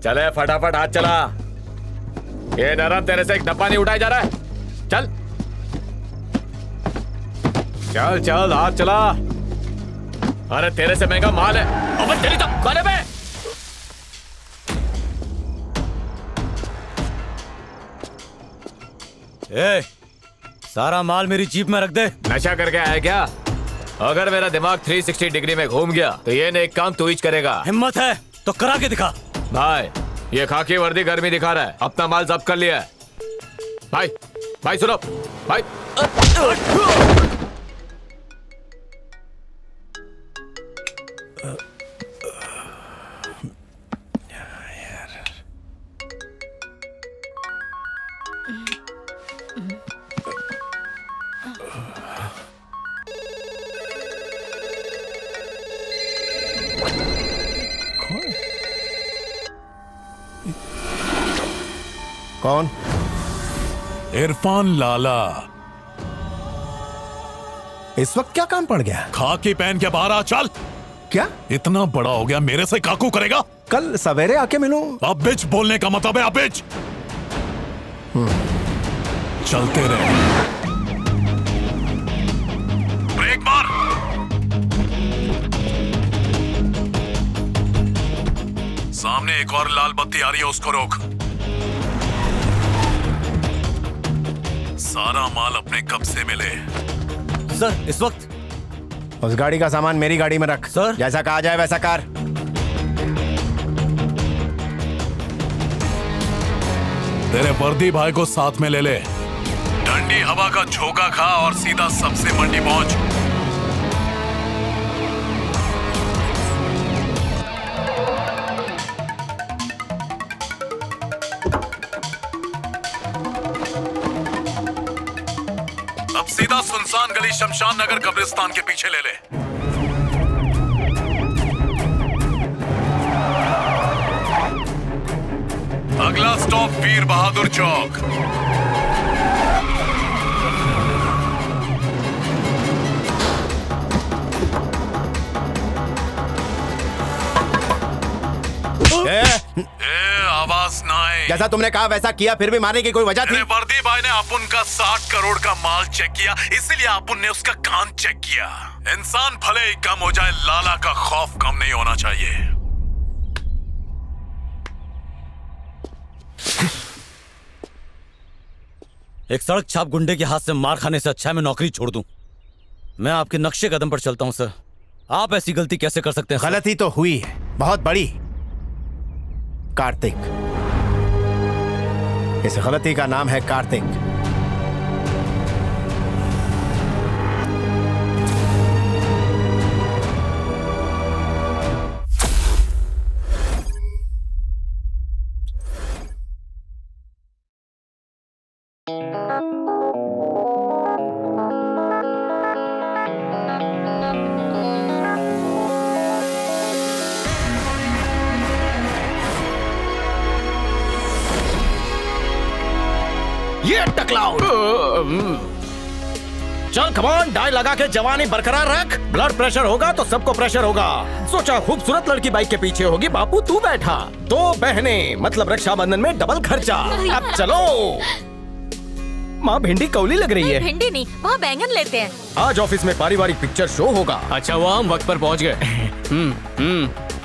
चले फटाफट हाथ चला। ये नरम तेरे से एक डब्बा नहीं उठाया जा रहा है। चल चल चल हाथ चला। अरे तेरे से महंगा माल है। अबे तेरी तो गले पे। ए, सारा माल मेरी जीप में रख दे। नशा करके आया क्या? अगर मेरा दिमाग 360 डिग्री में घूम गया तो ये नेक काम तू ही करेगा। हिम्मत है तो करा के दिखा। भाई ये खाकी वर्दी गर्मी दिखा रहा है, अपना माल जब्त कर लिया है। भाई भाई सुनो भाई। कौन? इरफान लाला। इस वक्त क्या काम पड़ गया? खाकी पहन के बाहर आ चल। क्या इतना बड़ा हो गया, मेरे से काकू करेगा? कल सवेरे आके मिलूं? अब बिच बोलने का मतलब है, अब बिच। चलते रहे। ब्रेक मार। सामने एक और लाल बत्ती आ रही है, उसको रोक। सारा माल अपने कब्जे में ले। सर इस वक्त उस गाड़ी का सामान मेरी गाड़ी में रख। सर। जैसा कहा जाए वैसा कर। तेरे वर्दी भाई को साथ में ले ले। ठंडी हवा का झोंका खा और सीधा सबसे मंडी पहुंच। अब सीधा सुनसान गली शमशान नगर कब्रिस्तान के पीछे ले ले। अगला स्टॉप वीर बहादुर चौक। आवाज ना आए। जैसा तुमने कहा वैसा किया, फिर भी मारने की कोई वजह थी? वर्दी भाई ने अपुन का 60 करोड़ का माल चेक किया, इसीलिए अपुन ने उसका कान चेक किया। इंसान भले ही कम हो जाए, लाला का खौफ कम नहीं होना चाहिए। एक सड़क छाप गुंडे के हाथ से मार खाने से अच्छा है मैं नौकरी छोड़ दूं। मैं आपके नक्शे कदम पर चलता हूं सर। आप ऐसी गलती कैसे कर सकते हैं? गलती तो हुई है, बहुत बड़ी। कार्तिक, इस गलती का नाम है कार्तिक। ये टकलाउड। चल कमान, डाई लगा के जवानी बरकरार रख। ब्लड प्रेशर होगा तो सबको प्रेशर होगा। सोचा खूबसूरत लड़की बाइक के पीछे होगी, बापू तू बैठा। 2 बहनें मतलब रक्षाबंधन में डबल खर्चा। अब चलो। माँ भिंडी कौली लग रही है। भिंडी नहीं, वहाँ बैंगन लेते हैं। आज ऑफिस में पारिवारिक पिक्चर शो होगा। अच्छा वो हम वक्त पर पहुंच गए।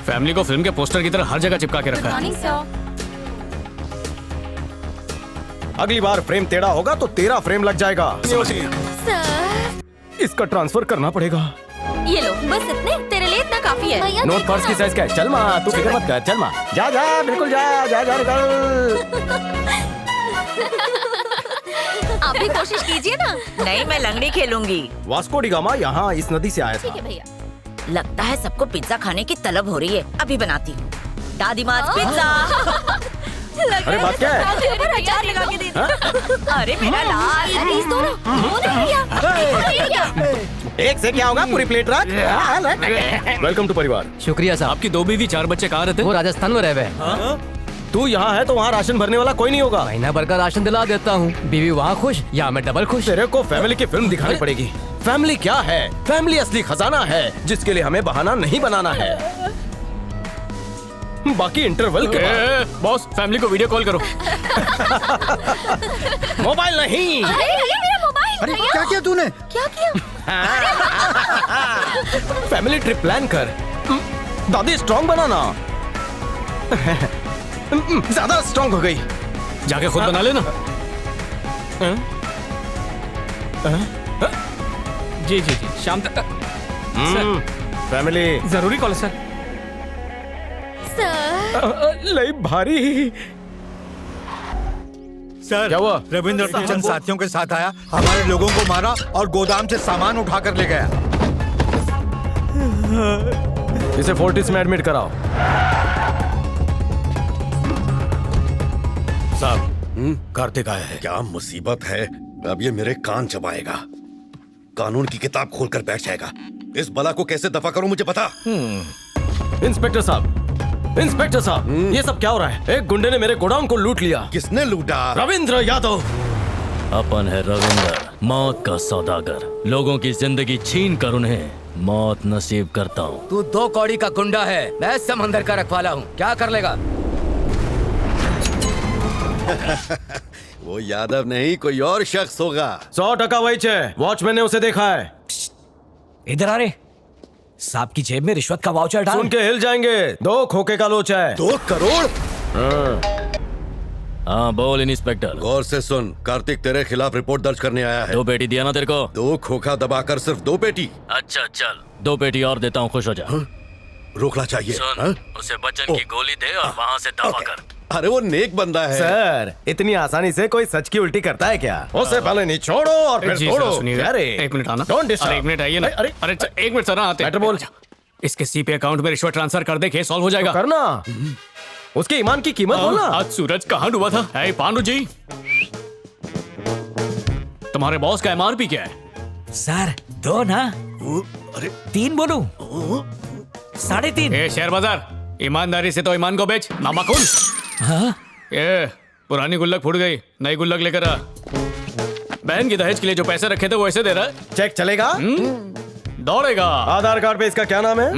फैमिली को फिल्म के पोस्टर की तरह हर जगह चिपका के रखा है। अगली बार फ्रेम टेढ़ा होगा तो तेरा फ्रेम लग जाएगा। सर इसका ट्रांसफर करना पड़ेगा। ये लो, बस इतने, तेरे लिए इतना काफी है। नोट पर्स की साइज क्या है? चल माँ, तू फिक्र मत कर। चल माँ, जा जा बिल्कुल जा जा जा निकल। आप भी कोशिश कीजिए ना। नहीं, मैं लंगड़ी खेलूंगी। वास्को डी गामा यहाँ इस नदी से आया था। ठीक है भैया। लगता है सबको पिज्जा खाने की तलब हो रही है, अभी बनाती हूँ। दादी माँ पिज्जा। अरे बात क्या है? अचार लगा के दे दो। अरे मेरा लाल। प्लीज दो ना। एक से क्या होगा, पूरी प्लेट रख। वेलकम टू परिवार। शुक्रिया साहब। आपकी 2 बीवी 4 बच्चे कहाँ रहते? वो राजस्थान में रह गए। तू यहाँ है तो वहाँ राशन भरने वाला कोई नहीं होगा। महीना भर का राशन दिला देता हूँ। बीवी वहाँ खुश, यहाँ मैं डबल खुश। तेरे को फैमिली की फिल्म दिखानी पड़ेगी। फैमिली क्या है? फैमिली असली खजाना है जिसके लिए हमें बहाना नहीं बनाना है। बाकी इंटरवल के बाद। बॉस फैमिली को वीडियो कॉल करो। मोबाइल नहीं। अरे ये मेरा मोबाइल। अरे क्या किया तूने? क्या किया? फैमिली ट्रिप प्लान कर। दादी स्ट्रांग बनाना। ज्यादा स्ट्रांग हो गई। जाके खुद बना लेना। जी जी जी शाम तक। फैमिली जरूरी कॉल है सर। सर लई भारी। सर क्या हुआ? रविंद्र के चंद साथियों के साथ आया, हमारे लोगों को मारा और गोदाम से सामान उठा कर ले गया। इसे फोर्टिस में एडमिट कराओ। साहब कार्तिक आया है। क्या मुसीबत है, अब ये मेरे कान चबाएगा, कानून की किताब खोलकर बैठ जाएगा। इस बला को कैसे दफा करूं मुझे पता। इंस्पेक्टर साहब, इंस्पेक्टर साहब, ये सब क्या हो रहा है? एक गुंडे ने मेरे गोडाउन को लूट लिया। किसने लूटा? रविंद्र यादव। अपन है रविंद्र, मौत का सौदागर। लोगों की जिंदगी छीन कर उन्हें मौत नसीब करता हूँ। तू 2 कौड़ी का गुंडा है, मैं समंदर का रखवाला हूँ, क्या कर लेगा? वो यादव नहीं, कोई और शख्स होगा। 100% वही है। वॉचमैन ने उसे देखा है। इधर आ रे। सांप की जेब में रिश्वत का वाउचर डाल। सुन के हिल जाएंगे। 2 खोखे का लोचा है। 2 करोड़? हाँ बोल इंस्पेक्टर। गौर से सुन, कार्तिक तेरे खिलाफ रिपोर्ट दर्ज करने आया है। 2 पेटी दिया ना तेरे को? 2 खोखा दबाकर सिर्फ 2 पेटी। अच्छा चल 2 पेटी और देता हूँ, खुश हो जा। रोकना चाहिए। सुन, उसे बच्चन की गोली दे और वहाँ से दफा कर। अरे वो नेक बंदा है। सर इतनी आसानी से कोई सच की उल्टी करता है क्या? उसे पहले नहीं छोड़ो और फिर जी तोड़ो। सर सुनिए। अरे एक मिनट आना। Don't disturb। अरे एक मिनट आइए ना। अरे अरे एक मिनट सर आते। मैटर बोल। इसके सीपे अकाउंट में रिश्वत ट्रांसफर कर दे, केस सॉल्व हो जाएगा। करना। उसके ईमान की कीमत बोलना। आज सूरज कहाँ डूबा था? ऐ पांडु जी, तुम्हारे बॉस का एमआरपी क्या है? सर 2 ना। अरे 3 बोलूं? 3.5। ए शेयर बाजार, ईमानदारी से तो ईमान को बेच, नामाकुल। हाँ? ये पुरानी गुल्लक फूट गई, नई गुल्लक लेकर आ। बहन की दहेज के लिए जो पैसे रखे थे वो ऐसे दे रहा है। चेक चलेगा? दौड़ेगा। आधार कार्ड पे इसका क्या नाम है?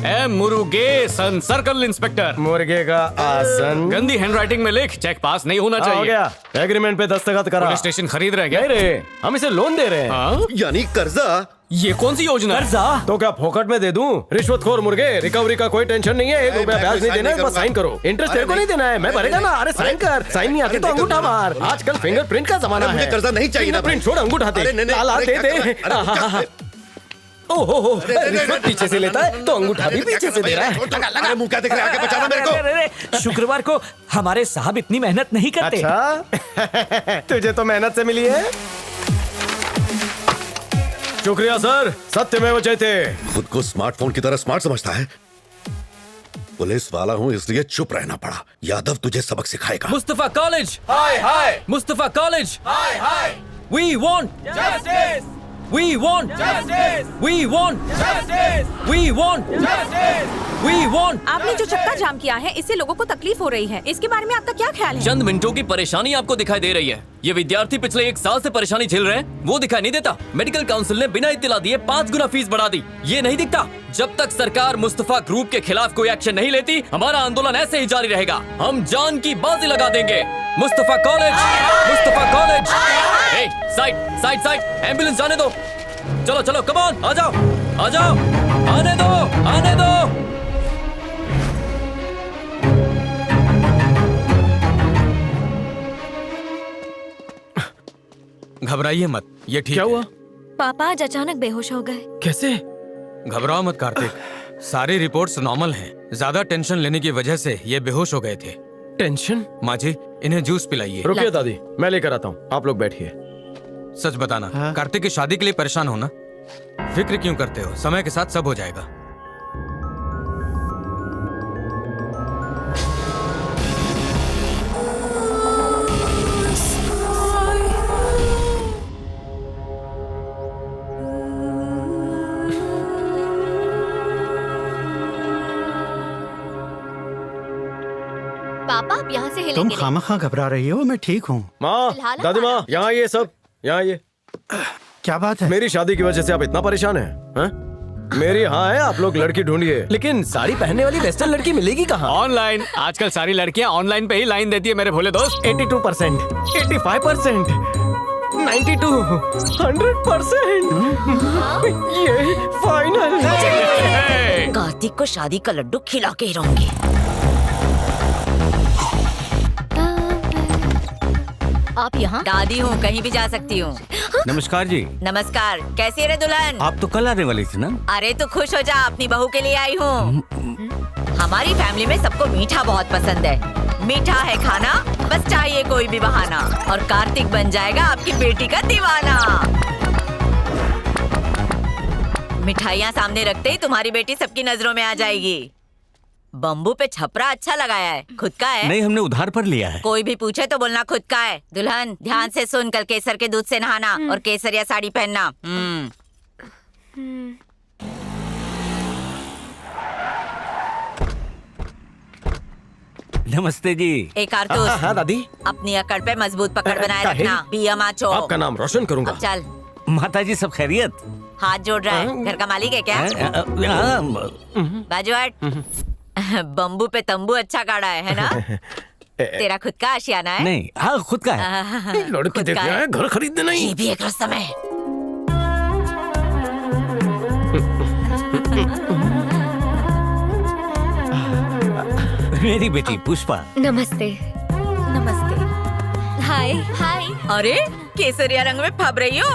M Murugesan, circle inspector. मुर्गे का आसन। गंदी हैंडराइटिंग में लिख, चेक पास नहीं होना हो चाहिए। गया। एग्रीमेंट पे दस्तखत करा। पुलिस स्टेशन खरीद रहे क्या? नहीं रे, हम इसे लोन दे रहे हैं। हाँ? यानी कर्जा? ये कौन सी योजना है? कर्जा? तो क्या फोकट में दे दूं? रिश्वतखोर मुर्गे, रिकवरी का कोई टेंशन नहीं है। 1 रुपया मैं ब्याज नहीं साइन देना है, नहीं बस साइन करो। इंटरेस्ट अरे तेरे को नहीं देना है, मैं भरेगा ना। अरे साइन कर। साइन नहीं आती तो अंगूठा मार। आजकल फिंगरप्रिंट का जमाना अरे है। मुझे कर्जा नहीं चाहिए ना फिंगरप्रिंट भाई। छोड़, अंगूठा दे। अरे नहीं, नहीं, लाला अरे दे क्या दे। कर रहा है? अरे क्या? ओहो, रिश्वत पीछे से लेता है तो अंगूठा भी पीछे से दे रहा है। अरे मुंह क्या दिख रहा है? आके बचाना मेरे को। शुक्रवार को हमारे साहब इतनी मेहनत नहीं करते। अच्छा तुझे तो मेहनत से मिली है। शुक्रिया सर, सत्यमेव जयते। खुद को स्मार्टफोन की तरह स्मार्ट समझता है। पुलिस वाला हूँ इसलिए चुप रहना पड़ा। यादव तुझे सबक सिखाएगा। मुस्तफा कॉलेज। हाय हाय। मुस्तफा कॉलेज। हाय हाय। We want justice. We want justice. We want justice. We want justice. We want. आपने जो चक्का जाम किया है, इससे लोगों को तकलीफ हो रही है। इसके बारे में आपका क्या ख्याल है? चंद मिनटों की परेशानी आपको दिखाई दे रही है। ये विद्यार्थी पिछले 1 साल से परेशानी झेल रहे हैं, वो दिखाई नहीं देता। मेडिकल काउंसिल ने बिना इत्तला दिए 5 गुना फीस बढ़ा दी, ये नहीं दिखता। जब तक सरकार मुस्तफा ग्रुप के खिलाफ कोई एक्शन नहीं लेती, हमारा आंदोलन ऐसे ही जारी रहेगा। हम जान की बाजी लगा देंगे। Mustafa college, Mustafa college. ए, साइड साइड साइड, एम्बुलेंस जाने दो। चलो चलो, कम ऑन, आ जाओ आ जाओ, आने दो आने दो। घबराइए मत, ये ठीक क्या है। हुआ? पापा आज अचानक बेहोश हो गए। कैसे? घबराओ मत कार्तिक, सारी रिपोर्ट्स नॉर्मल हैं। ज्यादा टेंशन लेने की वजह से ये बेहोश हो गए थे। टेंशन? माँ जी, इन्हें जूस पिलाइए। रुकिए दादी, मैं लेकर आता हूँ, आप लोग बैठिए। सच बताना, कार्तिक की शादी के लिए परेशान हो ना? फिक्र क्यों करते हो? समय के साथ सब हो जाएगा। पापा आप यहाँ से तुम हिलेंगे खामखा घबरा रही हो, मैं ठीक हूँ। माँ, फिलहाल दादी माँ, हमारा- यहाँ ये सब, यहाँ ये। क्या बात है? मेरी शादी की वजह से आप इतना परेशान हैं? हैं? मेरी हाँ है, आप लोग लड़की ढूंढिए, लेकिन साड़ी पहनने वाली वेस्टर्न लड़की मिलेगी कहाँ? ऑनलाइन। आजकल सारी लड़कियां ऑनलाइन पे ही लाइन देती है मेरे भोले दोस्त। 82%, 85%, 92, 100%, ये फाइनल। कार्तिक को शादी का लड्डू खिला के ही रहूंगी। आप यहाँ? दादी हूँ, कहीं भी जा सकती हूँ। नमस्कार जी। नमस्कार, कैसी है रे दुल्हन? आप तो कल आने वाली थी ना? अरे तू खुश हो जा, अपनी बहू के लिए आई हूँ। हमारी फैमिली में सबको मीठा बहुत पसंद है। मीठा है खाना, बस चाहिए कोई भी बहाना, और कार्तिक बन जाएगा आपकी बेटी का दीवाना। मिठाइयाँ सामने रखते ही तुम्हारी बेटी सबकी नजरों में आ जाएगी। बम्बू पे छपरा अच्छा लगाया है, खुद का है? नहीं, हमने उधार पर लिया है। कोई भी पूछे तो बोलना खुद का है। दुल्हन ध्यान से सुन, कल केसर के दूध से नहाना और केसरिया साड़ी पहनना। नमस्ते जी। एक कारतूस। हाँ दादी। अपनी अकड़ पे मजबूत पकड़ बनाए रखना। पिया माचो। आपका नाम रोशन करूंगा। अब चल। माता जी सब खैरियत? हाथ जोड़ रहा है, घर का मालिक है क्या? बाजू हट। बम्बू पे तंबू अच्छा गाड़ा है ना? तेरा खुद का आशियाना है? नहीं, हाँ खुद का है। लड़की देखना है, घर खरीदने नहीं। ये भी एक रस्म है। मेरी बेटी पुष्पा। नमस्ते। नमस्ते। हाय हाय। अरे केसरिया रंग में फब रही हो?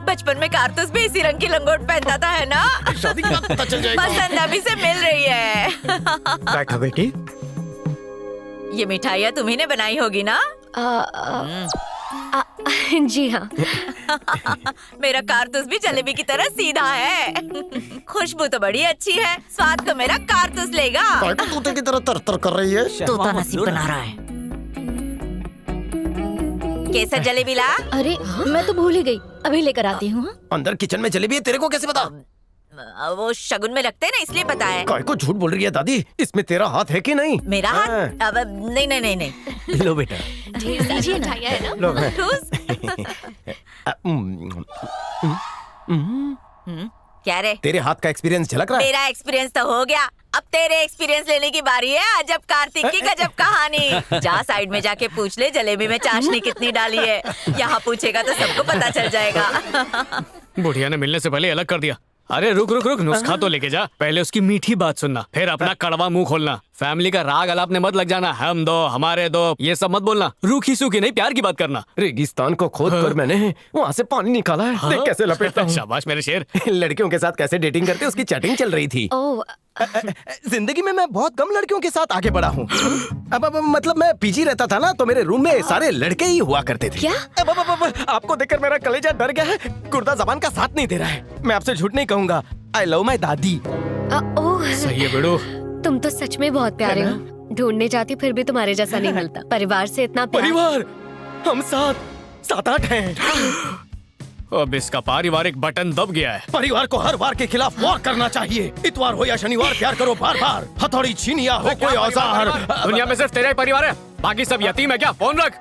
बचपन में कारतूस भी इसी रंग की लंगोट पहनता था, है ना? शादी के बाद पता चल जाएगा। पसंद अभी से मिल रही है। बैठो बेटी। ये मिठाइयाँ तुम्ही ने बनाई होगी ना? जी हाँ। मेरा कारतूस भी जलेबी की तरह सीधा है। खुशबू तो बड़ी अच्छी है, स्वाद तो मेरा कारतूस लेगा। तोते की तरह तर कर रही है। तोता नसीब बना रहा है। केसर जलेबी ला। अरे मैं तो भूल ही गई, अभी लेकर आती हूँ। अंदर किचन में जलेबी है, तेरे को कैसे पता? वो शगुन में लगते हैं ना, इसलिए पता है। काय को झूठ बोल रही है दादी? इसमें तेरा हाथ है कि नहीं? मेरा हाथ? अब नहीं नहीं नहीं नहीं। लो बेटा। दीजिए ना। है ना? लो। क्या रे? तेरे हाथ का एक्सपीरियंस झलक रहा है। मेरा एक्सपीरियंस तो हो गया, अब तेरे एक्सपीरियंस लेने की बारी है। अजब कार्तिक की गजब कहानी। जा साइड में जाके पूछ ले जलेबी में चाशनी कितनी डाली है। यहाँ पूछेगा तो सबको पता चल जाएगा। बुढ़िया ने मिलने से पहले अलग कर दिया। अरे रुक रुक रुक, नुस्खा तो लेके जा। पहले उसकी मीठी बात सुनना, फिर अपना कड़वा मुंह खोलना। फैमिली का राग अलापने मत लग जाना। हम दो, हमारे दो, ये सब मत बोलना। रूखी सूखी नहीं, प्यार की बात करना। रेगिस्तान को खोद कर मैंने वहाँ से पानी निकाला है। देख कैसे लपेटता हूँ। शाबाश मेरे शेर। लड़कियों के साथ कैसे डेटिंग करते उसकी चैटिंग चल रही थी। जिंदगी में मैं बहुत कम लड़कियों के साथ आगे बढ़ा हूँ। अब मतलब मैं पीजी रहता था ना, तो मेरे रूम में सारे लड़के ही हुआ करते थे। क्या? आपको देखकर मेरा कलेजा डर गया है। गुर्दा जबान का साथ नहीं दे रहा है। मैं आपसे झूठ नहीं कहूँगा। आई लव माई दादी। ओह सही है बेड़ो। तुम तो सच में बहुत प्यारे हो। ढूंढने जाती फिर भी तुम्हारे जैसा नहीं मिलता। परिवार से इतना प्यार। परिवार? हम 7-8 हैं। अब इसका पारिवारिक बटन दब गया है। परिवार को हर वार के खिलाफ वार करना चाहिए। इतवार हो या शनिवार प्यार करो बार बार। हथौड़ी छीन या हो कोई औजार। दुनिया में सिर्फ तेरा ही परिवार है, बाकी सब यतीम है क्या? फोन रख।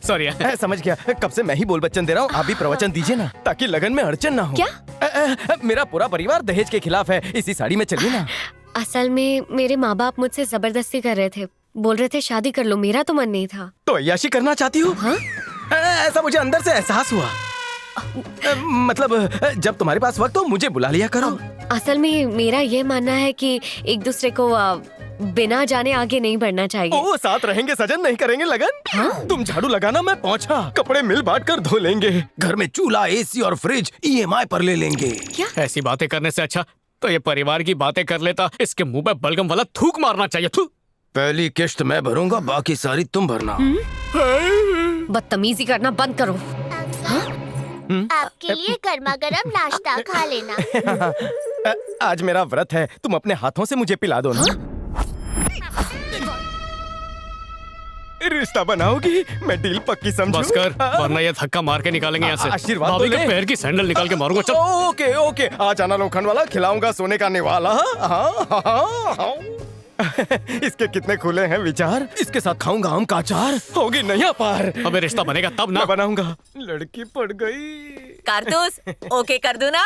सॉरी। समझ गया। कब से मैं ही बोल बच्चन दे रहा हूँ, आप भी प्रवचन दीजिए ना, ताकि लगन में अड़चन ना हो। क्या? मेरा पूरा परिवार दहेज के खिलाफ है। इसी साड़ी में चलिए ना। असल में मेरे माँ बाप मुझसे जबरदस्ती कर रहे थे। बोल रहे थे शादी कर लो। मेरा तो मन नहीं था। तो अय्याशी करना चाहती हूँ? हाँ? ऐसा मुझे अंदर से एहसास हुआ। मतलब जब तुम्हारे पास वक्त हो मुझे बुला लिया करो। असल में मेरा ये मानना है कि एक दूसरे को बिना जाने आगे नहीं बढ़ना चाहिए। ओ, साथ रहेंगे सजन, नहीं करेंगे लगन। हाँ? तुम झाड़ू लगाना, मैं पहुंचा। कपड़े मिल बांट कर धो लेंगे। घर में चूल्हा, एसी और फ्रिज EMI पर ले लेंगे। क्या? ऐसी बातें करने से अच्छा तो ये परिवार की बातें कर लेता। इसके मुंह पे बलगम वाला थूक मारना चाहिए। थू। पहली किश्त मैं भरूंगा, बाकी सारी तुम भरना। बदतमीजी करना बंद करो। आपके लिए गर्मा गर्म नाश्ता खा लेना। आज मेरा व्रत है, तुम अपने हाथों से मुझे पिला दो ना। रिश्ता बनाओगी? मैं डील पक्की समझूं। बस कर, वरना ये धक्का मार के निकालेंगे यहाँ से। आशीर्वाद भाभी दो के ले। पैर की सैंडल निकाल के मारूंगा। चल। ओके ओके, आज आना लोखंड वाला, खिलाऊंगा सोने का निवाला। हाँ। इसके कितने खुले हैं विचार। इसके साथ खाऊंगा आम का अचार। होगी नैया पार। अबे रिश्ता बनेगा तब ना। मैं बनाऊंगा। लड़की पड़ गई। कारतूस ओके कर दूं ना?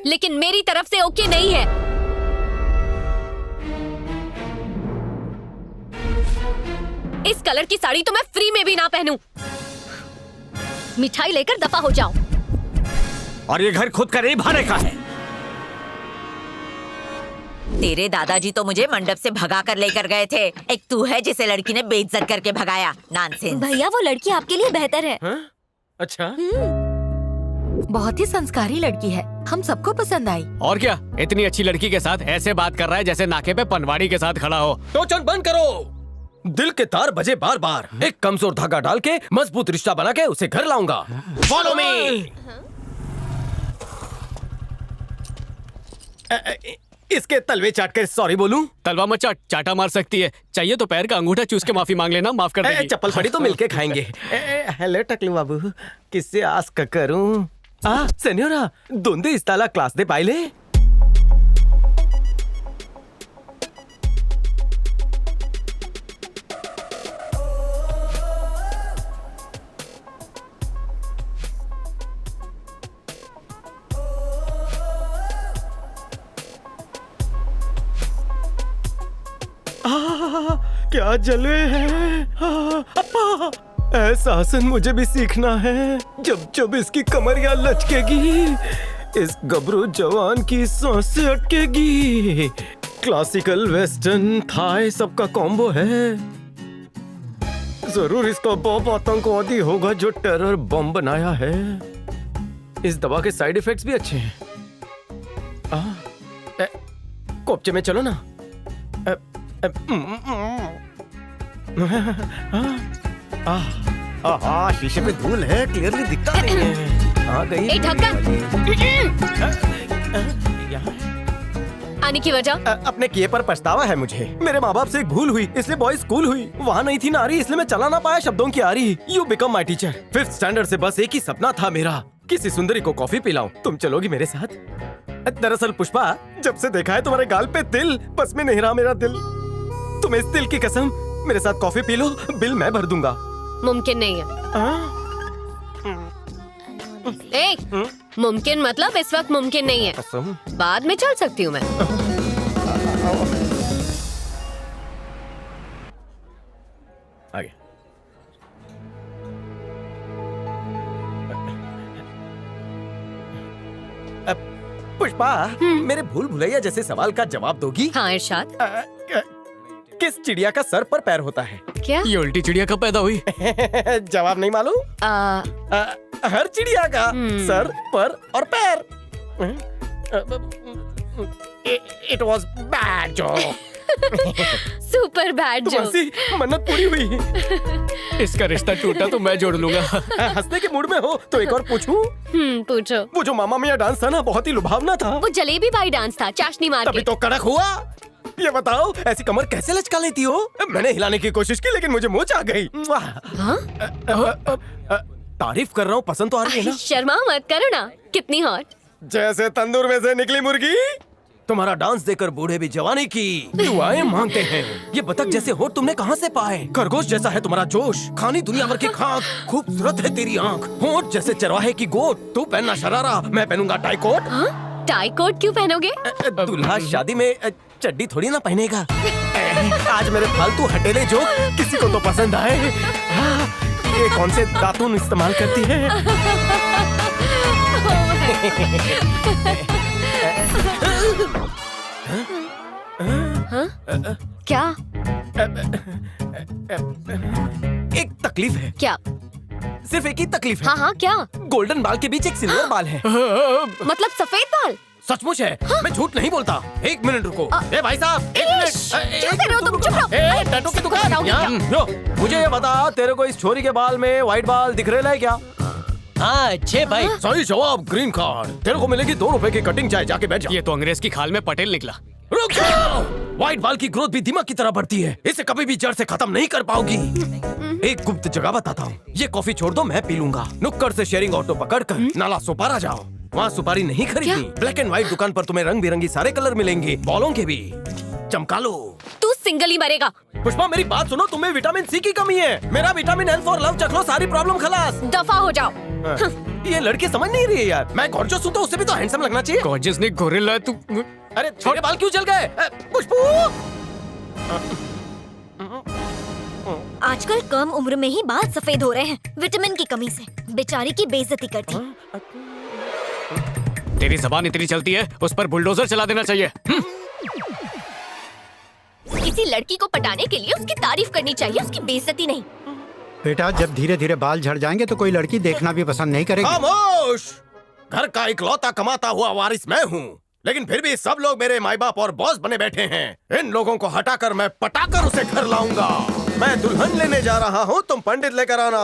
लेकिन मेरी तरफ से ओके नहीं है। इस कलर की साड़ी तो मैं फ्री में भी ना पहनूं। मिठाई लेकर दफा हो जाओ। और ये घर खुद का नहीं भाड़े का है। तेरे दादाजी तो मुझे मंडप से भगा कर लेकर गए थे। एक तू है जिसे लड़की ने बेइज्जत करके भगाया। नॉनसेंस। भैया वो लड़की आपके लिए बेहतर है। अच्छा। बहुत ही संस्कारी लड़की है, हम सबको पसंद आई। और क्या, इतनी अच्छी लड़की के साथ ऐसे बात कर रहा है जैसे नाके पे पनवाड़ी के साथ खड़ा हो। टोचन बंद करो। दिल के तार बजे बार बार। एक कमजोर धागा डाल के मजबूत रिश्ता बना के उसे घर लाऊंगा। Follow me. इसके तलवे चाट कर सॉरी बोलूं? तलवा मत चाट, चाटा मार सकती है। चाहिए तो पैर का अंगूठा चूस के माफी मांग लेना, माफ कर देगी। चप्पल पड़ी तो मिलके खाएंगे। हेलो टकलू बाबू, किससे आस्क करूं? सेन्योरा, दोंदे इस्ताला क्लास दे पाइले? क्या जलवे हैं। ऐसा आसन मुझे भी सीखना है। जब जब इसकी कमरिया लचकेगी, इस गबरू जवान की सांसें अटकेगी। क्लासिकल वेस्टर्न थाई सबका कॉम्बो है। जरूर इसका बॉब आतंकवादी होगा जो टेरर बम बनाया है। इस दवा के साइड इफेक्ट्स भी अच्छे हैं। कोपचे में चलो ना। शीशे पे धूल है, क्लियरली दिखता नहीं है। आ गई। ए ढक्कन। आने की वजह? अपने किए पर पछतावा है मुझे। मेरे माँ बाप से एक भूल हुई, इसलिए बॉयज स्कूल हुई। वहाँ नहीं थी नारी, इसलिए मैं चला ना पाया शब्दों की आरी। You become my teacher. 5th standard से बस एक ही सपना था मेरा, किसी सुंदरी को कॉफी पिलाऊं। तुम चलोगी मेरे साथ? दरअसल पुष्पा, जब से देखा है तुम्हारे गाल पे तिल, बस में नहीं रहा मेरा दिल। तुम इस तिल की कसम मेरे साथ कॉफी पी लो, बिल मैं भर दूंगा। मुमकिन नहीं है। मुमकिन मतलब इस वक्त मुमकिन नहीं है। बाद में चल सकती हूँ मैं। आगे। पुष्पा, मेरे भूल भुलैया जैसे सवाल का जवाब दोगी? हाँ इरशाद। किस चिड़िया का सर पर पैर होता है? क्या? ये उल्टी चिड़िया कब पैदा हुई? जवाब नहीं मालूम? हर चिड़िया का सर, पर और पैर। It was bad joke. Super bad joke. मन्नत पूरी हुई। इसका रिश्ता टूटा तो मैं जोड़ लूंगा। हंसने के मूड में हो तो एक और पूछूं? पूछो। वो जो मामा मियाँ डांस था ना, बहुत ही लुभावना था। वो जलेबी भाई डांस था, चाशनी मार के। तभी तो कड़क हुआ। ये बताओ, ऐसी कमर कैसे लचका लेती हो? मैंने हिलाने की कोशिश की लेकिन मुझे मोच आ गई। तारीफ कर रहा हूँ, पसंद तो आ रही है ना? शर्मा मत करो ना, कितनी हॉट। जैसे तंदूर में से निकली मुर्गी। तुम्हारा डांस देखकर बूढ़े भी जवानी की दुआएं मांगते हैं। ये बतख जैसे होठ तुमने कहाँ से पाए? खरगोश जैसा है तुम्हारा जोश, खानी दुनिया भर की खाक, खूबसूरत है तेरी आंख। होठ जैसे चरवाहे की गोट, तू पहनना शरारा, मैं पहनूंगा टाई कोट। टाई कोट क्यों पहनोगे? दूल्हा शादी में चड्डी थोड़ी ना पहनेगा। आज मेरे फालतू हटेले जोक किसी को तो पसंद आए। ये कौन से दातुन इस्तेमाल करती है? क्या? एक तकलीफ है। क्या? सिर्फ एक ही तकलीफ है। हाँ क्या? गोल्डन बाल के बीच एक सिल्वर बाल है। मतलब सफेद बाल? सचमुच है। मैं झूठ नहीं बोलता। 1 मिनट रुको। ए भाई साहब, 1 मिनट। क्या कर रहे हो तुम? चुप रहो। टैटू की दुकान। मुझे ये बता, तेरे को इस छोरी के बाल में व्हाइट बाल दिख रहे हैं क्या? हाँ अच्छे भाई। सही जवाब, ग्रीन कार्ड। तेरे को मिलेगी 2 रुपए की कटिंग, चाहे जाके बैठ जा। ये तो अंग्रेज की खाल में पटेल निकला। रुक जाओ। व्हाइट बाल की ग्रोथ भी दिमाग की तरह बढ़ती है, इसे कभी भी जड़ से खत्म नहीं कर पाओगी। एक गुप्त जगह बताता हूँ, ये कॉफी छोड़ दो, मैं पी लूंगा। नुक्कड़ से शेयरिंग ऑटो पकड़कर नाला सुपारा जाओ, वहाँ सुपारी नहीं खरीदनी। ब्लैक एंड व्हाइट दुकान पर तुम्हें रंग बिरंगी सारे कलर मिलेंगे, बॉलों के भी। चमका लो। तू सिंगल ही मरेगा। पुष्पा मेरी बात सुनो, तुम्हें विटामिन सी की कमी है। मेरा विटामिन एल फॉर लव चख लो, सारी प्रॉब्लम खलास। दफा हो जाओ। ये लड़की समझ नहीं रही है यार। मैं गॉर्जियस हूँ तो उससे भी तो हैंडसम लगना चाहिए। गॉर्जियस नहीं, गोरिल्ला है तू। अरे छोटे बाल क्यों जल गए? पुष्पू! आजकल कम उम्र में ही बाल सफेद हो रहे हैं, विटामिन की कमी से। बेचारी की बेइज्जती कर दी। तेरी जबान इतनी चलती है, उस पर बुलडोजर चला देना चाहिए। किसी लड़की को पटाने के लिए उसकी तारीफ करनी चाहिए, उसकी बेइज्जती नहीं। बेटा, जब धीरे धीरे बाल झड़ जाएंगे तो कोई लड़की देखना भी पसंद नहीं करेगी। खामोश! घर का इकलौता कमाता हुआ वारिस मैं हूँ, लेकिन फिर भी सब लोग मेरे माई बाप और बॉस बने बैठे हैं। इन लोगों को हटाकर मैं पटाकर उसे घर लाऊंगा। मैं दुल्हन लेने जा रहा हूँ, तुम पंडित लेकर आना।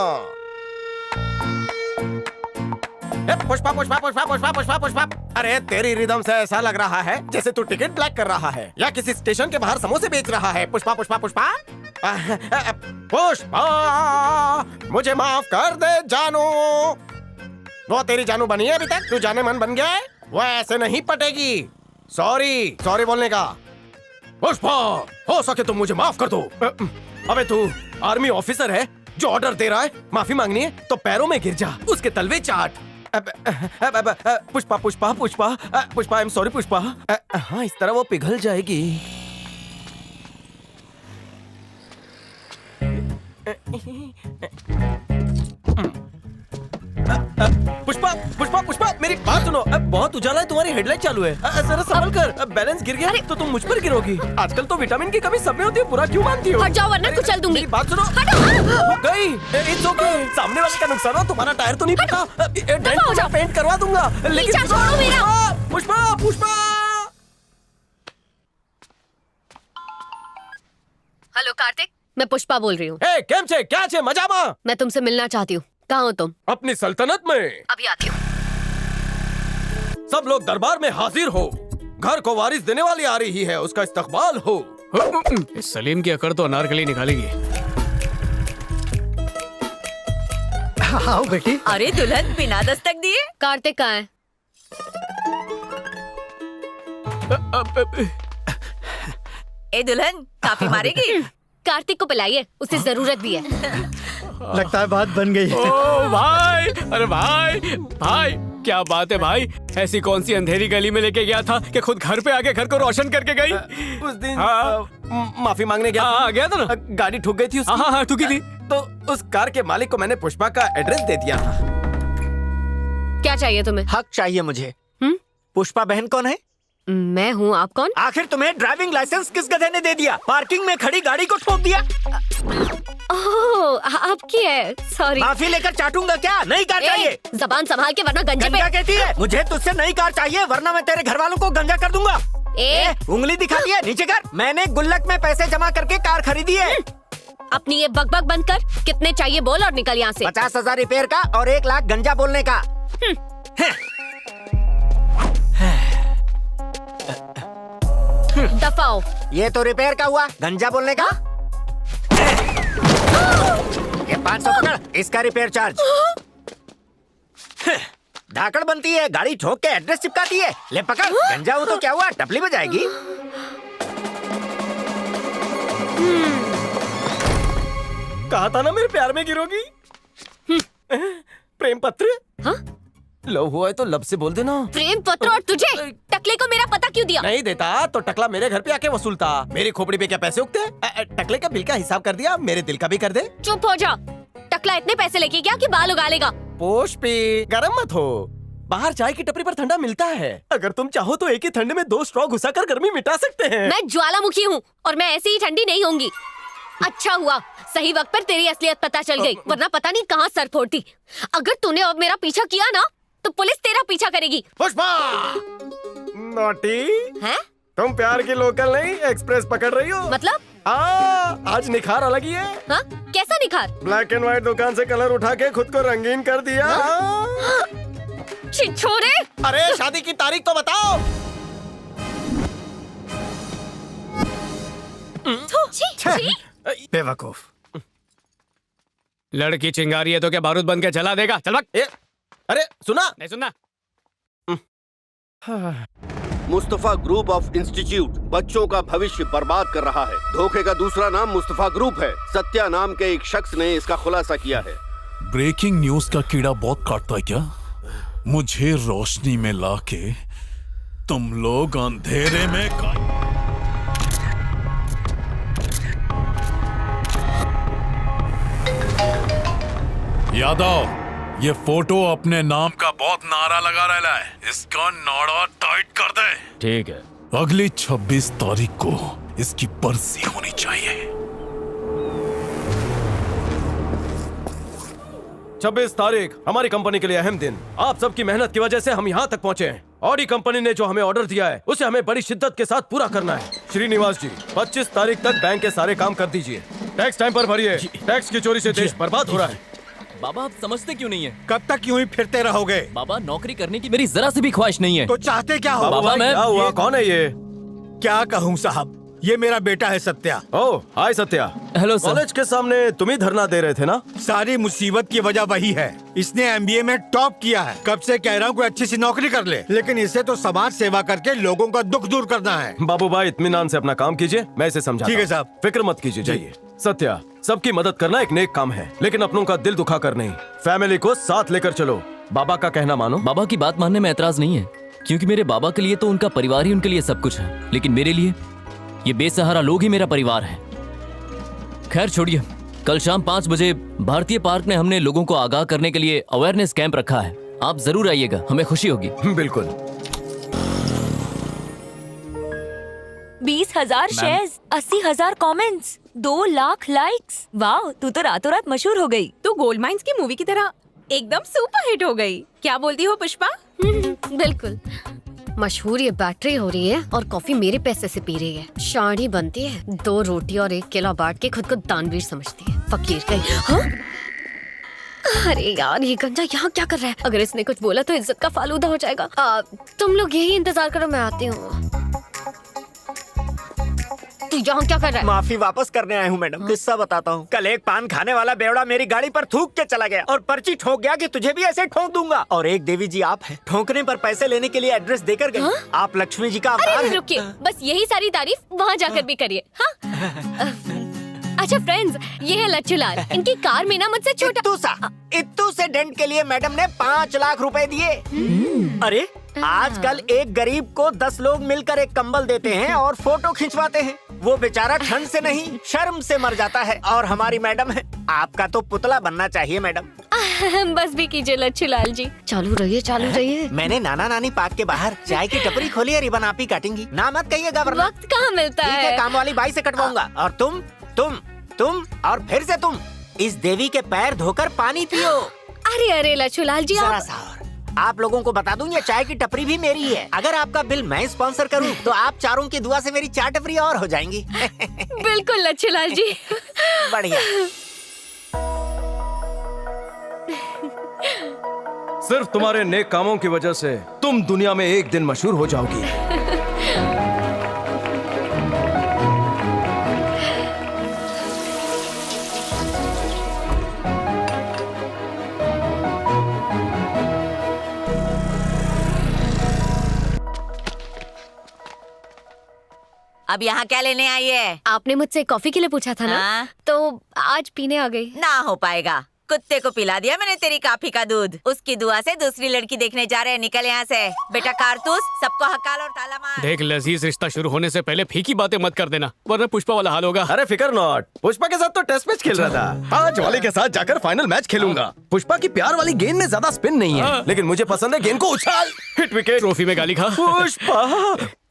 पुष्पा पुष्पा पुष्पा पुष्पा पुष्पा पुष्पा। अरे तेरी रिदम से ऐसा लग रहा है जैसे तू टिकट ब्लैक कर रहा है या किसी स्टेशन के बाहर समोसे बेच रहा है। पुष्पा पुष्पा पुष्पा पुष्पा, मुझे माफ कर दे जानू। वो तेरी जानू बनी है अभी तक? तू जाने मन बन गया है? वो ऐसे नहीं पटेगी। सॉरी सॉरी बोलने का। पुष्पा, हो सके तो मुझे माफ कर दो। अबे तू आर्मी ऑफिसर है जो ऑर्डर दे रहा है, माफी मांगनी है तो पैरों में गिर जा, उसके तलवे चाट। Pushpa Pushpa Pushpa Pushpa, I am sorry Pushpa. हाँ, इस तरह वो पिघल जाएगी। पुष्पा पुष्पा पुष्पा, मेरी बात सुनो। बहुत उजाला है, तुम्हारी हेडलाइट चालू है। जरा संभल कर, बैलेंस गिर गया तो तुम मुझ पर गिरोगी। आजकल तो विटामिन की कमी सब में होती है, पूरा क्यों मानती हो? हट जाओ वरना कुचल दूंगी। मेरी बात सुनो। हो गई, इट्स ओके। सामने वाले का नुकसान हो, तुम्हारा टायर तो नहीं पता। पेंट करवा दूंगा, लेकिन पुष्पा पुष्पा। हेलो कार्तिक, मैं पुष्पा बोल रही हूँ। केम छे, क्या छे, मजामा? मैं तुमसे मिलना चाहती हूँ। कहाँ हो तुम? अपनी सल्तनत में। अभी आती हूँ। सब लोग दरबार में हाजिर हो। घर को वारिस देने वाली आ रही है, उसका इस्तकबाल हो। इस सलीम की अकड़ तो अनारकली निकालेगी। आओ बेटी। अरे दुल्हन बिना दस्तक दिए। कार्तिक कहाँ है? ए दुल्हन, काफी मारेगी? कार्तिक को पिलाइए, उसे जरूरत भी है। लगता है बात बन गई। ओ भाई, अरे भाई भाई, क्या बात है भाई। ऐसी कौन सी अंधेरी गली में लेके गया था कि खुद घर पे आके घर को रोशन करके गई? उस दिन माफी मांगने गया गया था ना। गाड़ी ठुक गई थी उसकी। हाँ ठुकी थी। तो उस कार के मालिक को मैंने पुष्पा का एड्रेस दे दिया था। क्या चाहिए तुम्हें? हक चाहिए मुझे। पुष्पा बहन कौन है? मैं हूँ, आप कौन? आखिर तुम्हें ड्राइविंग लाइसेंस किस गधे ने दे दिया? पार्किंग में खड़ी गाड़ी को ठोक दिया। ओह, आपकी है, सॉरी। माफी लेकर चाटूंगा क्या? नई कार चाहिए। जबान संभाल के वरना गंजे पे। गंजा कहती है? मुझे तुझसे नई कार चाहिए वरना मैं तेरे घर वालों को गंजा कर दूंगा। उंगली दिखाती है, नीचे कर। मैंने गुल्लक में पैसे जमा करके कार खरीदी है। अपनी ये बकबक बंद कर। कितने चाहिए बोल और निकल यहाँ से। 50,000 रिपेयर का और 1 लाख गंजा बोलने का। दफाओ। ये तो रिपेयर का हुआ, गंजा बोलने का। ये 500 पकड़, इसका रिपेयर चार्ज। धाकड़ बनती है, गाड़ी ठोक के एड्रेस चिपकाती है। ले पकड़, गंजा हो तो क्या हुआ, टपली बजाएगी। कहा था ना मेरे प्यार में गिरोगी। प्रेम पत्र। हाँ? लव हुआ है तो लब से बोल देना। प्रेम पत्र और तुझे टकले को मेरा पता क्यों दिया? नहीं देता तो टकला मेरे घर पे आके वसूलता। मेरी खोपड़ी पे क्या पैसे उगते? टकले का बिल का हिसाब कर दिया, मेरे दिल का भी कर दे। चुप हो जा। टकला इतने पैसे लेके गया कि बाल उगा लेगा। पुष्पी, गरम मत हो। बाहर चाय की टपरी पर ठंडा मिलता है। अगर तुम चाहो तो एक ही ठंडे में 2 स्ट्रॉ घुसाकर गर्मी मिटा सकते हैं। मैं ज्वालामुखी हूँ और मैं ऐसी ही ठंडी नहीं होंगी। अच्छा हुआ सही वक्त पर तेरी असलियत पता चल गई, वरना पता नहीं कहाँ सर फोड़ती। अगर तूने अब मेरा पीछा किया ना तो पुलिस तेरा पीछा करेगी। पुष्पा, नॉटी है? तुम प्यार की लोकल नहीं एक्सप्रेस पकड़ रही हो। मतलब? आज निखार अलग ही है। हाँ? कैसा निखार? ब्लैक एंड व्हाइट दुकान से कलर उठा के खुद को रंगीन कर दिया। छिछोरे! अरे शादी की तारीख तो बताओ। बेवकूफ। लड़की चिंगारी है तो क्या बारूद बन के जला देगा? चल भाग। अरे सुना? नहीं सुनना। मुस्तफा ग्रुप ऑफ इंस्टीट्यूट बच्चों का भविष्य बर्बाद कर रहा है। धोखे का दूसरा नाम मुस्तफा ग्रुप है। सत्या नाम के एक शख्स ने इसका खुलासा किया है। ब्रेकिंग न्यूज का कीड़ा बहुत काटता है क्या? मुझे रोशनी में लाके तुम लोग अंधेरे में यादव, ये फोटो अपने नाम का बहुत नारा लगा रहा है, इसका नारा टाइट कर दे। ठीक है। अगली 26 तारीख को इसकी बरसी होनी चाहिए। 26 तारीख हमारी कंपनी के लिए अहम दिन। आप सबकी मेहनत की वजह से हम यहाँ तक पहुँचे हैं। ऑडी कंपनी ने जो हमें ऑर्डर दिया है उसे हमें बड़ी शिद्दत के साथ पूरा करना है। श्रीनिवास जी, 25 तारीख तक बैंक के सारे काम कर दीजिए। टैक्स टाइम पर भरिए। टैक्स की चोरी से देश बर्बाद हो रहा है। बाबा आप समझते क्यों नहीं है? कब तक यूं ही फिरते रहोगे? बाबा नौकरी करने की मेरी जरा सी भी ख्वाहिश नहीं है। तो चाहते क्या हो? बाबा मैं क्या हुआ? कौन है ये? क्या कहूँ साहब, ये मेरा बेटा है Satya. Oh, hi Satya. Hello sir. College के सामने तुम ही धरना दे रहे थे ना? सारी मुसीबत की वजह वही है। इसने MBA में टॉप किया है। कब से कह रहा हूँ कोई अच्छी सी नौकरी कर ले, लेकिन इसे तो समाज सेवा करके लोगों का दुख दूर करना है। बाबू भाई, इत्मीनान से अपना काम कीजिए, मैं इसे समझाता हूं। ठीक है साहब। फिक्र मत कीजिए, जाइए। सत्या, सबकी मदद करना एक नेक काम है, लेकिन अपनों का दिल दुखा कर नहीं। फैमिली को साथ लेकर चलो। बाबा का कहना मानो। बाबा की बात मानने में ऐतराज नहीं है, क्योंकि मेरे बाबा के लिए तो उनका परिवार ही उनके लिए सब कुछ है, लेकिन मेरे लिए ये बेसहारा लोग ही मेरा परिवार है। खैर छोड़िए, कल शाम 5 बजे भारतीय पार्क में हमने लोगों को आगाह करने के लिए अवेयरनेस कैंप रखा है। आप जरूर आइएगा, हमें खुशी होगी। बिल्कुल। 20,000 शेयर्स, 80,000 कमेंट्स, 2 लाख लाइक्स। वाह, तू तो रातों रात मशहूर हो गई। तू गोल्ड माइंस की मूवी की तरह एकदम सुपर हिट हो गई। क्या बोलती हो पुष्पा? बिल्कुल। मशहूर ये बैटरी हो रही है और कॉफी मेरे पैसे से पी रही है। शाड़ी बनती है, 2 रोटी और 1 केला बांट के खुद को दानवीर समझती है। फकीर कहीं। हाँ? अरे यार, ये गंजा यहाँ क्या कर रहा है? अगर इसने कुछ बोला तो इज्जत का फालूदा हो जाएगा। तुम लोग यही इंतजार करो, मैं आती हूँ। तू यहाँ क्या कर रहा है? माफी वापस करने आया हूँ मैडम। किस्सा बताता हूँ। कल एक पान खाने वाला बेवड़ा मेरी गाड़ी पर थूक के चला गया और पर्ची ठोक गया कि तुझे भी ऐसे ठोक दूंगा। और एक देवी जी आप हैं, ठोकने पर पैसे लेने के लिए एड्रेस देकर गई। आप लक्ष्मी जी का अवतार हैं। रुकिए, बस यही सारी तारीफ वहाँ जाकर भी करिए। हाँ? अच्छा फ्रेंड्स, ये है लच्छू लाल। इनकी कार में ना मुझसे छोटा इत्तू से डेंट के लिए मैडम ने 5 लाख रुपए दिए। अरे आजकल एक गरीब को 10 लोग मिलकर एक कंबल देते हैं और फोटो खिंचवाते हैं। वो बेचारा ठंड से नहीं, शर्म से मर जाता है। और हमारी मैडम है, आपका तो पुतला बनना चाहिए मैडम। बस भी कीजिए लच्छू लाल जी। चालू रहिए, चालू रहिए। मैंने नाना नानी पार्क के बाहर चाय की टपरी खोली है, रिबन आप ही काटेंगी। ना मत कहिएगा वरना वक्त कहाँ मिलता ठीक है, काम वाली बाई से कटवाऊंगा। और तुम और फिर से तुम इस देवी के पैर धोकर पानी पियो। अरे अरे लच्छू लाल जी, जरा सा और। आप लोगों को बता दूं, ये चाय की टपरी भी मेरी है। अगर आपका बिल मैं स्पॉन्सर करूं तो आप चारों की दुआ से मेरी 4 टपरी और हो जाएंगी। बिल्कुल लच्छू लाल जी। बढ़िया। सिर्फ तुम्हारे नेक कामों की वजह से तुम दुनिया में एक दिन मशहूर हो जाओगी। अब यहाँ क्या लेने आई है? आपने मुझसे कॉफी के लिए पूछा था ना, तो आज पीने आ गई। ना हो पाएगा, कुत्ते को पिला दिया मैंने तेरी कॉफी का दूध। उसकी दुआ से दूसरी लड़की देखने जा रहे हैं। निकल यहाँ से बेटा कारतूस, सबको हकाल और ताला मार। देख लजीज, रिश्ता शुरू होने से पहले फीकी बातें मत कर देना, वरना पुष्पा वाला हाल होगा। अरे फिकर नॉट, पुष्पा के साथ तो टेस्ट मैच खेल रहा था। आज वाले के साथ जाकर फाइनल मैच खेलूंगा। पुष्पा की प्यार वाली गेंद में ज्यादा स्पिन नहीं है, लेकिन मुझे पसंद है गेंद को उछाल। Hit wicket. ट्रॉफी में गाली खा। पुष्पा,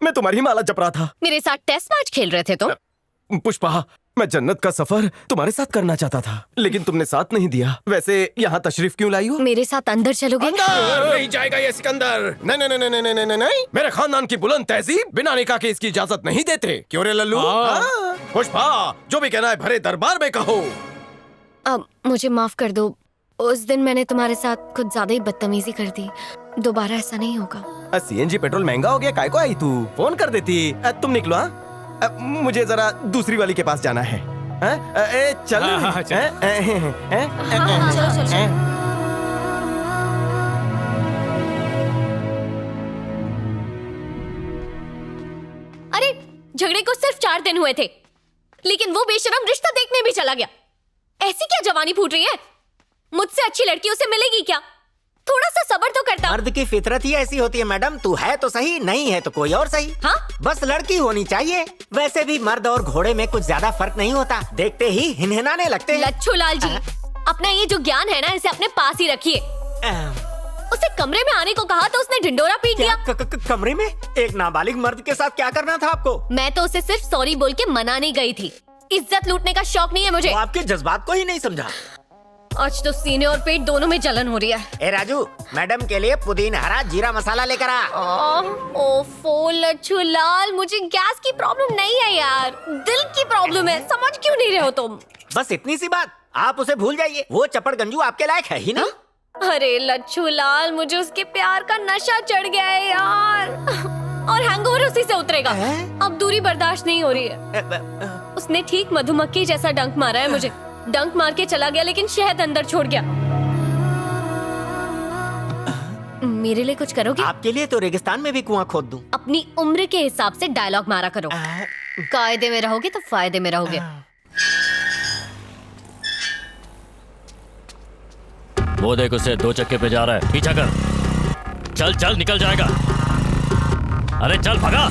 मैं तुम्हारी माला जप रहा था। मेरे साथ टेस्ट मैच खेल रहे थे तुम? पुष्पा, मैं जन्नत का सफर तुम्हारे साथ करना चाहता था, लेकिन तुमने साथ नहीं दिया। वैसे यहाँ तशरीफ क्यों लाई हो? मेरे साथ अंदर चलोगे? अंदर नहीं जाएगा ये सिकंदर। नहीं नहीं नहीं नहीं नहीं नहीं, मेरे खानदान की बुलंद तहजीब बिना निकाह के इसकी इजाजत नहीं देते। क्यों रे लल्लू? पुष्पा, जो भी कहना है भरे दरबार में कहो। अब मुझे माफ कर दो, उस दिन मैंने तुम्हारे साथ कुछ ज्यादा ही बदतमीजी कर दी। दोबारा ऐसा नहीं होगा। CNG पेट्रोल महंगा हो गया, काय को आई तू? फोन कर देती। तुम निकलो। हाँ, मुझे जरा दूसरी वाली के पास जाना है। चल। अरे झगड़े को सिर्फ 4 दिन हुए थे, लेकिन वो बेशरम रिश्ता देखने भी चला गया। ऐसी क्या जवानी फूट रही है? मुझसे अच्छी लड़की उसे मिलेगी क्या? थोड़ा सा सब्र तो करता। मर्द की फितरत ही ऐसी होती है मैडम, तू है तो सही, नहीं है तो कोई और सही। हाँ? बस लड़की होनी चाहिए। वैसे भी मर्द और घोड़े में कुछ ज्यादा फर्क नहीं होता, देखते ही हिनहिनाने लगते हैं। लच्छू लाल जी, अपना ये जो ज्ञान है ना, इसे अपने पास ही रखिए। उसे कमरे में आने को कहा तो उसने ढिंडोरा पीट दिया। कमरे में एक नाबालिग मर्द के साथ क्या करना था आपको? मैं तो उसे सिर्फ सॉरी बोल के मनाने गई थी। इज्जत लूटने का शौक नहीं है मुझे। वो आपके जज्बात को ही नहीं समझा। आज तो सीने और पेट दोनों में जलन हो रही है। ए राजू, मैडम के लिए पुदीना हरा जीरा मसाला लेकर आ। ओफो लच्छू लाल, मुझे गैस की प्रॉब्लम नहीं है यार, दिल की प्रॉब्लम है। समझ क्यों नहीं रहे हो तुम? बस इतनी सी बात, आप उसे भूल जाइए। वो चपड़ गंजू आपके लायक है ही नहीं। अरे लच्छू लाल, मुझे उसके प्यार का नशा चढ़ गया है यार, और हैंगओवर उसी से उतरेगा। अब दूरी बर्दाश्त नहीं हो रही है। उसने ठीक मधुमक्खी जैसा डंक मारा है मुझे। डंक मार के चला गया लेकिन शहद अंदर छोड़ गया। मेरे लिए कुछ करोगे? आपके लिए तो रेगिस्तान में भी कुआं खोद दूं। अपनी उम्र के हिसाब से डायलॉग मारा करो। कायदे में रहोगे तो फायदे में रहोगे। वो देख, उसे 2 चक्के पे जा रहा है, पीछा कर। चल चल, निकल जाएगा। अरे चल भागा।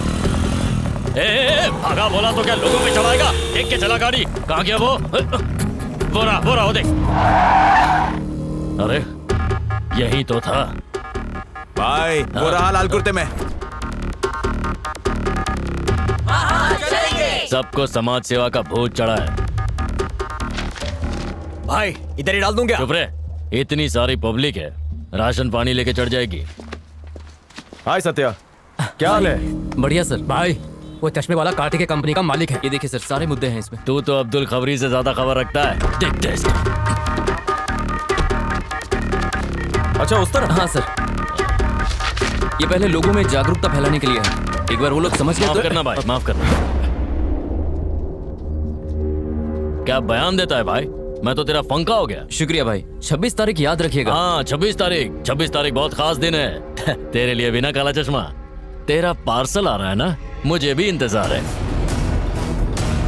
ए, भागा बोला तो क्या लोगों पे चढ़ाएगा? देख के चला गाड़ी। कहाँ गया वो? बोरा वो देख। अरे यही तो था भाई। बुरा हाल लाल कुर्ते में। सबको समाज सेवा का भूत चढ़ा है। भाई इधर ही डाल दूं क्या? चुप रहे, इतनी सारी पब्लिक है, राशन पानी लेके चढ़ जाएगी। हाय सत्या, क्या हाल है? बढ़िया सर। भाई वो चश्मे वाला कार्तिक के कंपनी का मालिक है। ये देखिए सर, सारे मुद्दे हैं इसमें। तू तो अब्दुल खबरी से ज्यादा खबर रखता है। देख टेस्ट। अच्छा उस तरह? हाँ सर, ये पहले लोगों में जागरूकता फैलाने के लिए है। एक बार वो लोग समझ गए माफ तो... करना भाई, माफ करना। क्या बयान देता है भाई? मैं तो तेरा फंका हो गया। शुक्रिया भाई। 26 तारीख याद रखिएगा। हाँ 26 तारीख। 26 तारीख बहुत खास दिन है तेरे लिए भी ना काला चश्मा। तेरा पार्सल आ रहा है ना, मुझे भी इंतजार है।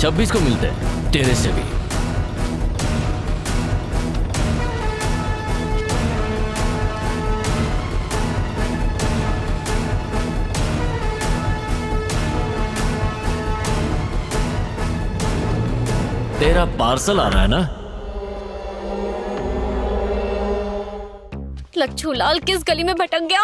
26 को मिलते हैं, तेरे से भी। तेरा पार्सल आ रहा है ना। लच्छू लाल किस गली में भटक गया?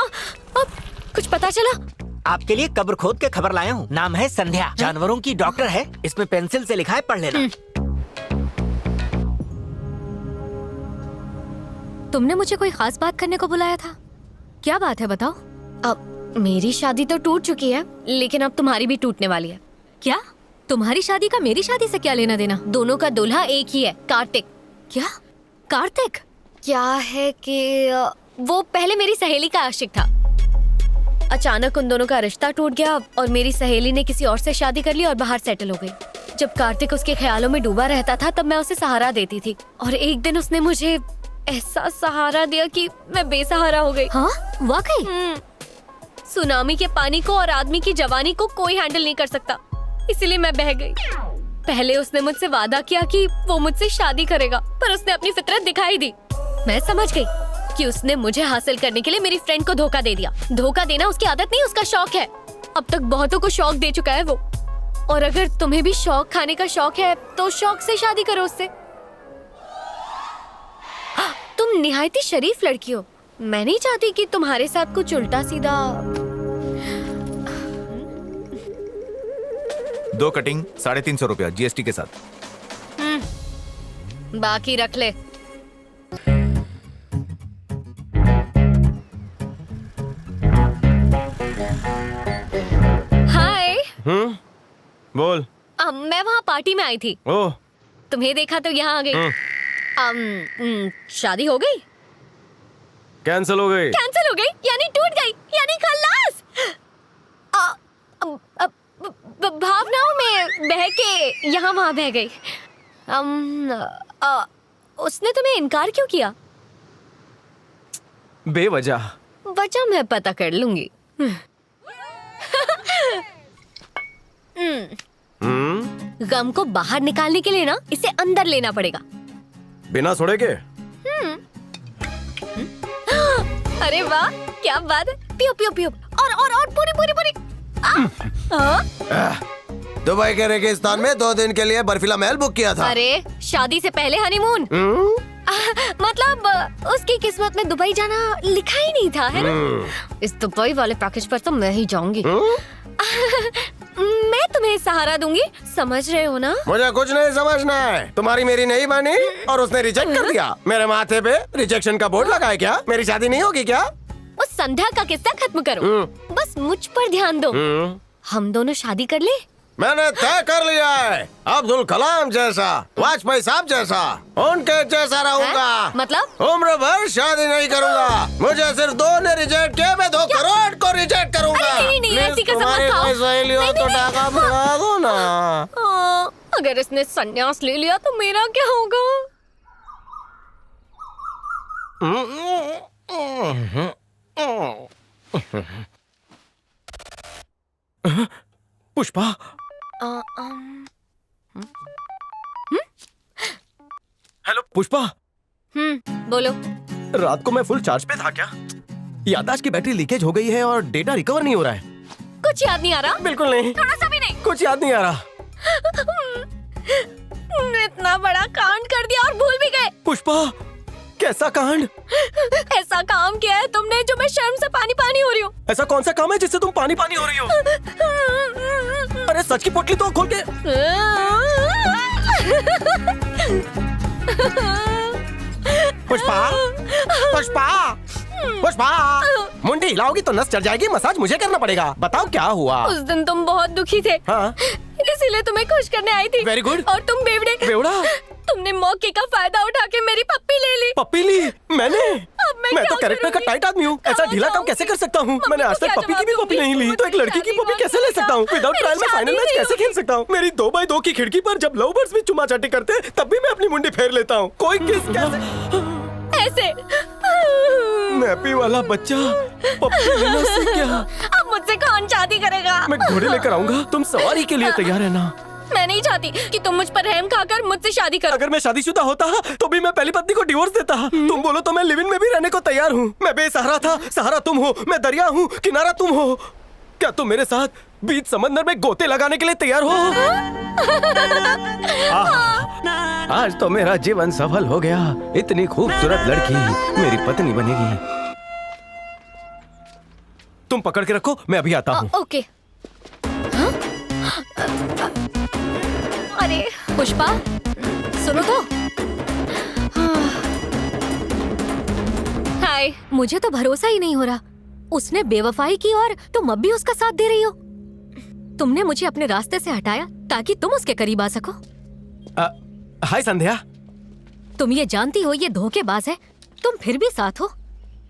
अब कुछ पता चला? आपके लिए कब्र खोद के खबर लाया हूँ। नाम है संध्या, जानवरों की डॉक्टर है। इसमें पेंसिल से लिखा है, पढ़ लेना। तुमने मुझे कोई खास बात करने को बुलाया था? क्या बात है बताओ। अब मेरी शादी तो टूट चुकी है, लेकिन अब तुम्हारी भी टूटने वाली है। क्या? तुम्हारी शादी का मेरी शादी से क्या लेना देना? दोनों का दूल्हा एक ही है, कार्तिक। क्या? कार्तिक? क्या है कि वो पहले मेरी सहेली का आशिक था। अचानक उन दोनों का रिश्ता टूट गया और मेरी सहेली ने किसी और से शादी कर ली और बाहर सेटल हो गई। जब कार्तिक उसके ख्यालों में डूबा रहता था तब मैं उसे सहारा देती थी, और एक दिन उसने मुझे ऐसा सहारा दिया कि मैं बेसहारा हो गई। हाँ वाकई? सुनामी के पानी को और आदमी की जवानी को कोई हैंडल नहीं कर सकता, इसीलिए मैं बह गई। पहले उसने मुझसे वादा किया कि वो मुझसे शादी करेगा, पर उसने अपनी फितरत दिखाई दी। मैं समझ गई कि उसने मुझे हासिल करने के लिए मेरी फ्रेंड को धोखा दे दिया। धोखा देना उसकी आदत नहीं, उसका शौक है। अब तक बहुतों को शौक दे चुका है वो। और अगर तुम्हें भी शौक खाने का शौक है तो शौक से शादी करो उससे। तुम निहायती शरीफ लड़की हो। मैं नहीं चाहती कि तुम्हारे साथ कुछ उल्टा सीधा। 2 कटिंग 350 रुपया GST के साथ। बाकी रख ले। हाय। बोल। मैं वहाँ पार्टी में आई थी। ओह। तुम्हें देखा तो यहाँ आ गई। शादी हो गई? कैंसिल हो गई। कैंसिल हो गई यानी टूट गई, यानी खल्लास। भावनाओं में बह के यहाँ वहाँ बह गई। उसने तुम्हें इनकार क्यों किया? बेवजह। वजह मैं पता कर लूंगी। गम को बाहर निकालने के लिए ना इसे अंदर लेना पड़ेगा। बिना सोडे के? अरे वाह, क्या बात है। पियो पियो पियो, और पूरी पूरी पूरी। दुबई के रेगिस्तान में 2 दिन के लिए बर्फीला महल बुक किया था। अरे शादी से पहले हनीमून। मतलब उसकी किस्मत में दुबई जाना लिखा ही नहीं था, है ना? इस दुबई वाले पैकेज पर तो मैं ही जाऊंगी। मैं तुम्हें सहारा दूंगी, समझ रहे हो ना? मुझे कुछ नहीं समझना है। तुम्हारी मेरी नहीं मानी और उसने रिजेक्ट कर दिया। मेरे माथे पे रिजेक्शन का बोर्ड लगा है क्या? मेरी शादी नहीं होगी क्या? उस संध्या का किस्सा खत्म करो, बस मुझ पर ध्यान दो। हम दोनों शादी कर ले। मैंने तय कर लिया है, अब्दुल कलाम जैसा, वाजपेयी साहब जैसा, उनके जैसा रहूंगा। मतलब उम्र भर शादी नहीं करूंगा। मुझे सिर्फ 2 ने रिजेक्ट किया, मैं 2 करोड़ को रिजेक्ट करूंगा। नहीं, ऐसी कसम मत खाओ। सहेली हो तो टाका भगा दो ना। अगर इसने संन्यास ले लिया तो मेरा क्या होगा? पुष्पा, हेलो पुष्पा। बोलो। रात को मैं फुल चार्ज पे था क्या? याददाश्त की बैटरी लीकेज हो गई है और डेटा रिकवर नहीं हो रहा है। कुछ याद नहीं आ रहा? बिल्कुल नहीं, थोड़ा सा भी नहीं। कुछ याद नहीं आ रहा। इतना बड़ा कांड कर दिया और भूल भी गए। पुष्पा, कैसा कांड? ऐसा काम किया है तुमने जो मैं शर्म से पानी पानी हो रही हूँ। ऐसा कौन सा काम है जिससे तुम पानी पानी हो रही हो? अरे सच की पोटली तो खोल के। पुष्पा, पुष्पा, पुष्पा, मुंडी हिलाओगी तो नस चढ़ जाएगी। मसाज मुझे करना पड़ेगा। बताओ क्या हुआ? उस दिन तुम बहुत दुखी थे। हाँ? इसीलिए तुम्हें खुश करने आई थी। Very good. और तुम बेवड़े। बेवड़ा? तुमने मौके का फायदा उठा के मेरी पप्पी ले ली। पप्पी ली? मैंने? मैं तो क्या कैरेक्टर का टाइट आदमी हूँ। ऐसा ढीला काम कैसे कर सकता हूँ? मैंने आज तक पप्पी की भी पप्पी नहीं ली, तो एक लड़की की पप्पी कैसे ले सकता हूँ? विदाउट ट्रायल में फाइनल मैच कैसे खेल सकता हूँ? मेरी 2x2 की खिड़की पर जब लव बर्ड्स भी चुमा चाटी करते हैं, तब भी मैं अपनी मुंडी फेर लेता हूँ। कोई किस कैसे? ऐसे मैपी वाला बच्चा पप्पी लेना सीख गया। अब मुझसे कौन शादी करेगा? मैं घोड़े लेकर आऊंगा, तुम सवारी के लिए तैयार है ना? मैं नहीं चाहती कि तुम मुझ पर रहम खाकर मुझसे शादी करो। अगर मैं शादीशुदा होता तो भी मैं पहली पत्नी को डिवोर्स देता। तुम बोलो तो मैं लिव इन में भी रहने को तैयार हूँ। मैं बेसहारा था, सहारा तुम हो। मैं दरिया हूँ, किनारा तुम हो। क्या तुम मेरे साथ बीच समंदर में गोते लगाने के लिए तैयार हो? आज तो मेरा जीवन सफल हो गया। इतनी खूबसूरत लड़की मेरी पत्नी बनेगी। तुम पकड़ के रखो, मैं अभी आता हूँ। ओके। अरे पुष्पा, सुनो तो। हाय, मुझे तो भरोसा ही नहीं हो रहा। उसने बेवफाई की और तुम अब भी उसका साथ दे रही हो। तुमने मुझे अपने रास्ते से हटाया ताकि तुम उसके करीब आ सको। हाय संध्या। तुम ये जानती हो ये धोखेबाज है, तुम फिर भी साथ हो।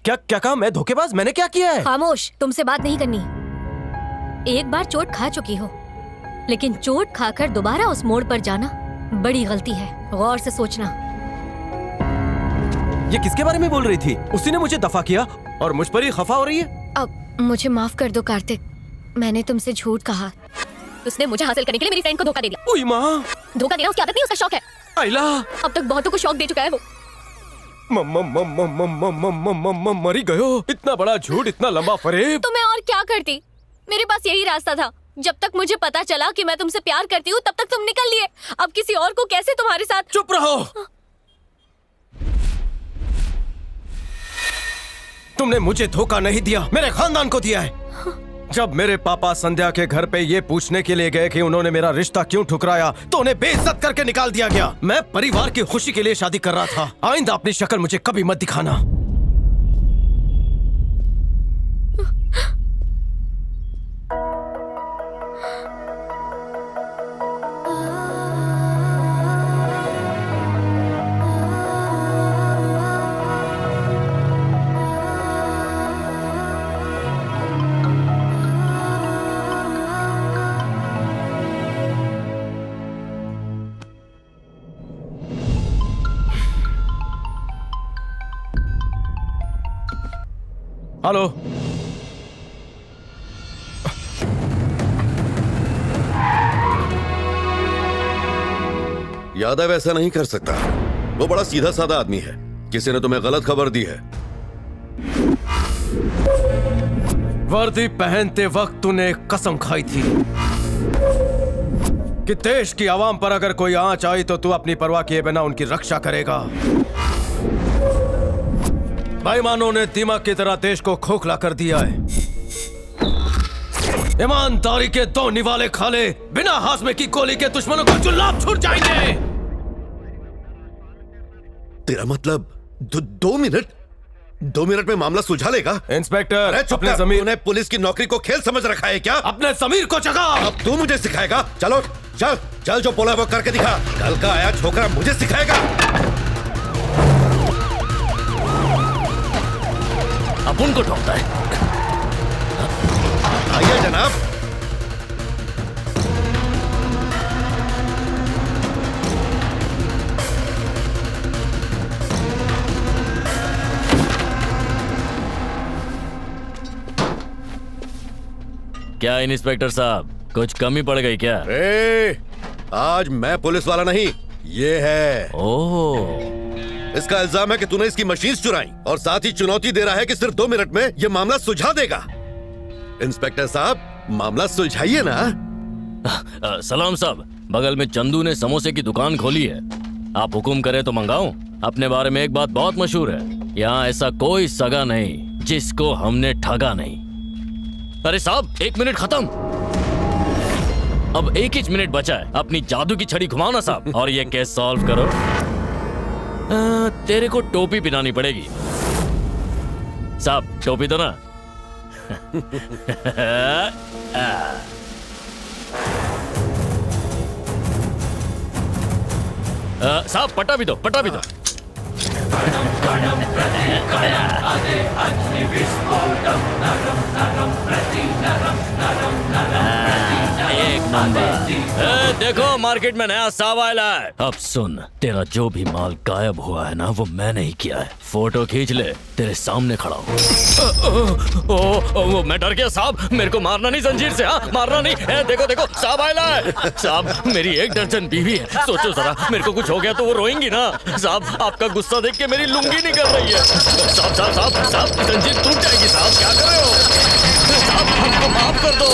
क्या क्या कहा? मैं धोखेबाज? मैंने क्या किया है? खामोश, तुमसे बात नहीं करनी। एक बार चोट खा चुकी हो, लेकिन चोट खाकर दोबारा उस मोड़ पर जाना बड़ी गलती है। गौर से सोचना। ये किसके बारे में बोल रही थी? उसी ने मुझे दफा किया और मुझ पर ही खफा हो रही है। अब मुझे माफ कर दो कार्तिक, मैंने तुमसे झूठ कहा। उसने मुझे हासिल करने के लिए मेरी फ्रेंड को धोखा दे दिया। ओए माँ, धोखा देना उसकी आदत नहीं, उसका शौक है। आइला, अब तक बहुतों को शौक दे चुका है वो। मरी गयो। इतना बड़ा झूठ, इतना लंबा फरेब। तो मैं और क्या करती? मेरे पास यही रास्ता था। जब तक मुझे पता चला कि मैं तुमसे प्यार करती हूँ, तब तक तुम निकल लिए। अब किसी और को कैसे तुम्हारे साथ? चुप रहो। तुमने मुझे धोखा नहीं दिया, मेरे खानदान को दिया है। जब मेरे पापा संध्या के घर पे ये पूछने के लिए गए कि उन्होंने मेरा रिश्ता क्यों ठुकराया, तो उन्हें बेइज्जत करके निकाल दिया गया। मैं परिवार की खुशी के लिए शादी कर रहा था। आइंदा अपनी शक्ल मुझे कभी मत दिखाना। हेलो। यादव ऐसा नहीं कर सकता। वो बड़ा सीधा साधा आदमी है। किसी ने तुम्हें गलत खबर दी है। वर्दी पहनते वक्त तूने एक कसम खाई थी कि देश की आवाम पर अगर कोई आंच आई तो तू अपनी परवाह किए बिना उनकी रक्षा करेगा। बेईमानों ने दीमक की तरह देश को खोखला कर दिया है। ईमानदारी के दो निवाले खाले बिना हाजमे की गोली के दुश्मनों को जुल्लाब छूट जाएंगे। तेरा मतलब 2 मिनट में मामला सुलझा लेगा? इंस्पेक्टर, अपने जमीर ने पुलिस की नौकरी को खेल समझ रखा है क्या? अपने जमीर को जगा। अब तू मुझे सिखाएगा? चलो चल चल, जो बोला वो करके दिखा। कल का आया छोकरा मुझे सिखाएगा। अपन को ठोकता है। आइए जनाब। क्या इंस्पेक्टर साहब, कुछ कमी पड़ गई क्या? आज मैं पुलिस वाला नहीं, ये है। ओह, इसका इल्जाम है कि तूने इसकी मशीन चुराई और साथ ही चुनौती दे रहा है कि सिर्फ 2 मिनट में ये मामला सुलझा देगा। इंस्पेक्टर साहब, मामला सुलझाइए ना। सलाम साहब, बगल में चंदू ने समोसे की दुकान खोली है, आप हुक्म करें तो मंगाऊं? अपने बारे में एक बात बहुत मशहूर है, यहाँ ऐसा कोई सगा नहीं जिसको हमने ठगा नहीं। अरे साहब, 1 मिनट खत्म। अब 1 ही मिनट बचा है, अपनी जादू की छड़ी घुमाओ ना साहब और ये केस सॉल्व करो। तेरे को टोपी पहनानी पड़ेगी साहब, टोपी दो ना। साहब पट्टा भी दो, पट्टा भी दो। एक नंबर। देखो मार्केट में नया साब आया है। अब सुन, तेरा जो भी माल गायब हुआ है ना, वो मैंने ही किया है। फोटो खींच ले, तेरे सामने खड़ा हूँ। ओ, मैं डर गया साहब, मेरे को मारना नहीं जंजीर से। हाँ, मारना नहीं। देखो देखो साहब आया है। साहब, मेरी 1 दर्जन बीवी है, सोचो जरा, मेरे को कुछ हो गया तो वो रोएंगी ना। साहब, आपका गुस्सा देख के मेरी लुंगी निकल रही है। साहब साहब साहब साहब, जंजीर टूट जाएगी साहब, क्या कर रहे हो? साहब, हमको माफ कर दो।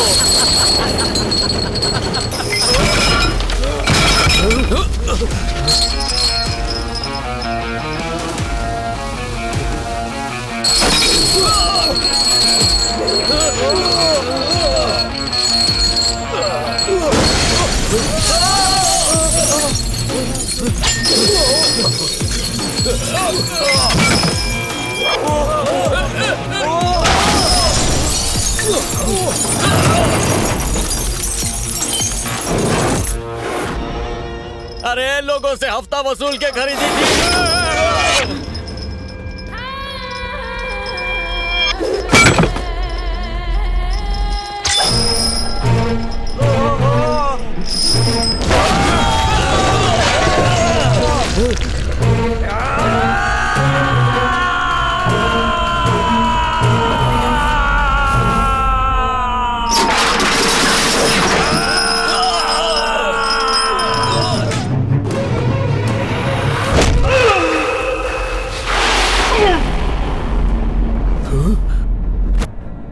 अरे लोगों से हफ्ता वसूल के खरीदी थी।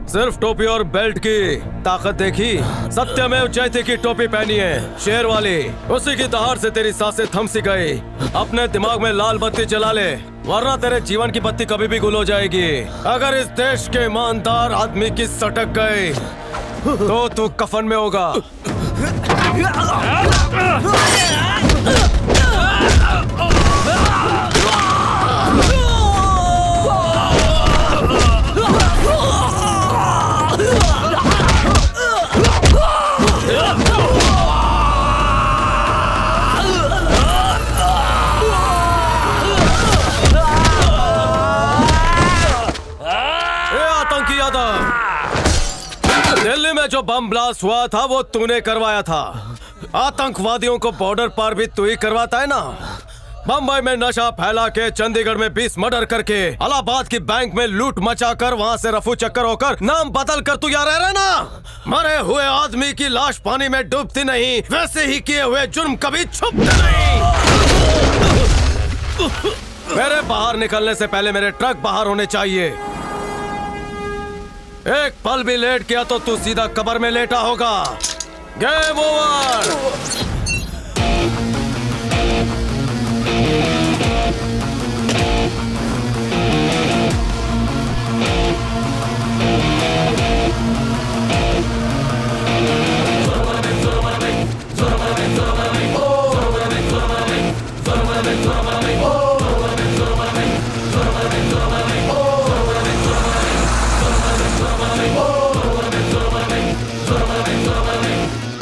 सिर्फ टोपी और बेल्ट की ताकत देखी? सत्यमेव जयते की टोपी पहनी है, शेर वाली। उसी की दहाड़ से तेरी सांसें थम सी गई। अपने दिमाग में लाल बत्ती जला ले, वरना तेरे जीवन की बत्ती कभी भी गुल हो जाएगी। अगर इस देश के ईमानदार आदमी की सटक गई तो तू कफन में होगा। दिल्ली में जो बम ब्लास्ट हुआ था वो तूने करवाया था। आतंकवादियों को बॉर्डर पार भी तू ही करवाता है ना। बम्बई में नशा फैला के, चंडीगढ़ में 20 मर्डर करके, इलाहाबाद की बैंक में लूट मचाकर, वहाँ से रफू चक्कर होकर नाम बदल कर तू यहाँ रह रहा ना। मरे हुए आदमी की लाश पानी में डूबती नहीं, वैसे ही किए हुए जुर्म कभी छुपते नहीं। मेरे बाहर निकलने से पहले मेरे ट्रक बाहर होने चाहिए। एक पल भी लेट किया तो तू सीधा कब्र में लेटा होगा। Game over.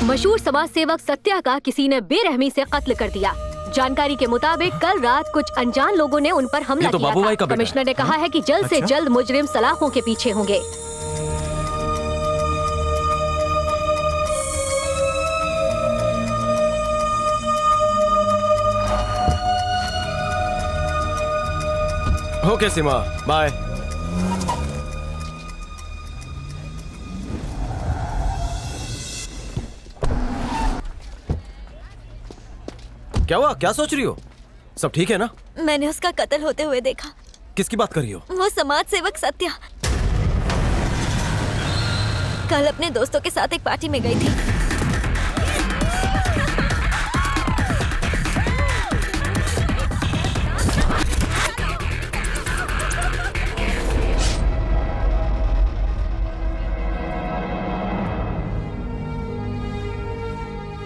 मशहूर समाज सेवक सत्या का किसी ने बेरहमी से कत्ल कर दिया। जानकारी के मुताबिक कल रात कुछ अनजान लोगों ने उन पर हमला किया था। कमिश्नर ने कहा है कि जल्द से जल्द मुजरिम सलाखों के पीछे होंगे। ओके सीमा, बाय। क्या हुआ? क्या सोच रही हो? सब ठीक है ना? मैंने उसका कत्ल होते हुए देखा। किसकी बात कर रही हो? वो समाज सेवक सत्या कल अपने दोस्तों के साथ एक पार्टी में गई थी।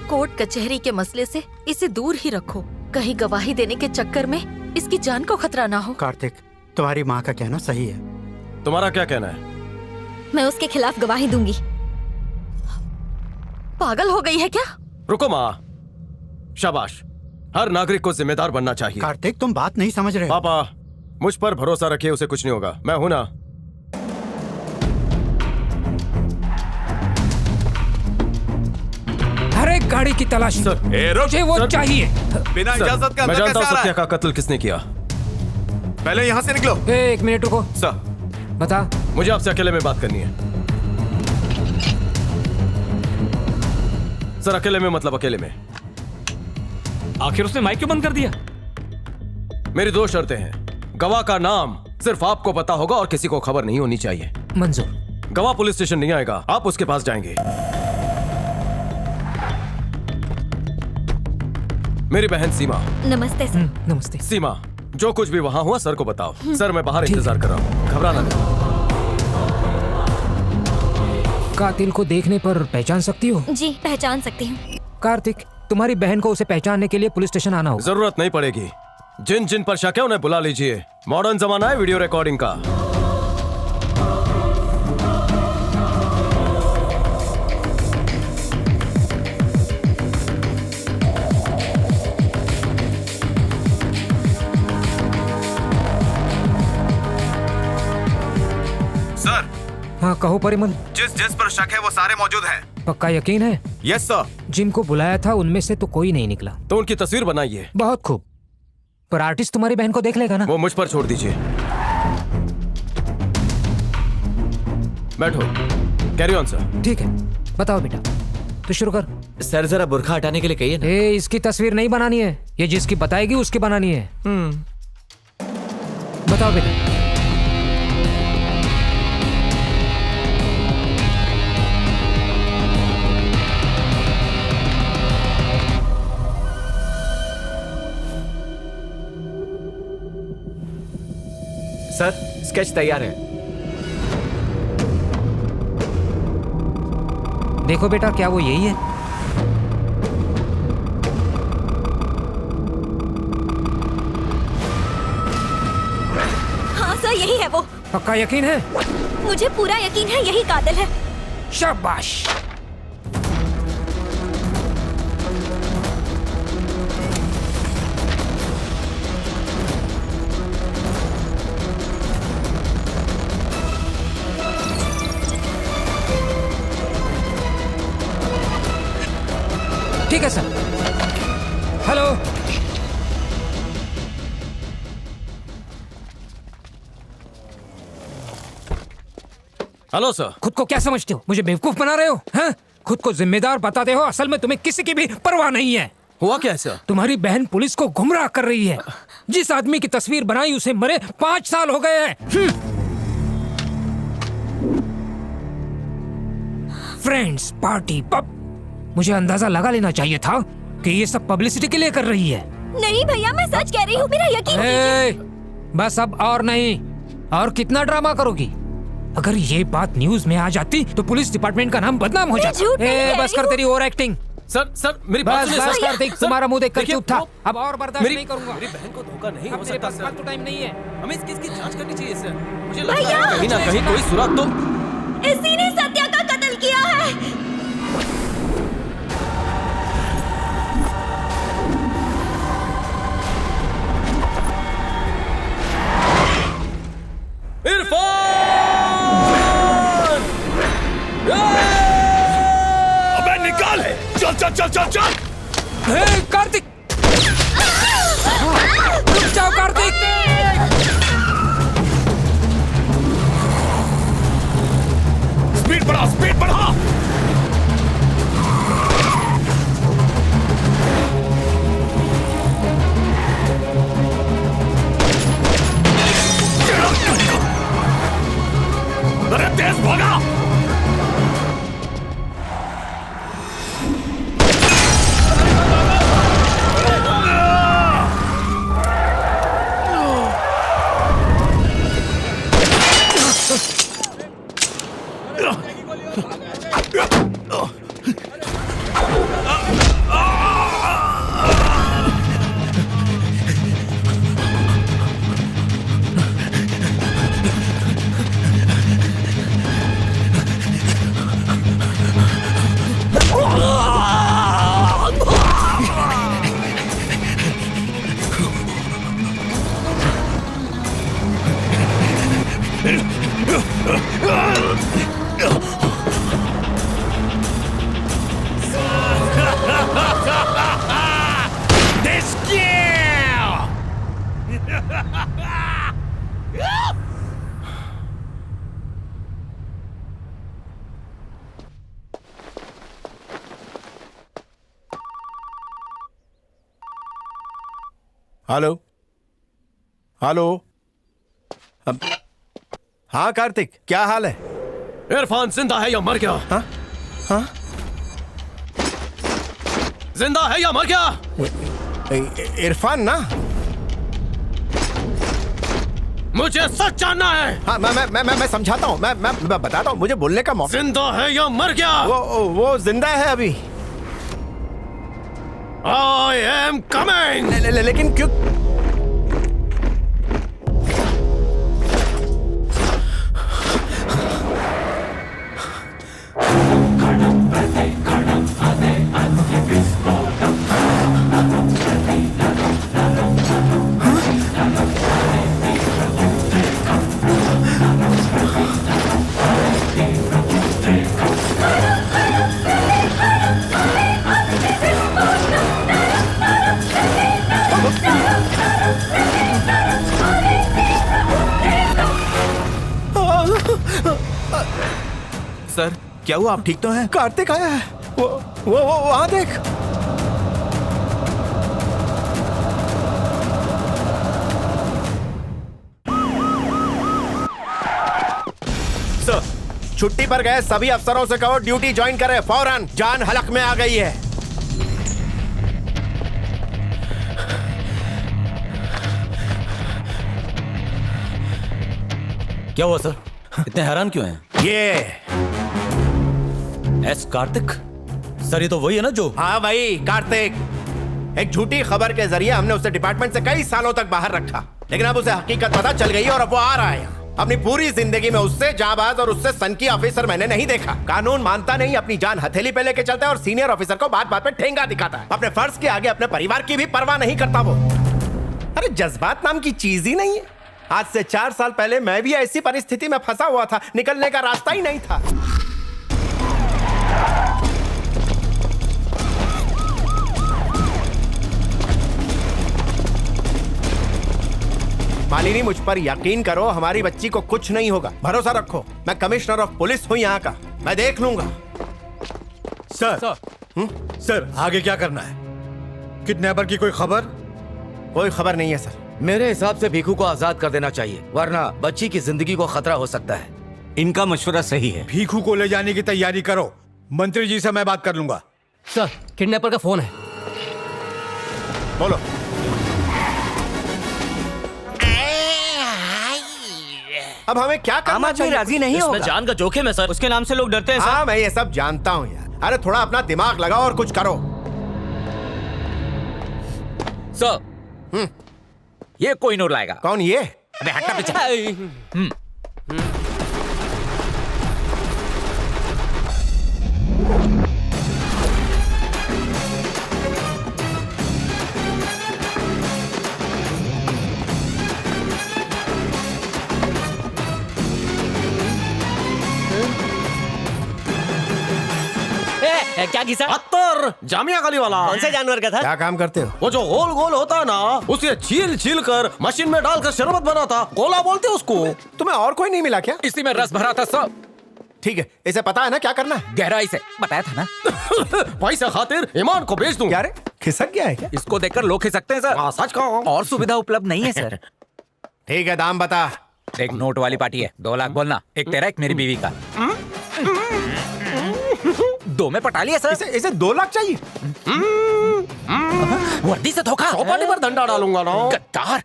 कोर्ट कचहरी के मसले से इसे दूर ही रखो। कहीं गवाही देने के चक्कर में इसकी जान को खतरा ना हो। कार्तिक, तुम्हारी माँ का कहना सही है। तुम्हारा क्या कहना है? मैं उसके खिलाफ गवाही दूंगी। पागल हो गई है क्या? रुको माँ, शाबाश। हर नागरिक को जिम्मेदार बनना चाहिए। कार्तिक, तुम बात नहीं समझ रहे। पापा, मुझ पर भरोसा रखिए, उसे कुछ नहीं होगा। मैं हूं ना। हर एक गाड़ी की तलाशी। मुझे वो चाहिए। बिना इजाजत के मैं अंदर जानता हूँ कैसे आ सत्या रहा का कत्ल किसने किया। पहले यहाँ से निकलो। एक मिनट रुको। सर, बता। मुझे आपसे अकेले में बात करनी है। सर, अकेले में मतलब अकेले में। आखिर उसने माइक क्यों बंद कर दिया? मेरी दो शर्तें हैं। गवाह का नाम सिर्फ आपको पता होगा और किसी को खबर नहीं होनी चाहिए। मंजूर। गवाह पुलिस स्टेशन नहीं आएगा, आप उसके पास जाएंगे। मेरी बहन सीमा। नमस्ते सर। नमस्ते। सीमा, जो कुछ भी वहां हुआ सर को बताओ। सर, मैं बाहर इंतजार कर रहा हूँ, घबराना नहीं। कातिल को देखने पर पहचान सकती हो? जी, पहचान सकती हूँ। कार्तिक, तुम्हारी बहन को उसे पहचानने के लिए पुलिस स्टेशन आना होगा। जरूरत नहीं पड़ेगी। जिन जिन पर शक है उन्हें बुला लीजिए। मॉडर्न जमाना है वीडियो रिकॉर्डिंग का। सर। हाँ, कहो परिमल। जिस पर शक है वो सारे मौजूद हैं। पक्का यकीन है? Yes sir. जिनको बुलाया था उनमें से तो कोई नहीं निकला। तो उनकी तस्वीर बनाइए। बहुत खूब। पर आर्टिस्ट तुम्हारी बहन को देख लेगा ना? वो मुझ पर छोड़ दीजिए। बैठो। Carry on sir. ठीक है, बताओ बेटा। तो शुरू कर। सर, जरा बुर्खा हटाने के लिए कहिए ना। इसकी तस्वीर नहीं बनानी है, ये जिसकी बताएगी उसकी बनानी है। बताओ बेटा। सर, स्केच तैयार है। देखो बेटा, क्या वो यही है? हाँ सर, यही है वो। पक्का यकीन है? मुझे पूरा यकीन है यही कातिल है। शाबाश। ठीक है सर। हेलो। Hello sir. खुद को क्या समझते हो? मुझे बेवकूफ बना रहे हो? हैं? खुद को जिम्मेदार बताते हो, असल में तुम्हें किसी की भी परवाह नहीं है। हुआ क्या है सर? तुम्हारी बहन पुलिस को गुमराह कर रही है। जिस आदमी की तस्वीर बनाई उसे मरे 5 साल हो गए हैं। Friends, party, pub. मुझे अंदाजा लगा लेना चाहिए था कि ये सब पब्लिसिटी के लिए कर रही है। नहीं भैया, मैं सच कह रही हूँ, मेरा यकीन कीजिए। बस अब और नहीं, और कितना ड्रामा करोगी? अगर ये बात न्यूज में आ जाती तो पुलिस डिपार्टमेंट का नाम बदनाम हो जाता। बस कर तेरी ओवर एक्टिंग। सर मेरी बस बस कार्तिक, तुम्हारा मुंह देखकर चुप था। अब और बर्दाश्त नहीं करूंगा। मेरी बहन को धोखा नहीं हो सकता सर। तो टाइम नहीं है। हमें इस केस की जांच करनी चाहिए सर। मुझे भैया! लगता है कहीं ना कहीं कोई सुराग तो इसी ने सत्या का कत्ल किया है। अबे निकाल! चल चल चल चल चल! कार्तिक! रुक जाओ कार्तिक! स्पीड बढ़ा, स्पीड बढ़ा! अरे तेज भागा! Hello hello. हाँ कार्तिक, क्या हाल है? इरफान जिंदा है या मर गया? हाँ हाँ, जिंदा है या मर गया? इरफान ना? मुझे सच जानना है। हाँ मैं समझाता हूँ, मैं बताता हूँ, मुझे बोलने का मौका। जिंदा है या मर गया? वो जिंदा है अभी। I am coming! लेकिन क्यों? सर क्या हुआ, आप ठीक तो हैं? कार्तिक आया है। वो वहां देख। सर छुट्टी पर गए सभी अफसरों से कहो ड्यूटी ज्वाइन करें फौरन, जान हलक में आ गई है। क्या हुआ सर, इतने हैरान क्यों हैं? ये एस कार्तिक सर, ये तो वही है ना जो? हाँ भाई कार्तिक। एक झूठी खबर के जरिए हमने उसे डिपार्टमेंट से कई सालों तक बाहर रखा, लेकिन अब उसे हकीकत पता चल गई और अब वो आ रहा है। अपनी पूरी जिंदगी में उससे जाबाज और उससे सनकी ऑफिसर मैंने नहीं देखा। कानून मानता नहीं, अपनी जान हथेली पे लेके चलता है और सीनियर ऑफिसर को बात बात पे ठेंगा दिखाता है। अपने फर्ज के आगे अपने परिवार की भी परवाह नहीं करता वो। अरे जज्बात नाम की चीज ही नहीं है। आज से 4 साल पहले मैं भी ऐसी परिस्थिति में फंसा हुआ था, निकलने का रास्ता ही नहीं था। मालिनी मुझ पर यकीन करो, हमारी बच्ची को कुछ नहीं होगा, भरोसा रखो। मैं कमिश्नर ऑफ पुलिस हूँ यहाँ का, मैं देख लूंगा। सर आगे क्या करना है? किडनैपर की कोई खबर? कोई खबर नहीं है सर। मेरे हिसाब से भीखू को आजाद कर देना चाहिए, वरना बच्ची की जिंदगी को खतरा हो सकता है। इनका मशवरा सही है। भीखू को ले जाने की तैयारी करो, मंत्री जी से मैं बात कर लूंगा। सर किडनैपर का फोन है। बोलो। अब हमें क्या करना चाहिए? राजी नहीं होगा। जान का जोखिम है सर, उसके नाम से लोग डरते हैं हाँ मैं ये सब जानता हूँ यार। अरे थोड़ा अपना दिमाग लगाओ और कुछ करो। सर ये कोई नूर लाएगा। कौन ये? अबे हटना पीछे। क्या किसा? अत्तर जामिया गली वाला। कौन से जानवर का था? क्या काम करते हो? वो जो गोल गोल होता है ना, उसे छील छील कर मशीन में डालकर शरबत बनाता, गोला बोलते उसको। तुम्हें और कोई नहीं मिला क्या? इसी में रस भरा था सब। ठीक है, इसे पता है ना क्या करना है? गहराई से बताया था ना। पैसा खातिर ईमान को बेच दूंगा। क्या रे, खिसक गया है क्या? इसको देखकर लोग खिसकते हैं सर। हाँ सच कहो। और सुविधा उपलब्ध नहीं है सर। ठीक है, दाम बता। एक नोट वाली पार्टी है, 2 लाख बोलना। एक तेरा एक मेरी बीवी का। 2 में पटा लिया सर। इसे 2 लाख चाहिए? वर्दी से धोखा। चौपाटी पर डंडा डालूंगा ना। गद्दार।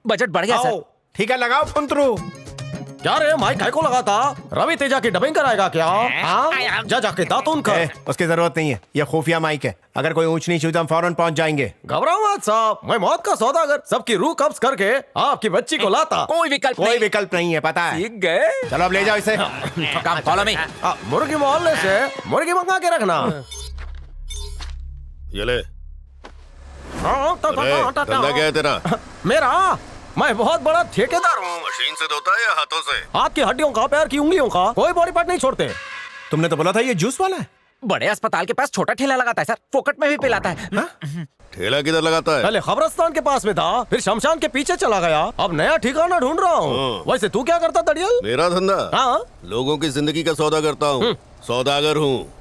बजट बढ़ गया सर। ठीक है, लगाओ फुंतरू। क्या रे माइक काय को लगाता? रवि तेजा की डबिंग कराएगा क्या? हाँ? जा जाके दातून कर। उसकी जरूरत नहीं है, ये खुफिया माइक है। अगर कोई ऊंच नीच हुई तो हम फौरन पहुंच जाएंगे। घबराओ मत साहब, मैं मौत का सौदागर, सबकी रूह कब्ज करके आपकी बच्ची को लाता। कोई विकल्प नहीं है, पता है। सीख गए। चलो अब ले जाओ इसे। काम फॉलो मी। मुर्गी मोहल्ले से मुर्गी मंगा के रखना। ये ले। धंधा क्या है तेरा? मेरा? मैं बहुत बड़ा ठेकेदार हूँ। मशीन से धोता है या हाथों से? हाथ की हड्डियों का, पैर की उंगलियों का, कोई बॉडी पार्ट नहीं छोड़ते। तुमने तो बोला था ये जूस वाला है। बड़े अस्पताल के पास छोटा ठेला लगाता है सर, फोकट में भी पिलाता है। ठेला किधर लगाता है? पहले खबरस्तान के पास में था, फिर शमशान के पीछे चला गया, अब नया ठिकाना ढूंढ रहा हूँ। वैसे तू क्या करता दड़ियल? मेरा धंधा? हाँ, लोगों की जिंदगी का सौदा करता हूँ। सौदागर हूँ।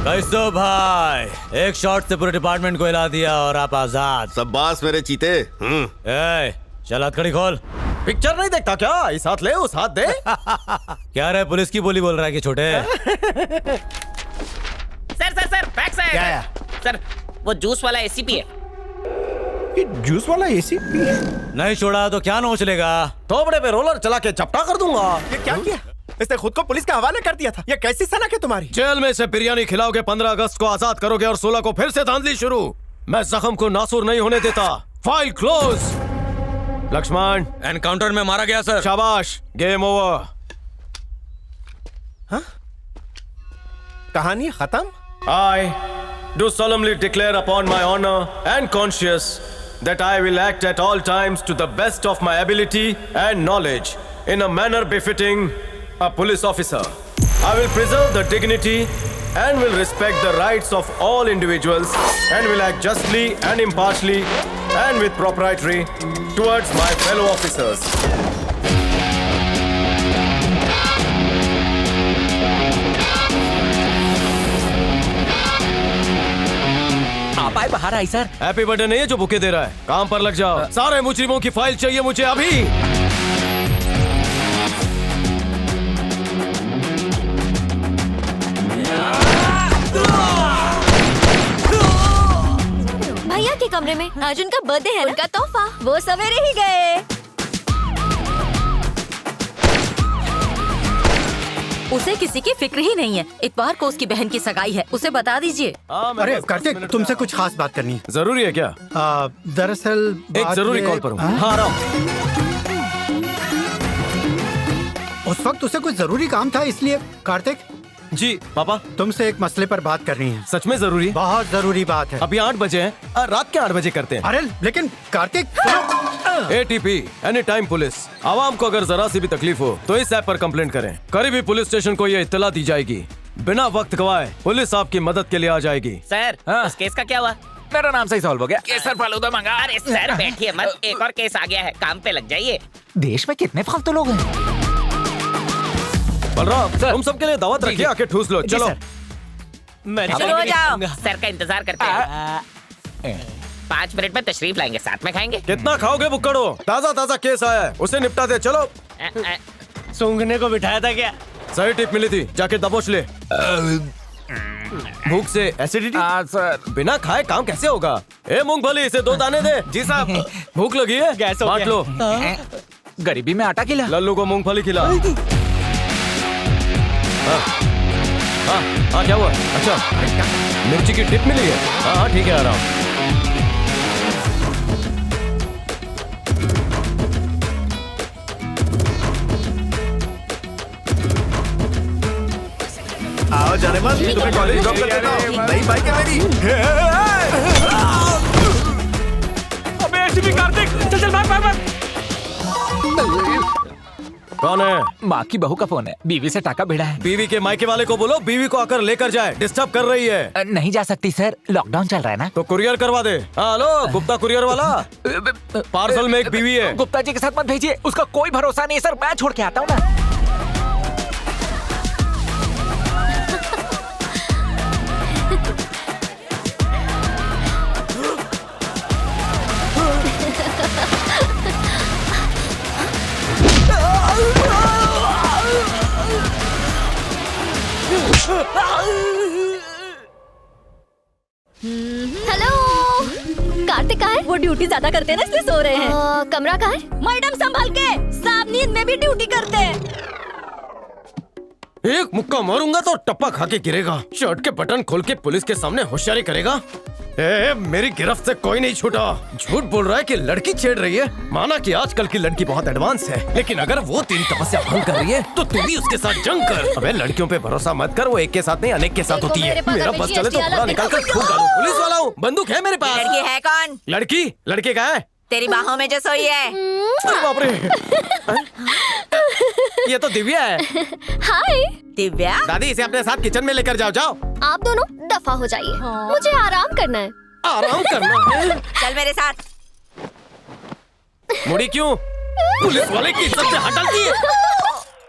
कैसो भाई, एक शॉट से पूरे डिपार्टमेंट को हिला दिया और आप आजाद। सब बास मेरे चीते। चल हथकड़ी खोल। पिक्चर नहीं देखता क्या? इस हाथ ले उस हाथ दे। क्या रे, पुलिस की बोली बोल रहा है कि छोटे? सर फैक्स है। क्या? सर वो जूस वाला एसीपी है। ये जूस वाला एसीपी है? नहीं छोड़ा तो क्या नोच लेगा? थोबड़े पे रोलर चला के चपटा कर दूंगा। ये क्या किया? इसने खुद को पुलिस के हवाले कर दिया था। ये कैसी सनक है तुम्हारी? जेल में से बिरयानी खिलाओगे, 15 अगस्त को आजाद करोगे और 16 को फिर से धांधली शुरू। मैं जख्म को नासूर नहीं होने देता। File close. लक्ष्मण एनकाउंटर में मारा गया सर। शाबाश, गेम ओवर। हाँ? कहानी खत्म? I do solemnly declare upon my honor and conscience that I will act at all times to the best of my ability and knowledge in a manner befitting a police officer. I will preserve the dignity and will respect the rights of all individuals and will act justly and impartially and with propriety towards my fellow officers. आप आए बाहर आई sir. Happy birthday नहीं है जो bouquet दे रहा है। काम पर लग जाओ। सारे मुजरिमों की फाइल चाहिए मुझे अभी। भैया के कमरे में आज उनका बर्थडे है, उनका तोहफा। वो सवेरे ही गए। उसे किसी की फिक्र ही नहीं है। इतवार को उसकी बहन की सगाई है, उसे बता दीजिए। अरे कार्तिक, तुमसे कुछ खास बात करनी है। जरूरी है क्या? दरअसल एक जरूरी कॉल पर हूँ। हाँ, आ रहा हूँ। उस वक्त उसे कुछ जरूरी काम था, इसलिए। कार्तिक जी पापा, तुमसे एक मसले पर बात करनी है। सच में जरूरी? बहुत जरूरी बात है। अभी 8 बजे हैं, रात के 8 बजे करते हैं। अरे लेकिन Kartik. ATP any time police. आवाम को अगर जरा सी भी तकलीफ हो तो इस ऐप पर कंप्लेंट करें। करीबी पुलिस स्टेशन को ये इत्तला दी जाएगी। बिना वक्त गवाए पुलिस आपकी मदद के लिए आ जाएगी। सर उस केस का क्या हुआ? मेरा नाम सही सॉल्व हो गया। केसर फालूदा मंगा। अरे सर बैठिए मत, एक और केस आ गया है, काम पे लग जाइए। देश में कितने फालतू लोग हैं। बलराम तुम सबके लिए दावत रखिए, आके ठूस लो। चलो शुरू हो जाओ। सर का इंतजार करते हैं। 5 मिनट में तशरीफ लाएंगे, साथ में खाएंगे। कितना खाओगे बुक्कड़ो? ताजा ताजा केस आया है, उसे निपटा दे। चलो। सूंघने को बिठाया था क्या? सही टिप मिली थी, जाके दबोच ले। भूख से एसिडिटी? सर बिना खाए काम कैसे होगा? ए मूंगफली, इसे 2 दाने दे। जी साहब। भूख लगी है? गैस हो बांट गया। लो। गरीबी में आटा खिला। लल्लू को मूंगफली खिला। हाँ क्या हुआ? अच्छा मिर्ची की टिप मिली है। हाँ ठीक है, आ रहा हूँ। आओ जाने मत, तुम्हें कॉलेज ड्रॉप कर देता हूँ। नई बाइक है मेरी। अबे एसीपी कार्तिक, चल चल भाग भाग भाग। कौन है? माँ की बहू का फोन है, बीवी से टाका भिड़ा है। बीवी के मायके वाले को बोलो बीवी को आकर लेकर जाए, डिस्टर्ब कर रही है। नहीं जा सकती सर, लॉकडाउन चल रहा है ना। तो कुरियर करवा दे। हेलो गुप्ता कुरियर वाला, पार्सल में एक बीवी है। गुप्ता जी के साथ मत भेजिए, उसका कोई भरोसा नहीं सर, मैं छोड़ के आता हूँ ना। हेलो, कार्तिक कहाँ है? वो ड्यूटी ज्यादा करते हैं ना, इसलिए सो रहे हैं। कमरा कहाँ है? मैडम संभाल के, साहब नींद में भी ड्यूटी करते हैं। एक मुक्का मारूंगा तो टप्पा खा के गिरेगा। शर्ट के बटन खोल के पुलिस के सामने होशियारी करेगा। मेरी गिरफ्त से कोई नहीं छूटा। झूठ बोल रहा है कि लड़की छेड़ रही है। माना कि आजकल की लड़की बहुत एडवांस है, लेकिन अगर वो 3 तपस्या भंग कर रही है तो तू भी उसके साथ जंग कर। अबे लड़कियों पे भरोसा मत कर, वो एक के साथ नहीं अनेक के साथ होती है। मेरा बस चले तो पूरा निकाल कर ठोक डालूं। पुलिस वाला हूँ, बंदूक है मेरे पास। लड़की है कौन? लड़की? लड़के का है? तेरी बाहों में जो सोई है। अरे बाप रे। ये तो दिव्या है। हाय दिव्या। दादी इसे अपने साथ किचन में लेकर जाओ। जाओ आप दोनों दफा हो जाइए, मुझे आराम करना है। आराम करना है? चल मेरे साथ। मुड़ी क्यों? पुलिस वाले की इज्जत से हट डालती है।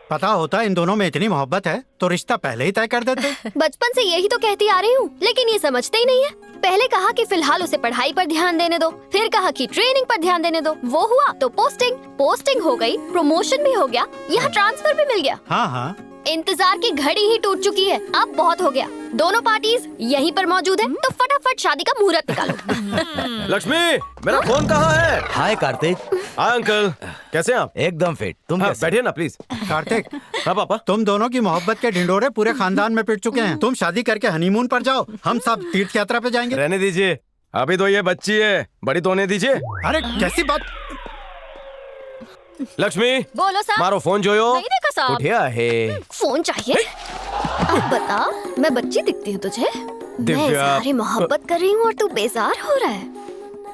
पता होता इन दोनों में इतनी मोहब्बत है तो रिश्ता पहले ही तय कर देते। बचपन से यही तो कहती आ रही हूँ, लेकिन ये समझते ही नहीं है। पहले कहा कि फिलहाल उसे पढ़ाई पर ध्यान देने दो, फिर कहा कि ट्रेनिंग पर ध्यान देने दो। वो हुआ तो पोस्टिंग हो गई, प्रमोशन भी हो गया, यहाँ ट्रांसफर भी मिल गया। हाँ हाँ, इंतजार की घड़ी ही टूट चुकी है, अब बहुत हो गया। दोनों पार्टीज यहीं पर मौजूद है, तो फटाफट शादी का मुहूर्त निकालो। लक्ष्मी, मेरा फोन कहाँ है? हाय कार्तिक। हाय अंकल, कैसे हैं आप? एकदम फिट। तुम कैसे? बैठिए ना प्लीज। कार्तिक हाँ पापा। तुम दोनों की मोहब्बत के ढिंडोरे पूरे खानदान में पिट चुके हैं। तुम शादी करके हनीमून पर जाओ, हम सब तीर्थ यात्रा पे जाएंगे। रहने दीजिए, अभी तो ये बच्ची है, बड़ी तो होने दीजिए। अरे कैसी बात। लक्ष्मी बोलो साहब। मारो फोन जोयो। नहीं देखा साहब। उठिया है। फोन चाहिए? अब बता, मैं बच्ची दिखती हूँ तुझे? मैं दिव्या। इज़हारे मोहब्बत कर रही हूँ और तू बेजार हो रहा है।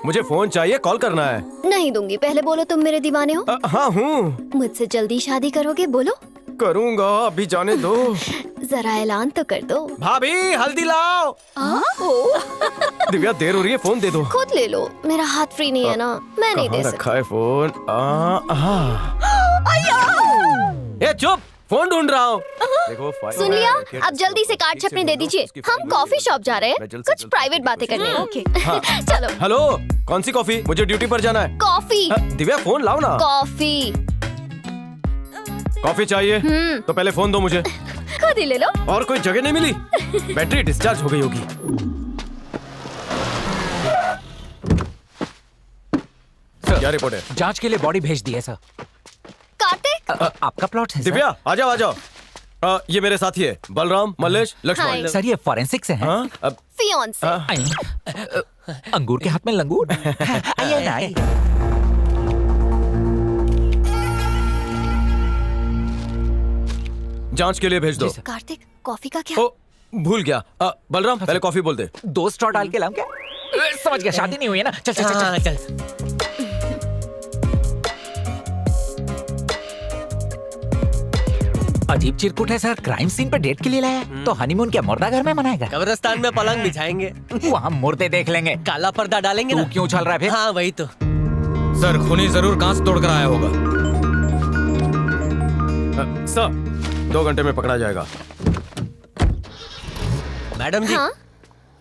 मुझे फोन चाहिए, कॉल करना है। नहीं दूंगी, पहले बोलो तुम मेरे दीवाने हो? हाँ हूँ। मुझसे जल्दी शादी करोगे? बोलो। करूँगा, अभी जाने दो। जरा ऐलान तो कर दो। भाभी हल्दी लाओ। दिव्या देर हो रही है, फोन दे दो। खुद ले लो, मेरा हाथ फ्री नहीं है ना, मैं नहीं दे कहाँ सकती। रखा है फोन? ए चुप, फोन ढूंढ रहा हूँ। देखो सुन लिया, अब जल्दी से कार्ड छपने दे दीजिए। हम कॉफी शॉप जा रहे हैं, कुछ प्राइवेट बातें करने हैं। ओके चलो। हेलो, कौन सी कॉफी? मुझे ड्यूटी पर जाना है। कॉफी। दिव्या फोन लाओ ना। कॉफी। कॉफी चाहिए तो पहले फोन दो मुझे। खुद ही ले लो। और कोई जगह नहीं मिली? बैटरी डिस्चार्ज हो गई होगी। क्या रिपोर्ट है? जांच के लिए बॉडी भेज दी है सर। कार्तिक, आपका प्लॉट है दिव्या आ जाओ आ जाओ। ये मेरे साथी है, बलराम, मल्लेश, लक्ष्मण। सर ये फॉरेंसिक से हैं। हाँ? फियांसे। अंगूर के हाथ में लंगूर। आइए ना, आइए। जांच के लिए भेज दो। कार्तिक, कॉफी का क्या? ओ, भूल गया। बलराम पहले कॉफी बोल दे। 2 स्ट्रॉ डाल के लाऊं क्या? समझ गया, शादी नहीं हुई है ना। चल चल चल चल। अजीब चिरकुट है सर, क्राइम सीन पे डेट के लिए लाया तो हनीमून क्या मुर्दा घर में मनाएगा? कब्रिस्तान में पलंग बिछाएंगे, वहाँ मुर्दे देख लेंगे। काला पर्दा डालेंगे तू ना। क्यों उछल रहा है फिर? हाँ वही तो। सर खूनी जरूर कांच तोड़कर आया होगा। सर 2 घंटे में पकड़ा जाएगा। मैडम जी। हाँ?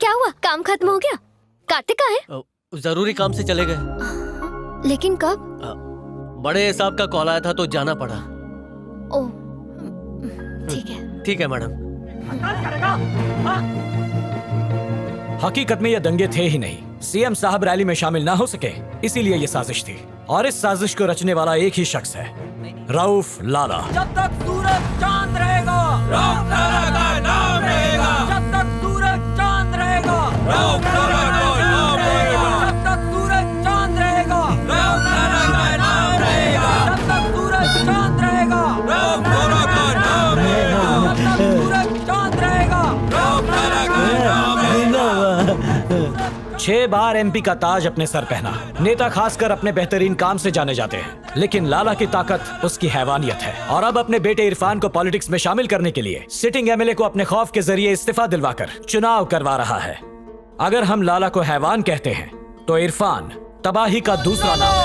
क्या हुआ? काम खत्म हो गया? कार्तिक कहाँ है? जरूरी काम से चले गए। लेकिन कब? बड़े साहब का कॉल आया था तो जाना पड़ा। ओह ठीक है। ठीक है मैडम। हकीकत में ये दंगे थे ही नहीं। सीएम साहब रैली में शामिल ना हो सके, इसीलिए ये साजिश थी। और इस साजिश को रचने वाला एक ही शख्स है, रऊफ लाला। जब तक सूरज चांद रहेगा, रऊफ लाला का नाम रहेगा। जब तक सूरज चांद रहेगा, रऊफ लाला का नाम रहेगा। जब तक सूरज चांद रहेगा, रऊफ लाला का नाम रहेगा। जब तक सूरज चांद रहेगा, रऊफ लाला का नाम रहेगा। जब तक सूरज चांद रहेगा, रऊफ लाला का नाम रहेगा। 6 बार एमपी का ताज अपने सर पहना। नेता खासकर अपने बेहतरीन काम से जाने जाते हैं, लेकिन लाला की ताकत उसकी हैवानियत है। और अब अपने बेटे इरफान को पॉलिटिक्स में शामिल करने के लिए सिटिंग एमएलए को अपने खौफ के जरिए इस्तीफा दिलवाकर चुनाव करवा रहा है। अगर हम लाला को हैवान कहते हैं तो इरफान तबाही का दूसरा नाम है।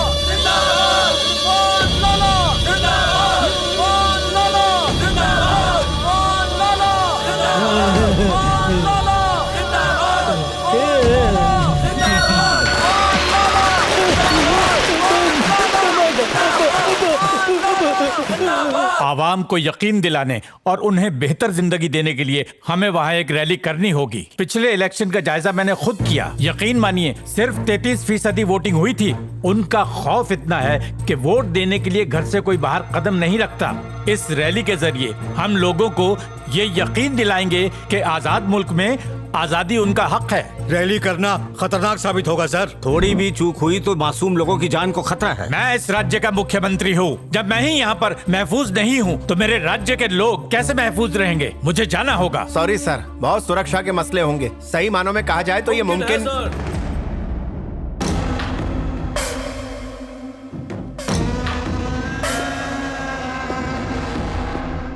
आवाम को यकीन दिलाने और उन्हें बेहतर जिंदगी देने के लिए हमें वहाँ एक रैली करनी होगी। पिछले इलेक्शन का जायजा मैंने खुद किया। यकीन मानिए सिर्फ 33% वोटिंग हुई थी। उनका खौफ इतना है कि वोट देने के लिए घर से कोई बाहर कदम नहीं रखता। इस रैली के जरिए हम लोगों को ये यकीन दिलाएंगे कि आजाद मुल्क में आजादी उनका हक है। रैली करना खतरनाक साबित होगा सर। थोड़ी भी चूक हुई तो मासूम लोगों की जान को खतरा है। मैं इस राज्य का मुख्यमंत्री हूँ। जब मैं ही यहाँ पर महफूज नहीं हूँ तो मेरे राज्य के लोग कैसे महफूज रहेंगे? मुझे जाना होगा। सॉरी सर, बहुत सुरक्षा के मसले होंगे। सही मानों में कहा जाए तो ये मुमकिन।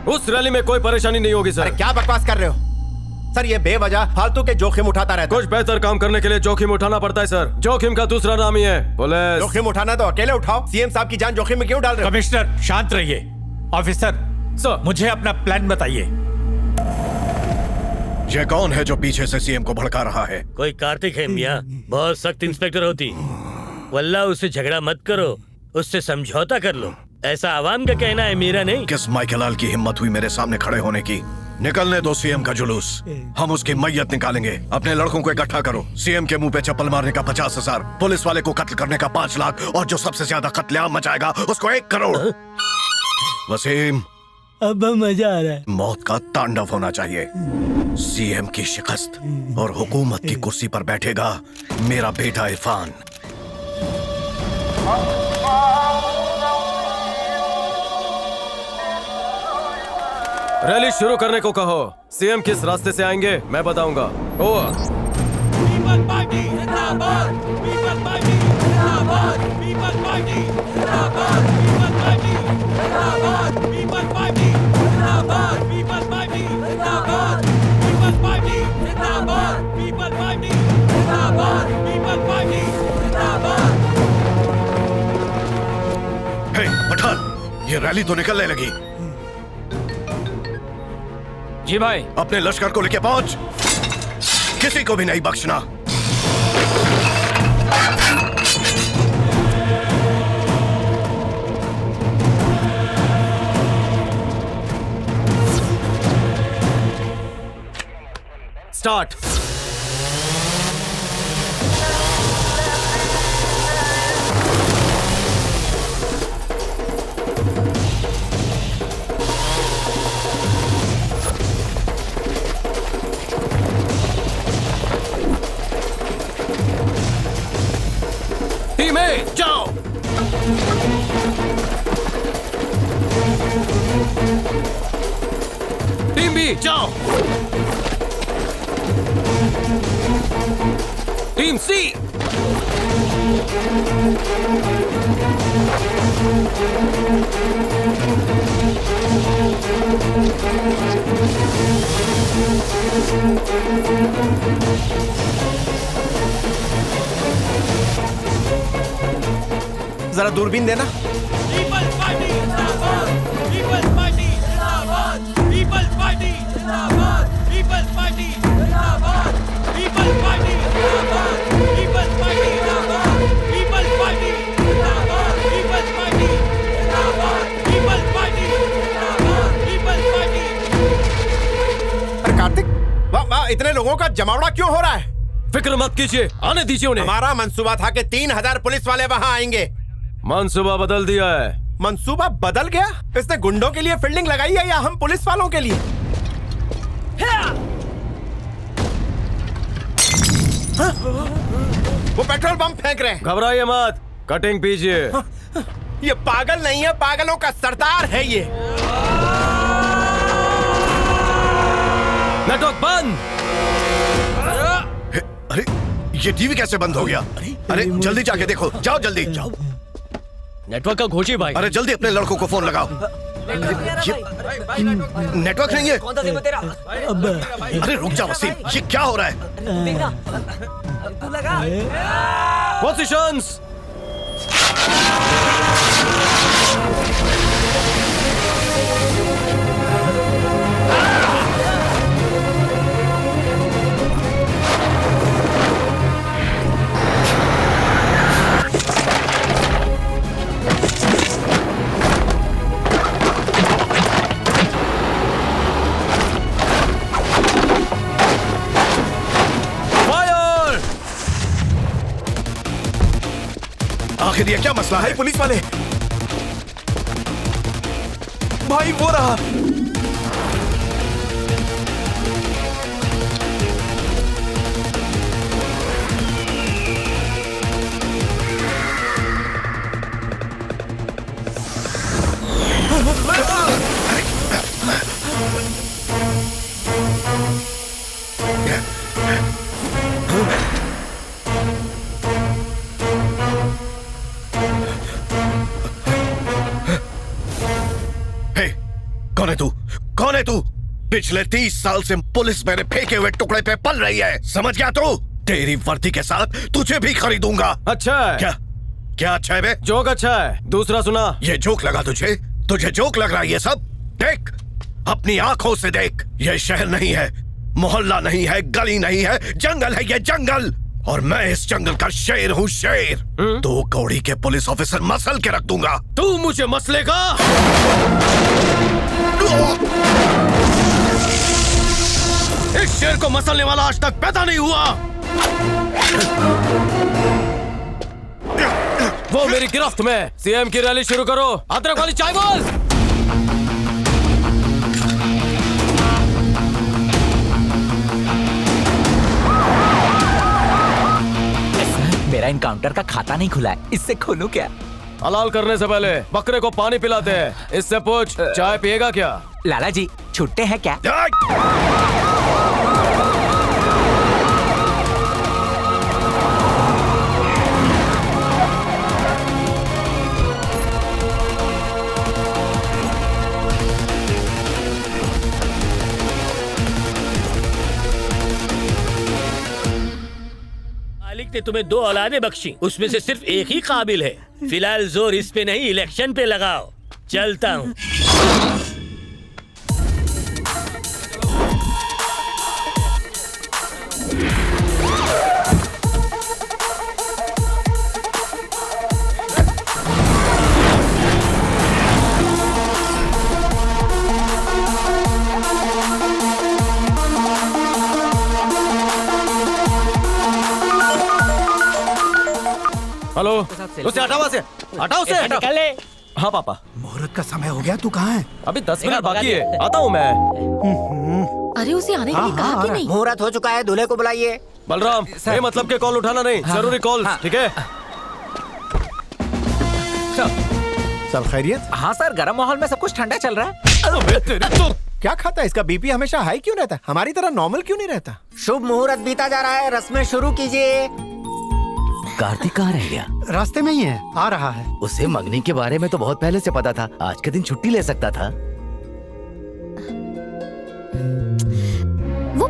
उस रैली में कोई परेशानी नहीं होगी सर। अरे क्या बकवास कर रहे हो सर? ये बेवजह फालतू के जोखिम उठाता रहता है। कुछ बेहतर काम करने के लिए जोखिम उठाना पड़ता है सर। जोखिम का दूसरा नाम ही है पुलिस। जोखिम उठाना तो अकेले उठाओ। सीएम साहब की जान जोखिम में क्यों डाल रहे हो? कमिश्नर शांत रहिए। ऑफिसर सर, मुझे अपना प्लान बताइए। ये कौन है जो पीछे से सीएम को भड़का रहा है? कोई कार्तिक है मियाँ, बहुत सख्त इंस्पेक्टर होती। वल्लाह उससे झगड़ा मत करो, उससे समझौता कर लो। ऐसा आवाम का कहना है, मेरा नहीं। किस माइकेलाल की हिम्मत हुई मेरे सामने खड़े होने की? निकलने दो सीएम का जुलूस, हम उसकी मैयत निकालेंगे। अपने लड़कों को इकट्ठा करो। सीएम के मुंह पे चप्पल मारने का 50,000, पुलिस वाले को कत्ल करने का 5 लाख और जो सबसे ज्यादा कत्लेआम मचाएगा उसको 1 करोड़। वसीम, अब मजा आ रहा है। मौत का तांडव होना चाहिए। सीएम की शिकस्त और हुकूमत की कुर्सी पर बैठेगा मेरा बेटा इरफान। रैली शुरू करने को कहो। सीएम किस रास्ते से आएंगे मैं बताऊंगा। हे पठान, ये रैली तो निकलने लगी। जी भाई। अपने लश्कर को लेके पहुंच, किसी को भी नहीं बख्शना। स्टार्ट। टीमें जाओ। टीम बी जाओ। टीम सी। जरा दूरबीन देना। पीपल्स पार्टी जिंदाबाद, पीपल्स पार्टी जिंदाबाद, पीपल्स पार्टी जिंदाबाद, पीपल्स पार्टी जिंदाबाद, पीपल्स पार्टी जिंदाबाद, पीपल्स पार्टी जिंदाबाद, पीपल्स पार्टी जिंदाबाद, पीपल्स पार्टी जिंदाबाद, पीपल्स पार्टी जिंदाबाद, पीपल्स पार्टी। अरे कार्तिक, वाह वाह, इतने लोगों का जमावड़ा क्यों हो रहा है? फिक्र मत कीजिए, आने दीजिए उन्हें। हमारा मंसूबा था कि 3000 पुलिस वाले वहाँ आएंगे। मंसूबा बदल दिया है। मंसूबा बदल गया? इसने गुंडों के लिए फील्डिंग लगाई है या हम पुलिस वालों के लिए? हाँ? वो पेट्रोल बम फेंक रहे हैं। घबराइए मत, कटिंग पीजिए। ये पागल नहीं है, पागलों का सरदार है ये। नेटवर्क बंद। अरे ये टीवी कैसे बंद हो गया? अरे जल्दी जाके देखो, जाओ जल्दी जाओ। नेटवर्क का घोषी भाई। अरे जल्दी अपने लड़कों को फोन लगाओ। नेटवर्क नहीं है। अरे रुक जा वसीम, ये क्या हो रहा है? पोजीशंस। आखिर ये क्या मसला है? पुलिस वाले भाई, वो रहा। कौन है तू? कौन है तू? पिछले 30 साल से पुलिस मेरे फेंके हुए टुकड़े पे पल रही है, समझ गया तू? तेरी वर्दी के साथ तुझे भी खरीदूंगा। अच्छा है। क्या क्या अच्छा है बे? जोक अच्छा है। दूसरा सुना। ये जोक लगा तुझे? तुझे जोक लग रहा है ये सब? देख, अपनी आंखों से देख। ये शहर नहीं है, मोहल्ला नहीं है, गली नहीं है, जंगल है ये जंगल। और मैं इस जंगल का शेर हूँ, शेर। 2 कौड़ी के पुलिस ऑफिसर मसल के रख दूंगा। तू मुझे मसलेगा? इस शेर को मसलने वाला आज तक पैदा नहीं हुआ। वो मेरी गिरफ्त में। सीएम की रैली शुरू करो। अदरक वाली चाय बोल। मेरा इनकाउंटर का खाता नहीं खुला है, इससे खोलूं क्या? हलाल करने से पहले बकरे को पानी पिलाते हैं। इससे पूछ, चाय पिएगा क्या? लाला जी, छुट्टे हैं क्या? मालिक ने तुम्हें 2 औलादें बख्शी, उसमें से सिर्फ एक ही काबिल है। फिलहाल जोर इस पे नहीं, इलेक्शन पे लगाओ। चलता हूँ। हेलो, उसे हटाओ से, हटाओ से, हटाओ। निकाले। हाँ पापा। मुहूर्त का समय हो गया, तू कहाँ है? अभी 10 मिनट बाकी है, आता हूँ मैं। अरे उसे आने के लिए कहा कि नहीं? मुहूर्त हो चुका है, दूल्हे को बुलाइए। बलराम, ये मतलब के कॉल उठाना नहीं, जरूरी कॉल, ठीक है? सब खैरियत? हाँ सर, गर्म माहौल में सब कुछ ठंडा चल रहा है। क्या खाता है? इसका बीपी हमेशा हाई क्यों रहता है? हमारी तरह नॉर्मल क्यों नहीं रहता? शुभ मुहूर्त बीता जा रहा है, रस्में शुरू कीजिए। कार्तिक कहाँ रह गया? रास्ते में ही है, आ रहा है। उसे मंगनी के बारे में तो बहुत पहले से पता था, आज के दिन छुट्टी ले सकता था।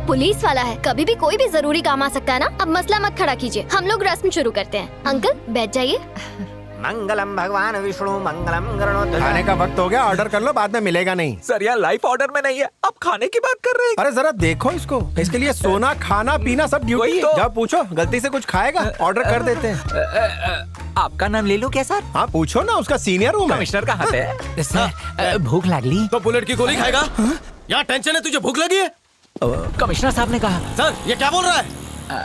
पुलिस वाला है, कभी भी कोई भी जरूरी काम आ सकता है ना। अब मसला मत खड़ा कीजिए, हम लोग रस्म शुरू करते हैं। अंकल बैठ जाइए। मंगलम भगवान विष्णु मंगलम गरुड़ध्वज। खाने का वक्त हो गया, ऑर्डर कर लो, बाद में मिलेगा नहीं। सर यार लाइफ ऑर्डर में नहीं है, आप खाने की बात कर रहे हैं। अरे जरा देखो इसको, इसके लिए सोना खाना पीना सब ड्यूटी है। जब पूछो गलती से कुछ खाएगा ऑर्डर कर देते हैं। आपका नाम ले लो क्या सर? हाँ पूछो ना, उसका सीनियर हूँ मैं। कमिश्नर कहाँ पे? सर भूख लागली तो बुलेट की गोली खाएगा? यहाँ टेंशन है, तुझे भूख लगी है? कमिश्नर साहब ने कहा। सर ये क्या बोल रहा है?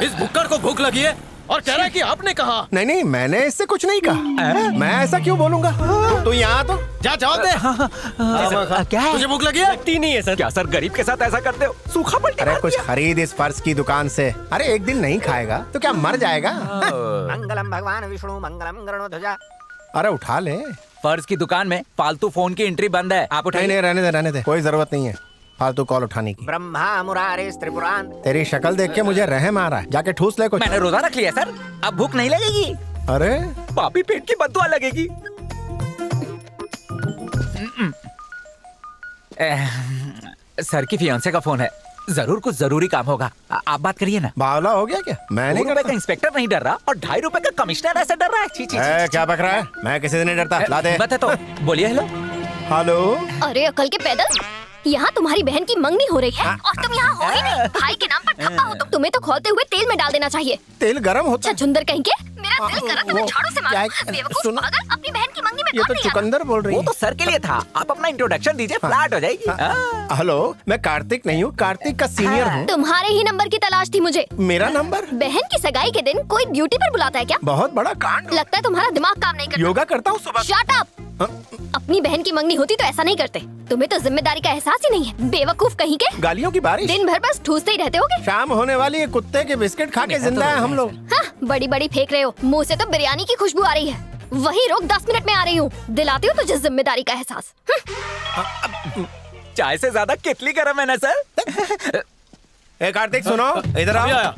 इस भुक्कड़ को भूख लगी है और कह रहा है कि आपने कहा। नहीं नहीं, मैंने इससे कुछ नहीं कहा। मैं ऐसा क्यों बोलूंगा? तू यहाँ तो जा, जवाब दे। क्या है? तुझे भूख लगी है? लगती नहीं है सर। क्या सर गरीब के साथ ऐसा करते हो? सूखा पलटी। अरे कुछ खरीद इस फर्श की दुकान से। अरे एक दिन नहीं खाएगा तो क्या मर जाएगा? मंगलम भगवान विष्णु मंगलम गरुड़ध्वज। अरे उठा ले। फर्श की दुकान में फालतू फोन की एंट्री बंद है, आप उठाइए। नहीं रहने दे, कोई जरूरत नहीं है फालतू कॉल उठाने की। ब्रह्मा मुरारे त्रिपुरान। तेरी शक्ल देख के मुझे रहम आ रहा है, जाके ठूस ले कुछ। मैंने रोजा रख लिया सर, अब भूख नहीं लगेगी। अरे पापी पेट की बददुआ लगेगी। सर की फियांसे का फोन है, जरूर कुछ जरूरी काम होगा, आप बात करिए ना। बावला हो गया क्या? मैं नहीं करता। इंस्पेक्टर नहीं डर रहा और ₹2.5 का कमिश्नर ऐसे डर रहा है। क्या बक रहा है? मैं किसी से नहीं डरता। ला दे। बता तो बोलिए। Hello hello. अरे अकल के पैदल, यहाँ तुम्हारी बहन की मंगनी हो रही है और तुम यहाँ हो ही नहीं। भाई के नाम पर धब्बा हो तुम। तुम्हें तो खोलते हुए तेल में डाल देना चाहिए। तेल गरम होता है? झुंदर कहेंगे, मेरा दिल करा तुम्हें झाड़ू से मारूं। बेवकूफ पागल, अपनी बहन की मंगनी में ये तो चुकंदर बोल रही है। वो तो सर के लिए था, आप अपना इंट्रोडक्शन दीजिए, फ्लैट हो जाएगी। हेलो, मैं कार्तिक नहीं हूँ, कार्तिक का सीनियर हूँ। तुम्हारे ही नंबर की तलाश थी मुझे। मेरा नंबर? बहन की सगाई के दिन कोई ड्यूटी पर बुलाता है क्या? बहुत बड़ा कांड। लगता है तुम्हारा दिमाग काम नहीं करता। योगा करता हूँ सुबह। Shut up. अपनी बहन की मंगनी होती तो ऐसा नहीं करते। तुम्हें तो जिम्मेदारी का एहसास ही नहीं है, बेवकूफ कहीं के। गालियों की बारिश। दिन भर बस ठूसते ही रहते होगे। शाम होने वाली है, कुत्ते के बिस्किट खा के जिंदा है हम लोग। हाँ, बड़ी बड़ी फेंक रहे हो, मुंह से तो बिरयानी की खुशबू आ रही है। वही रोक, 10 मिनट में आ रही हूँ। दिलाती हूँ तुझे जिम्मेदारी का एहसास। चाय से ज्यादा कितली गरम है ना सर? ए कार्तिक सुनो, इधर आओ।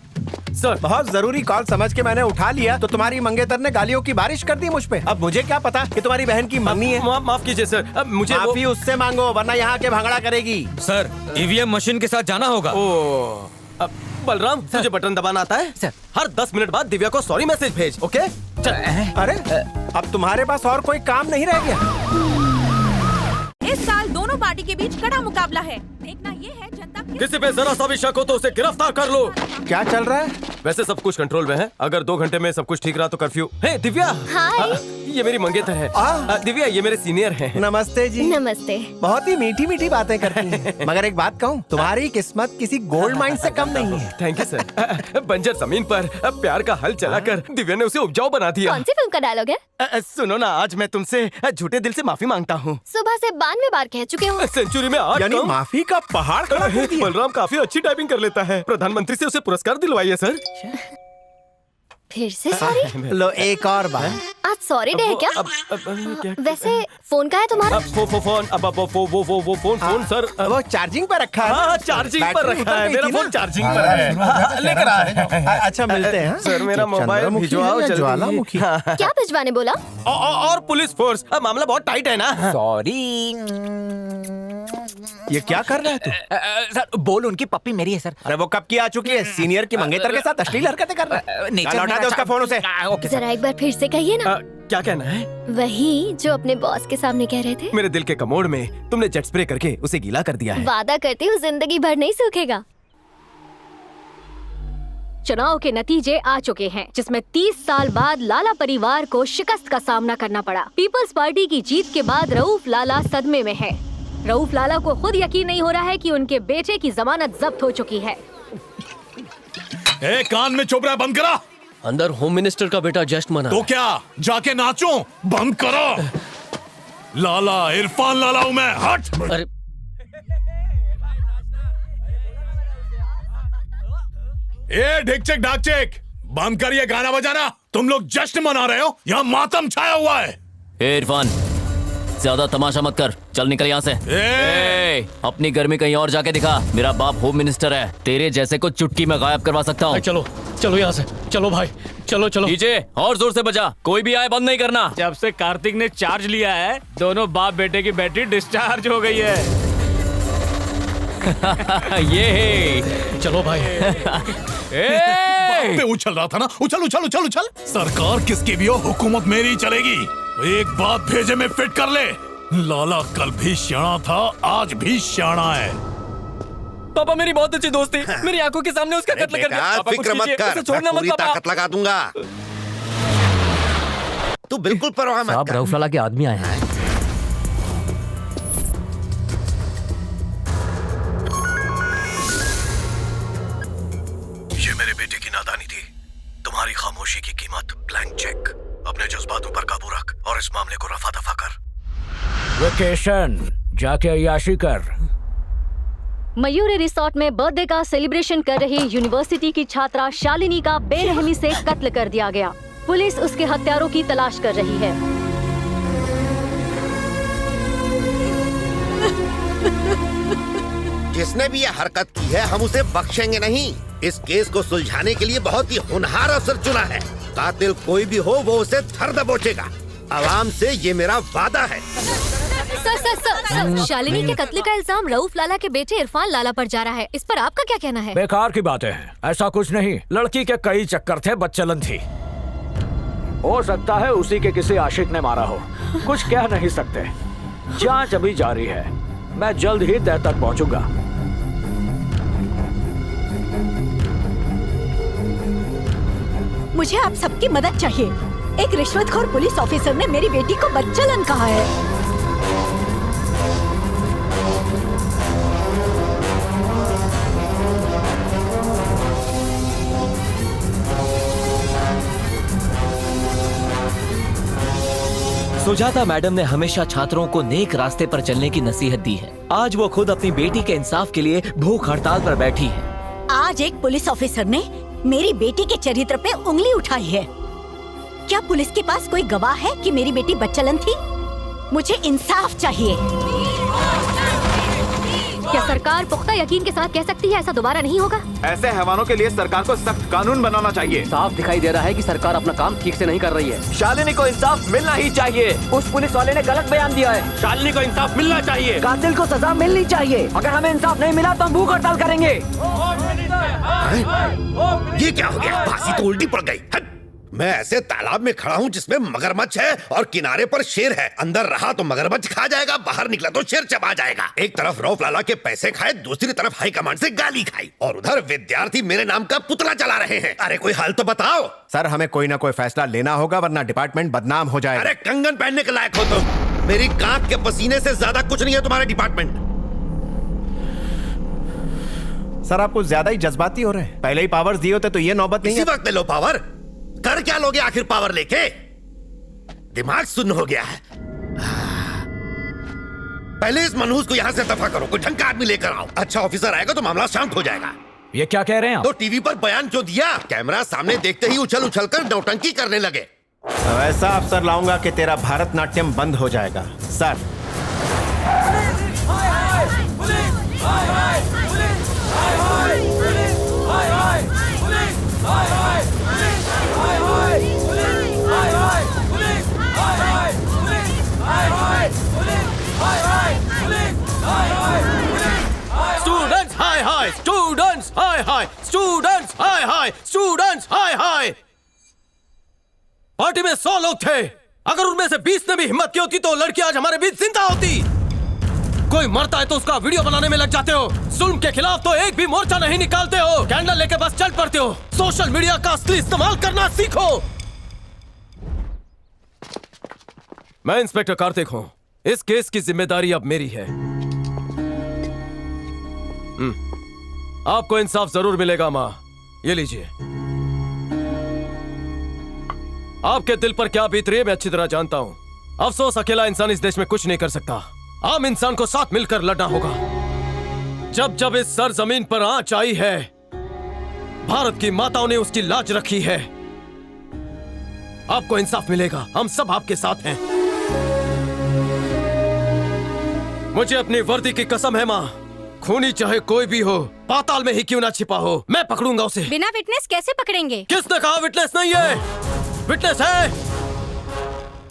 सर बहुत जरूरी कॉल समझ के मैंने उठा लिया तो तुम्हारी मंगेतर ने गालियों की बारिश कर दी मुझ पे। अब मुझे क्या पता कि तुम्हारी बहन की मंगनी है। माफ कीजिए सर, अब मुझे माफी उससे मांगो वरना यहाँ के भांगड़ा करेगी। सर ईवीएम मशीन के साथ जाना होगा। बलराम तुझे बटन दबाना आता है? सर हर 10 मिनट बाद दिव्या को सॉरी मैसेज भेज। ओके चल। अरे अब तुम्हारे पास और कोई काम नहीं रह गया। इस साल दोनों पार्टी के बीच कड़ा मुकाबला है। देखना ये है जनता किसी पे जरा सा भी शक हो तो उसे गिरफ्तार कर लो। क्या चल रहा है? वैसे सब कुछ कंट्रोल में है, अगर 2 घंटे में सब कुछ ठीक रहा तो कर्फ्यू। हे दिव्या। हाय। ये मेरी मंगेतर है। दिव्या ये मेरे सीनियर हैं। नमस्ते जी। नमस्ते। बहुत ही मीठी मीठी बातें करती हैं। मगर एक बात कहूँ, तुम्हारी किस्मत किसी गोल्ड माइन से कम नहीं है। Thank you sir. बंजर जमीन पर प्यार का हल चलाकर दिव्या ने उसे उपजाऊ बना दिया। कौन सी फिल्म का डायलॉग है? सुनो ना, आज मैं तुमसे झूठे दिल से माफी मांगता हूँ। सुबह से 92 बार कह चुके हो। सेंचुरी में 8 यानी माफी का पहाड़ खड़ा कर दिया। बलराम काफी अच्छी टाइपिंग कर लेता है, प्रधानमंत्री से उसे पुरस्कार दिलवाइए सर। फिर से सॉरी? लो एक और बार। आज सॉरी डे है क्या? वैसे फोन का है तुम्हारा? फोन सर वो चार्जिंग पर रखा है। हाँ चार्जिंग पर रखा है, मेरा फोन चार्जिंग पर है। लेकर आए। अच्छा मिलते हैं सर, मेरा मोबाइल भिजवाओ जल्दी। ज्वालामुखी। क्या भिजवाने बोला? और पुलिस फोर्स। मामला बहुत टाइट है ना। सॉरी। ये क्या कर रहा है तू? सर बोल, उनकी पप्पी मेरी है सर। अरे वो कब की आ चुकी है? सीनियर की मंगेतर के साथ अश्लील हरकतें कर रहा है। लौटा दे उसका फोन उसे। जरा एक बार फिर से कहिए ना। क्या कहना है? वही जो अपने बॉस के सामने कह रहे थे। मेरे दिल के कमोड में तुमने जेट स्प्रे करके उसे गीला कर दिया है। वादा करती हूँ जिंदगी भर नहीं सूखेगा। चुनाव के नतीजे आ चुके हैं, जिसमें 30 साल बाद लाला परिवार को शिकस्त का सामना करना पड़ा। पीपल्स पार्टी की जीत के बाद रऊफ लाला सदमे में है। रऊफ लाला को खुद यकीन नहीं हो रहा है कि उनके बेटे की जमानत जब्त हो चुकी है। कान में चोपड़ा बंद करा। अंदर होम मिनिस्टर का बेटा जश्न मना। तो क्या जाके नाचो? बंद करो। लाला इरफान लाला हूं मैं। हट। अरे ढिक चेक ढाक चेक बंद करिए गाना बजाना। तुम लोग जश्न मना रहे हो, यहाँ मातम छाया हुआ है। इरफान ज्यादा तमाशा मत कर, चल निकल यहाँ से। अपनी गर्मी कहीं और जाके दिखा। मेरा बाप होम मिनिस्टर है, तेरे जैसे को चुटकी में गायब करवा सकता हूँ। चलो चलो यहाँ से, चलो भाई चलो चलो। डीजे और जोर से बजा, कोई भी आए बंद नहीं करना। जब से कार्तिक ने चार्ज लिया है, दोनों बाप बेटे की बैटरी डिस्चार्ज हो गई है। ये चलो भाई। पे उछल रहा था ना, उछल उछल उछल उछल। सरकार किसकी भी हो, हुकूमत मेरी चलेगी। एक बात भेजे में फिट कर ले, लाला कल भी श्याणा था, आज भी श्याणा है। पापा मेरी बहुत अच्छी दोस्त थी, मेरी आंखों के सामने उसका कत्ल कर दिया। पापा, फिक्र मत कर, उसे छोड़ना मैं पूरी मत पापा। ताकत लगा दूंगा। तू बिल्कुल परवाह मत कर। रऊफ लाला के आदमी आए हैं। ये मेरे बेटे की नादानी थी। तुम्हारी खामोशी की कीमत ब्लैंक चेक। अपने जज्बातों पर काबू रख और इस मामले को रफा दफा कर। वेकेशन जाके अय्याशी कर। मयूरी रिसोर्ट में बर्थडे का सेलिब्रेशन कर रही यूनिवर्सिटी की छात्रा शालिनी का बेरहमी से कत्ल कर दिया गया। पुलिस उसके हत्यारों की तलाश कर रही है। जिसने भी ये हरकत की है हम उसे बख्शेंगे नहीं। इस केस को सुलझाने के लिए बहुत ही होनहार अफसर चुना है। कातिल कोई भी हो वो उसे धर दबोचेगा। आवाम से ये मेरा वादा है। सर, शालिनी के कत्ल का इल्जाम रऊफ लाला के बेटे इरफान लाला पर जा रहा है। इस पर आपका क्या कहना है? बेकार की बातें हैं, ऐसा कुछ नहीं। लड़की के कई चक्कर थे, बदचलन थी। हो सकता है उसी के किसी आशिक ने मारा हो, कुछ कह नहीं सकते। जांच अभी जारी है, मैं जल्द ही तह तक पहुंचूंगा। मुझे आप सबकी मदद चाहिए। एक रिश्वतखोर पुलिस ऑफिसर ने मेरी बेटी को बदचलन कहा है। सुजाता मैडम ने हमेशा छात्रों को नेक रास्ते पर चलने की नसीहत दी है। आज वो खुद अपनी बेटी के इंसाफ के लिए भूख हड़ताल पर बैठी है। आज एक पुलिस ऑफिसर ने मेरी बेटी के चरित्र पे उंगली उठाई है। क्या पुलिस के पास कोई गवाह है कि मेरी बेटी बदचलन थी? मुझे इंसाफ चाहिए। क्या सरकार पुख्ता यकीन के साथ कह सकती है ऐसा दोबारा नहीं होगा? ऐसे हैवानों के लिए सरकार को सख्त कानून बनाना चाहिए। साफ दिखाई दे रहा है कि सरकार अपना काम ठीक से नहीं कर रही है। शालिनी को इंसाफ मिलना ही चाहिए। उस पुलिस वाले ने गलत बयान दिया है। शालिनी को इंसाफ मिलना चाहिए। कातिल को सजा मिलनी चाहिए। अगर हमें इंसाफ नहीं मिला तो हम भूख हड़ताल करेंगे। ये क्या हो गया? फांसी तो उल्टी पड़ गई। मैं ऐसे तालाब में खड़ा हूँ जिसमें मगरमच्छ है और किनारे पर शेर है। अंदर रहा तो मगरमच्छ खा जाएगा, बाहर निकला तो शेर चबा जाएगा। एक तरफ रऊफ लाला के पैसे खाए, दूसरी तरफ हाई कमांड से गाली खाई, और उधर विद्यार्थी मेरे नाम का पुतला चला रहे हैं। अरे कोई हल तो बताओ। सर, हमें कोई ना कोई फैसला लेना होगा वरना डिपार्टमेंट बदनाम हो जाएगा। अरे कंगन पहनने के लायक हो तुम। मेरी कांख के पसीने से ज्यादा कुछ नहीं है तुम्हारे डिपार्टमेंट। सर, आप कुछ ज्यादा ही जज्बाती हो रहे हैं। पहले ही पावर्स दिए होते तो ये नौबत नहीं। इसी वक्त ले लो पावर। कर क्या लोगे आखिर पावर लेके? दिमाग सुन्न हो गया है। पहले इस मनहूस को यहाँ से दफा करो, कोई ढंग का आदमी लेकर आओ। अच्छा ऑफिसर आएगा तो मामला शांत हो जाएगा। ये क्या कह रहे हैं आप? तो टीवी पर बयान जो दिया, कैमरा सामने देखते ही उछल उछल कर नौटंकी करने लगे। ऐसा अफसर लाऊंगा कि तेरा भारतनाट्यम बंद हो जाएगा। सर, स्टूडेंट्स हाय हाय, स्टूडेंट्स हाय हाय, स्टूडेंट्स हाय हाय, स्टूडेंट्स हाय हाय। पार्टी में 100 लोग थे। अगर उनमें से 20 ने भी हिम्मत की होती तो लड़की आज हमारे बीच जिंदा होती। कोई मरता है तो उसका वीडियो बनाने में लग जाते हो। जुल्म के खिलाफ तो एक भी मोर्चा नहीं निकालते हो। कैंडल लेके बस चल पड़ते हो। सोशल मीडिया का असली इस्तेमाल करना सीखो। मैं इंस्पेक्टर कार्तिक हूं। इस केस की जिम्मेदारी अब मेरी है। आपको इंसाफ जरूर मिलेगा माँ। ये लीजिए। आपके दिल पर क्या बीत रही है मैं अच्छी तरह जानता हूं। अफसोस अकेला इंसान इस देश में कुछ नहीं कर सकता। आम इंसान को साथ मिलकर लड़ना होगा। जब जब इस सरजमीन पर आंच आई है, भारत की माताओं ने उसकी लाज रखी है। आपको इंसाफ मिलेगा। हम सब आपके साथ हैं। मुझे अपनी वर्दी की कसम है माँ, खूनी चाहे कोई भी हो, पाताल में ही क्यों ना छिपा हो, मैं पकड़ूंगा उसे। बिना विटनेस कैसे पकड़ेंगे? किसने कहा विटनेस नहीं है? विटनेस है।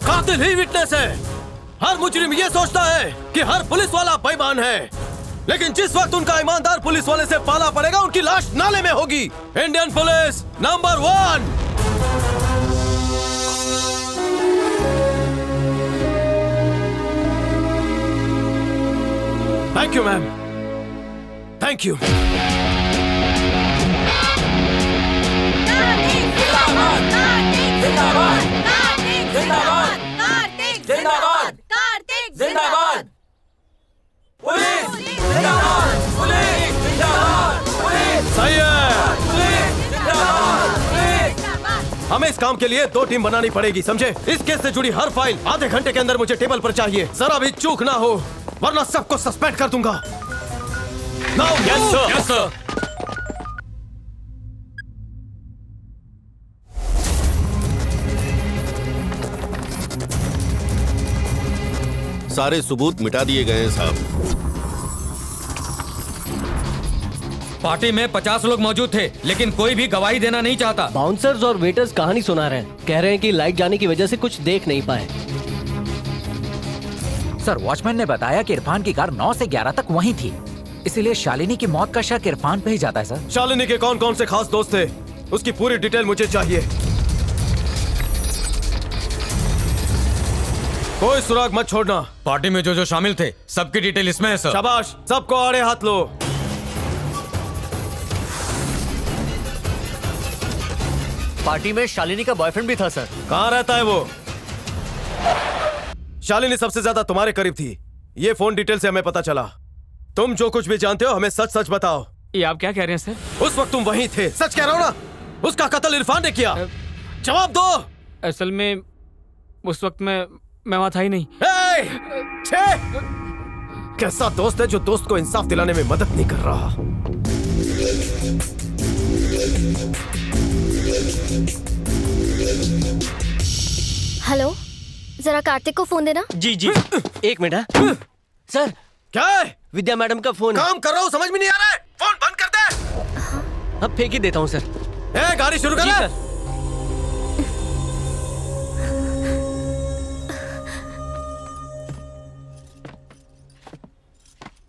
कातिल ही विटनेस है। हर मुजरिम ये सोचता है कि हर पुलिस वाला बेईमान है। लेकिन जिस वक्त उनका ईमानदार पुलिस वाले से पाला पड़ेगा उनकी लाश नाले में होगी। Indian police number 1। Thank you ma'am, thank you. जिंदाबाद कार्तिक जिंदाबाद पुलिस जिंदाबाद पुलिस जिंदाबाद पुलिस सही है। पुलिस जिंदाबाद हमें इस काम के लिए 2 टीम बनानी पड़ेगी, समझे? इस केस से जुड़ी हर फाइल आधे घंटे के अंदर मुझे टेबल पर चाहिए। जरा भी चूक ना हो वरना सबको सस्पेंड कर दूंगा। Now yes sir. Yes sir. सारे सबूत मिटा दिए गए हैं साहब। पार्टी में 50 लोग मौजूद थे, लेकिन कोई भी गवाही देना नहीं चाहता। बाउंसर्स और वेटर्स कहानी सुना रहे हैं, कह रहे हैं कि लाइट जाने की वजह से कुछ देख नहीं पाए। सर, वॉचमैन ने बताया कि इरफान की कार 9 से 11 तक वहीं थी, इसीलिए शालिनी की मौत का शक इरफान पे ही जाता है। सर, शालिनी के कौन कौन से खास दोस्त थे उसकी पूरी डिटेल मुझे चाहिए। कोई सुराग मत छोड़ना। पार्टी में जो जो शामिल थे सबकी डिटेल इसमें है सर। शाबाश, सबको आड़े हाथ लो। पार्टी में शालिनी का बॉयफ्रेंड भी था सर। कहाँ रहता है वो? शालिनी सबसे ज्यादा तुम्हारे करीब थी, ये फोन डिटेल से हमें पता चला। तुम जो कुछ भी जानते हो हमें सच सच बताओ। ये आप क्या कह रहे हैं सर? उस वक्त तुम वहीं थे। सच कह रहा हो ना? उसका कत्ल इरफान ने किया। जवाब दो। असल में उस वक्त मैं वहां था ही नहीं। कैसा दोस्त है जो दोस्त को इंसाफ दिलाने में मदद नहीं कर रहा? हेलो, जरा कार्तिक को फोन देना। जी जी, एक मिनट। सर, क्या है? विद्या मैडम का फोन है। काम कर रहा हूँ, समझ में नहीं आ रहा है? फोन बंद कर दे। अब फेंक ही देता हूँ सर। गाड़ी शुरू कर।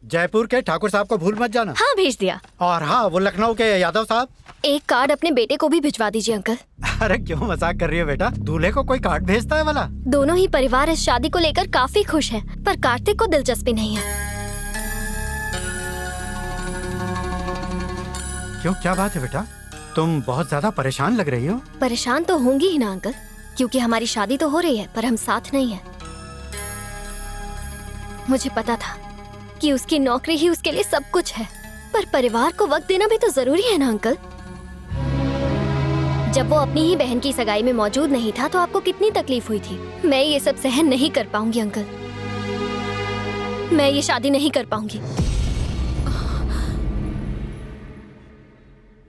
जयपुर के ठाकुर साहब को भूल मत जाना। हाँ, भेज दिया। और हाँ, वो लखनऊ के यादव साहब। एक कार्ड अपने बेटे को भी भिजवा दीजिए अंकल। अरे क्यों मजाक कर रही है बेटा? दूल्हे को कोई कार्ड भेजता है वाला? दोनों ही परिवार इस शादी को लेकर काफी खुश हैं, पर कार्तिक को दिलचस्पी नहीं है। क्यों, क्या बात है बेटा? तुम बहुत ज्यादा परेशान लग रही हो। परेशान तो होंगी ही ना अंकल, क्योंकि हमारी शादी तो हो रही है पर हम साथ नहीं है। मुझे पता था कि उसकी नौकरी ही उसके लिए सब कुछ है, पर परिवार को वक्त देना भी तो जरूरी है ना अंकल। जब वो अपनी ही बहन की सगाई में मौजूद नहीं था तो आपको कितनी तकलीफ हुई थी। मैं ये सब सहन नहीं कर पाऊंगी अंकल, मैं ये शादी नहीं कर पाऊंगी।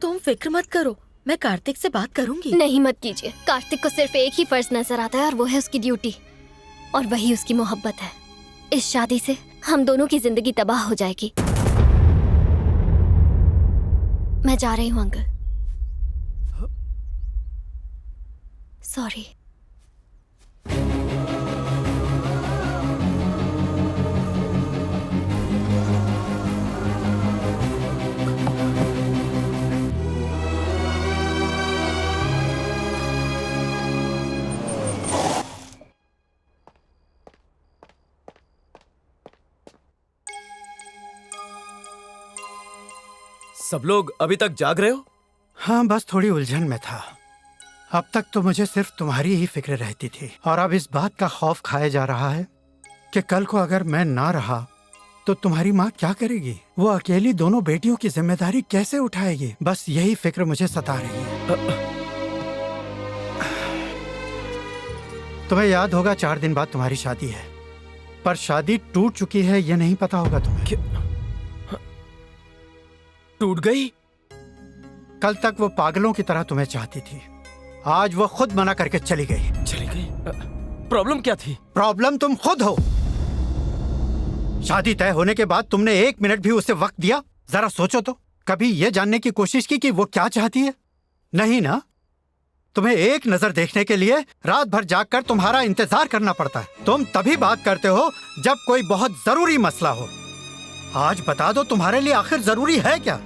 तुम फिक्र मत करो, मैं कार्तिक से बात करूंगी। नहीं, मत कीजिए। कार्तिक को सिर्फ एक ही फर्ज नजर आता है और वो है उसकी ड्यूटी, और वही उसकी मोहब्बत है। इस शादी से हम दोनों की जिंदगी तबाह हो जाएगी। मैं जा रही हूँ अंकल। सॉरी। सब लोग अभी तक जाग रहे हो? हाँ, बस थोड़ी उलझन में था। अब तक तो मुझे सिर्फ तुम्हारी ही फिक्र रहती थी, और अब इस बात का खौफ खाया जा रहा है कि कल को अगर मैं ना रहा तो तुम्हारी माँ क्या करेगी? वो अकेली दोनों बेटियों की जिम्मेदारी कैसे उठाएगी? बस यही फिक्र मुझे सता रही है। तुम्हें याद होगा 4 दिन बाद तुम्हारी शादी है, पर शादी टूट चुकी है ये नहीं पता होगा तुम्हें। टूट गई? कल तक वो पागलों की तरह तुम्हें चाहती थी, आज वो खुद मना करके चली गई। चली गई? प्रॉब्लम क्या थी? प्रॉब्लम तुम खुद हो। शादी तय होने के बाद तुमने 1 मिनट भी उसे वक्त दिया? जरा सोचो तो, कभी ये जानने की कोशिश की कि वो क्या चाहती है? नहीं ना। तुम्हें एक नजर देखने के लिए रात भर जागकर तुम्हारा इंतजार करना पड़ता है। तुम तभी बात करते हो जब कोई बहुत जरूरी मसला हो, आज बता दो तुम्हारे लिए आखिर जरूरी है क्या?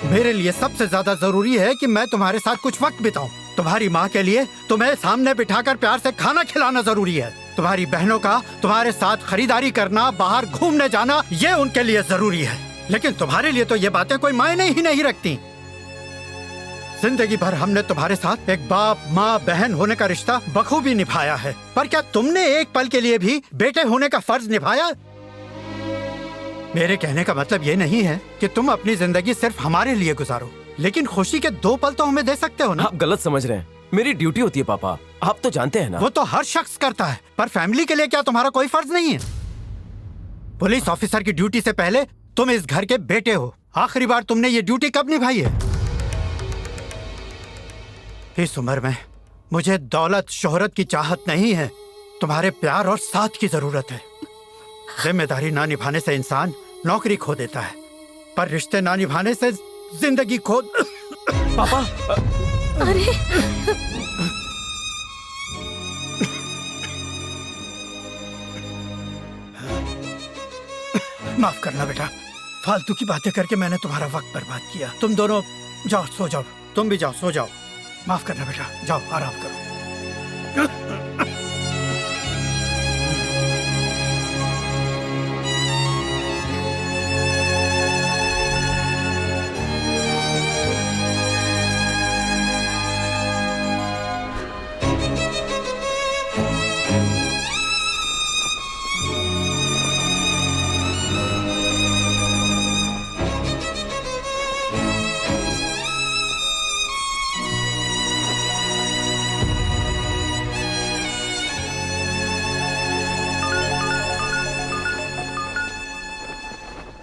मेरे लिए सबसे ज्यादा जरूरी है कि मैं तुम्हारे साथ कुछ वक्त बिताऊं। तुम्हारी माँ के लिए तुम्हें सामने बिठाकर प्यार से खाना खिलाना जरूरी है। तुम्हारी बहनों का तुम्हारे साथ खरीदारी करना, बाहर घूमने जाना, ये उनके लिए जरूरी है। लेकिन तुम्हारे लिए तो ये बातें कोई मायने ही नहीं रखती। जिंदगी भर हमने तुम्हारे साथ एक बाप माँ बहन होने का रिश्ता बखूबी निभाया है, पर क्या तुमने एक पल के लिए भी बेटे होने का फर्ज निभाया? मेरे कहने का मतलब ये नहीं है कि तुम अपनी जिंदगी सिर्फ हमारे लिए गुजारो, लेकिन खुशी के 2 पल तो हमें दे सकते हो ना। आप गलत समझ रहे हैं, मेरी ड्यूटी होती है पापा, आप तो जानते हैं ना। वो तो हर शख्स करता है, पर फैमिली के लिए क्या तुम्हारा कोई फर्ज नहीं है? पुलिस ऑफिसर की ड्यूटी से पहले तुम इस घर के बेटे हो। आखिरी बार तुमने ये ड्यूटी कब निभाई है? इस उम्र में मुझे दौलत शोहरत की चाहत नहीं है, तुम्हारे प्यार और साथ की जरूरत है। जिम्मेदारी ना निभाने से इंसान नौकरी खो देता है, पर रिश्ते ना निभाने से जिंदगी खो। पापा अरे माफ करना बेटा, फालतू की बातें करके मैंने तुम्हारा वक्त बर्बाद किया। तुम दोनों जाओ, सो जाओ। तुम भी जाओ, सो जाओ। माफ करना बेटा, जाओ आराम करो।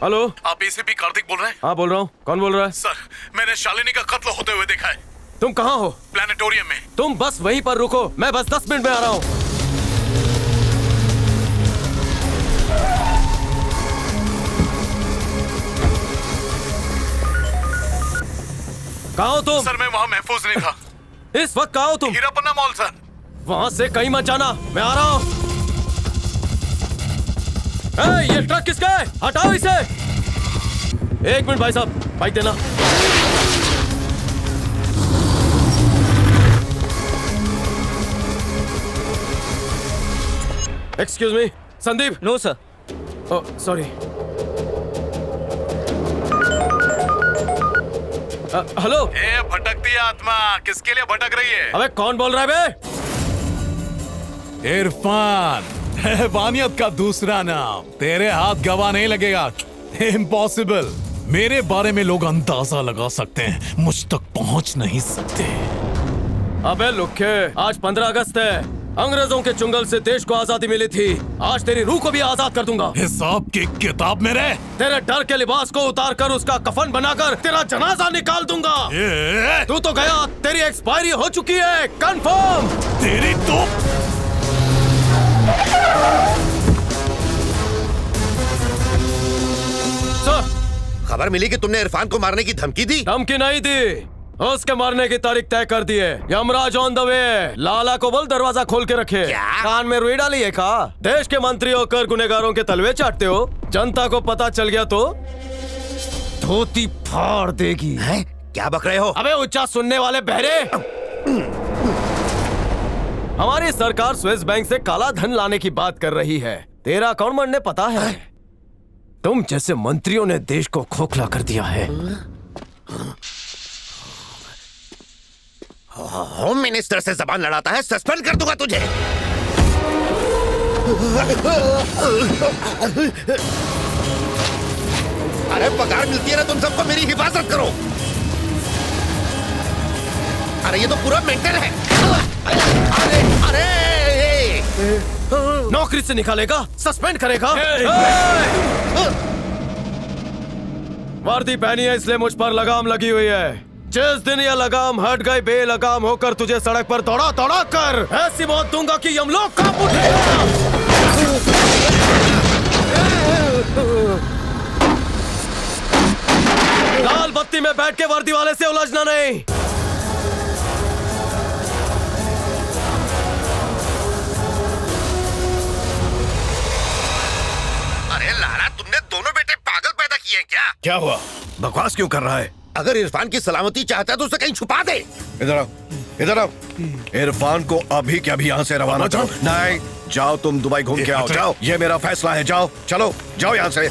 हेलो, आप एसीपी कार्तिक बोल रहे हैं? हाँ बोल रहा हूँ। कौन बोल रहा है? सर, मैंने शालिनी का कत्ल होते हुए देखा है। तुम कहाँ हो? प्लानिटोरियम में। तुम बस वहीं पर रुको, मैं बस 10 मिनट में आ रहा हूँ। कहाँ हो तुम? सर मैं वहाँ महफूज नहीं था। इस वक्त कहाँ हो तुम? हीरापन्ना मॉल सर। वहाँ से कहीं मत जाना, मैं आ रहा हूँ। ये ट्रक किसका है? हटाओ इसे। 1 मिनट भाई साहब, बाइक देना। Excuse me, Sandeep. No sir. Oh sorry. Hello. ए भटकती आत्मा, किसके लिए भटक रही है? अबे कौन बोल रहा है बे? इरफान, हैवानियत का दूसरा नाम। तेरे हाथ गवाह नहीं लगेगा। इम्पॉसिबल। मेरे बारे में लोग अंदाजा लगा सकते हैं, मुझ तक पहुंच नहीं सकते। अबे लुक्के, आज 15 अगस्त है। अंग्रेजों के चुंगल से देश को आजादी मिली थी। आज तेरी रूह को भी आजाद कर दूंगा। हिसाब की किताब में रह। तेरे डर के लिबास को उतार कर उसका कफन बनाकर तेरा जनाजा निकाल दूंगा। तू तो गया, तेरी एक्सपायरी हो चुकी है, कंफर्म। तेरी तो सर, खबर मिली कि तुमने इरफान को मारने की धमकी दी। धमकी नहीं दी, उसके मारने की तारीख तय कर दी है। Yamraj on the way. लाला को बोल दरवाजा खोल के रखे। कान में रुई डाली है का? देश के मंत्री होकर गुनहगारों के तलवे चाटते हो। जनता को पता चल गया तो धोती फाड़ देगी। है? क्या बक रहे हो? अबे उच्चा सुनने वाले बहरे। हमारी सरकार स्विस बैंक से काला धन लाने की बात कर रही है। तेरा अकाउंट मरने पता है? तुम जैसे मंत्रियों ने देश को खोखला कर दिया है। होम मिनिस्टर से जबान लड़ाता है, सस्पेंड कर दूंगा तुझे। अरे पगार मिलती है ना तुम सबको, मेरी हिफाजत करो। अरे ये तो पूरा मेंटल है। अरे अरे नौकरी से निकालेगा, सस्पेंड करेगा। वर्दी पहनी है इसलिए मुझ पर लगाम लगी हुई है। जिस दिन ये लगाम हट गई, बेलगाम होकर तुझे सड़क पर दौड़ा दौड़ा कर ऐसी मौत दूंगा कि यमलोक कांप उठेगा। लाल बत्ती में बैठ के वर्दी वाले से उलझना नहीं। अरे लाला, तुमने दोनों बेटे पागल पैदा किए हैं क्या? क्या हुआ? बकवास क्यों कर रहा है? अगर इरफान की सलामती चाहता है तो उसे कहीं छुपा दे। इधर आओ, इधर आओ। इरफान को अभी के अभी यहाँ से रवाना करो। नहीं, जाओ तुम दुबई घूम के आओ। जाओ, ये मेरा फैसला है। जाओ, चलो, जाओ यहाँ से।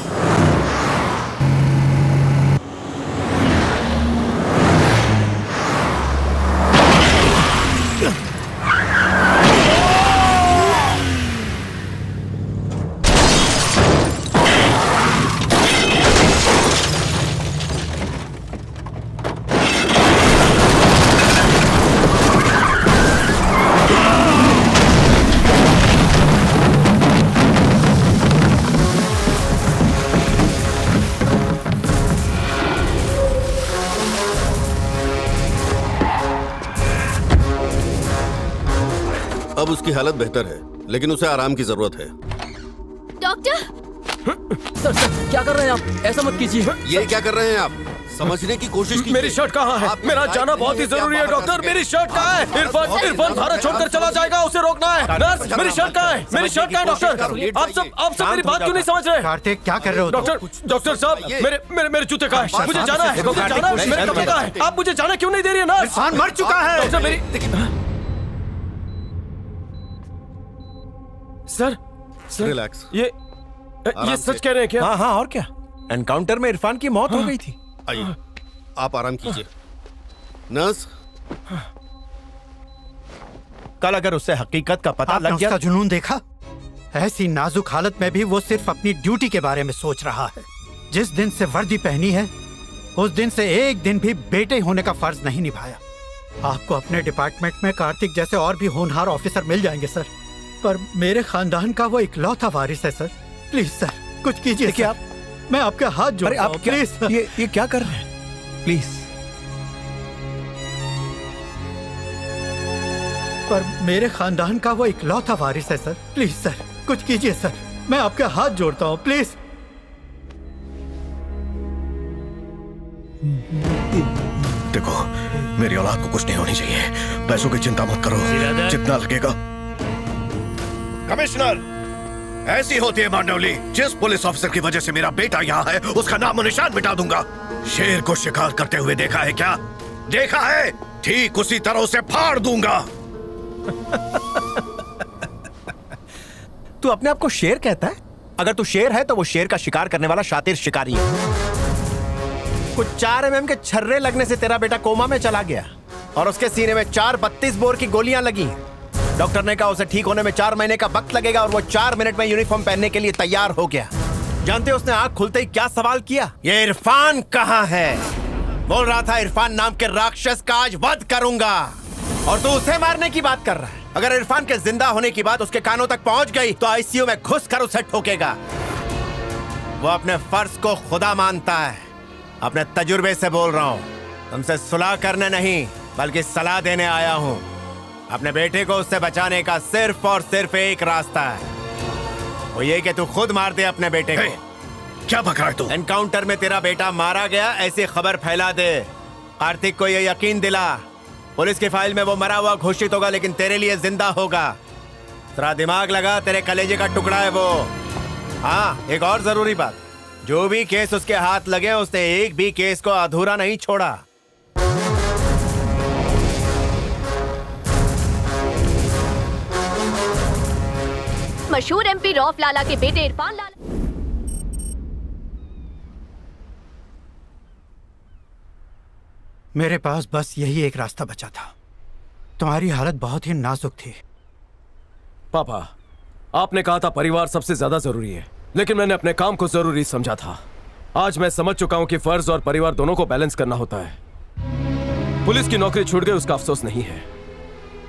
अब उसकी हालत बेहतर है, लेकिन उसे आराम की जरूरत है। डॉक्टर! सर सर, क्या कर रहे हैं आप? ऐसा मत कीजिए। ये क्या कर रहे हैं आप? समझने की कोशिश कीजिए। मेरी शर्ट कहाँ है? मेरा जाना बहुत ही जरूरी है डॉक्टर। मेरी शर्ट कहाँ है? इरफान भारत छोड़कर चला जाएगा, उसे रोकना है। नर्स, मेरी शर्ट कहाँ है? मेरी शर्ट कहाँ है डॉक्टर? आप सब मेरी बात क्यों नहीं समझ रहे? कार्तिक, क्या कर रहे हो? डॉक्टर साहब, मेरे जूते कहाँ है? मुझे जाना है, मुझे जाना है। मेरे कपड़े कहाँ है? आप मुझे जाने क्यों नहीं दे रही है? नर्स, इरफान मर चुका है। डॉक्टर मेरी सर, रिलैक्स। ये सच कह रहे हैं क्या? हाँ हाँ, और क्या? एनकाउंटर में इरफान की मौत हो गई थी। आइए, आप आराम कीजिए। नर्स, कल अगर उससे हकीकत का पता लग गया। उसका जुनून देखा? ऐसी नाजुक हालत में भी वो सिर्फ अपनी ड्यूटी के बारे में सोच रहा है। जिस दिन से वर्दी पहनी है, उस दिन से एक दिन भी बेटे होने का फर्ज नहीं निभाया। आपको अपने डिपार्टमेंट में कार्तिक जैसे और भी होनहार ऑफिसर मिल जाएंगे सर, पर मेरे खानदान का वो इकलौता वारिस है सर। प्लीज सर, कुछ कीजिए। देखिए आप, मैं आपके हाथ जोड़ता हूं, प्लीज। ये क्या कर रहे हैं? प्लीज। पर मेरे खानदान का वो इकलौता वारिस है सर। प्लीज सर, कुछ कीजिए सर। मैं आपके हाथ जोड़ता हूं, प्लीज। देखो, मेरी औलाद को कुछ नहीं होनी चाहिए। पैसों की चिंता मत करो, जितना लगेगा। कमिश्नर, ऐसी होती है मांडवली। जिस पुलिस ऑफिसर की वजह से मेरा बेटा यहाँ है, उसका नाम और निशान मिटा दूंगा। शेर को शिकार करते हुए देखा है क्या? देखा है? ठीक उसी तरह उसे फाड़ दूंगा। तू अपने आप को शेर कहता है? अगर तू शेर है तो वो शेर का शिकार करने वाला शातिर शिकारी है। कुछ 4 mm के छर्रे लगने से तेरा बेटा कोमा में चला गया और उसके सीने में 4 32 बोर की गोलियां लगी। डॉक्टर ने कहा उसे ठीक होने में 4 महीने का वक्त लगेगा और वो 4 मिनट में यूनिफॉर्म पहनने के लिए तैयार हो गया। जानते हो उसने आंख खुलते ही क्या सवाल किया? ये इरफान कहाँ है? बोल रहा था इरफान नाम के राक्षस का आज वध करूंगा, और तू उसे मारने की बात कर रहा है। अगर इरफान के जिंदा होने की बात उसके कानों तक पहुंच गई तो आईसीयू में घुस कर उसे ठोकेगा। वो अपने फर्ज को खुदा मानता है। अपने तजुर्बे से बोल रहा हूँ। तुमसे सुलह करने नहीं बल्कि सलाह देने आया हूँ। अपने बेटे को उससे बचाने का सिर्फ और सिर्फ एक रास्ता है, वो ये कि तू खुद मार दे अपने बेटे को। क्या बक रहा है तू? एनकाउंटर में तेरा बेटा मारा गया ऐसी खबर फैला दे। कार्तिक को ये यकीन दिला। पुलिस की फाइल में वो मरा हुआ घोषित होगा लेकिन तेरे लिए जिंदा होगा। तेरा दिमाग लगा, तेरे कलेजे का टुकड़ा है वो। हाँ, एक और जरूरी बात, जो भी केस उसके हाथ लगे उसने एक भी केस को अधूरा नहीं छोड़ा। मशहूर एमपी रौफ लाला के बेटे इरफान लाला। मेरे पास बस यही एक रास्ता बचा था। तुम्हारी हालत बहुत ही नाजुक थी। पापा, आपने कहा था परिवार सबसे ज्यादा जरूरी है, लेकिन मैंने अपने काम को जरूरी समझा था। आज मैं समझ चुका हूं कि फर्ज और परिवार दोनों को बैलेंस करना होता है। पुलिस की नौकरी छूट गई उसका अफसोस नहीं है,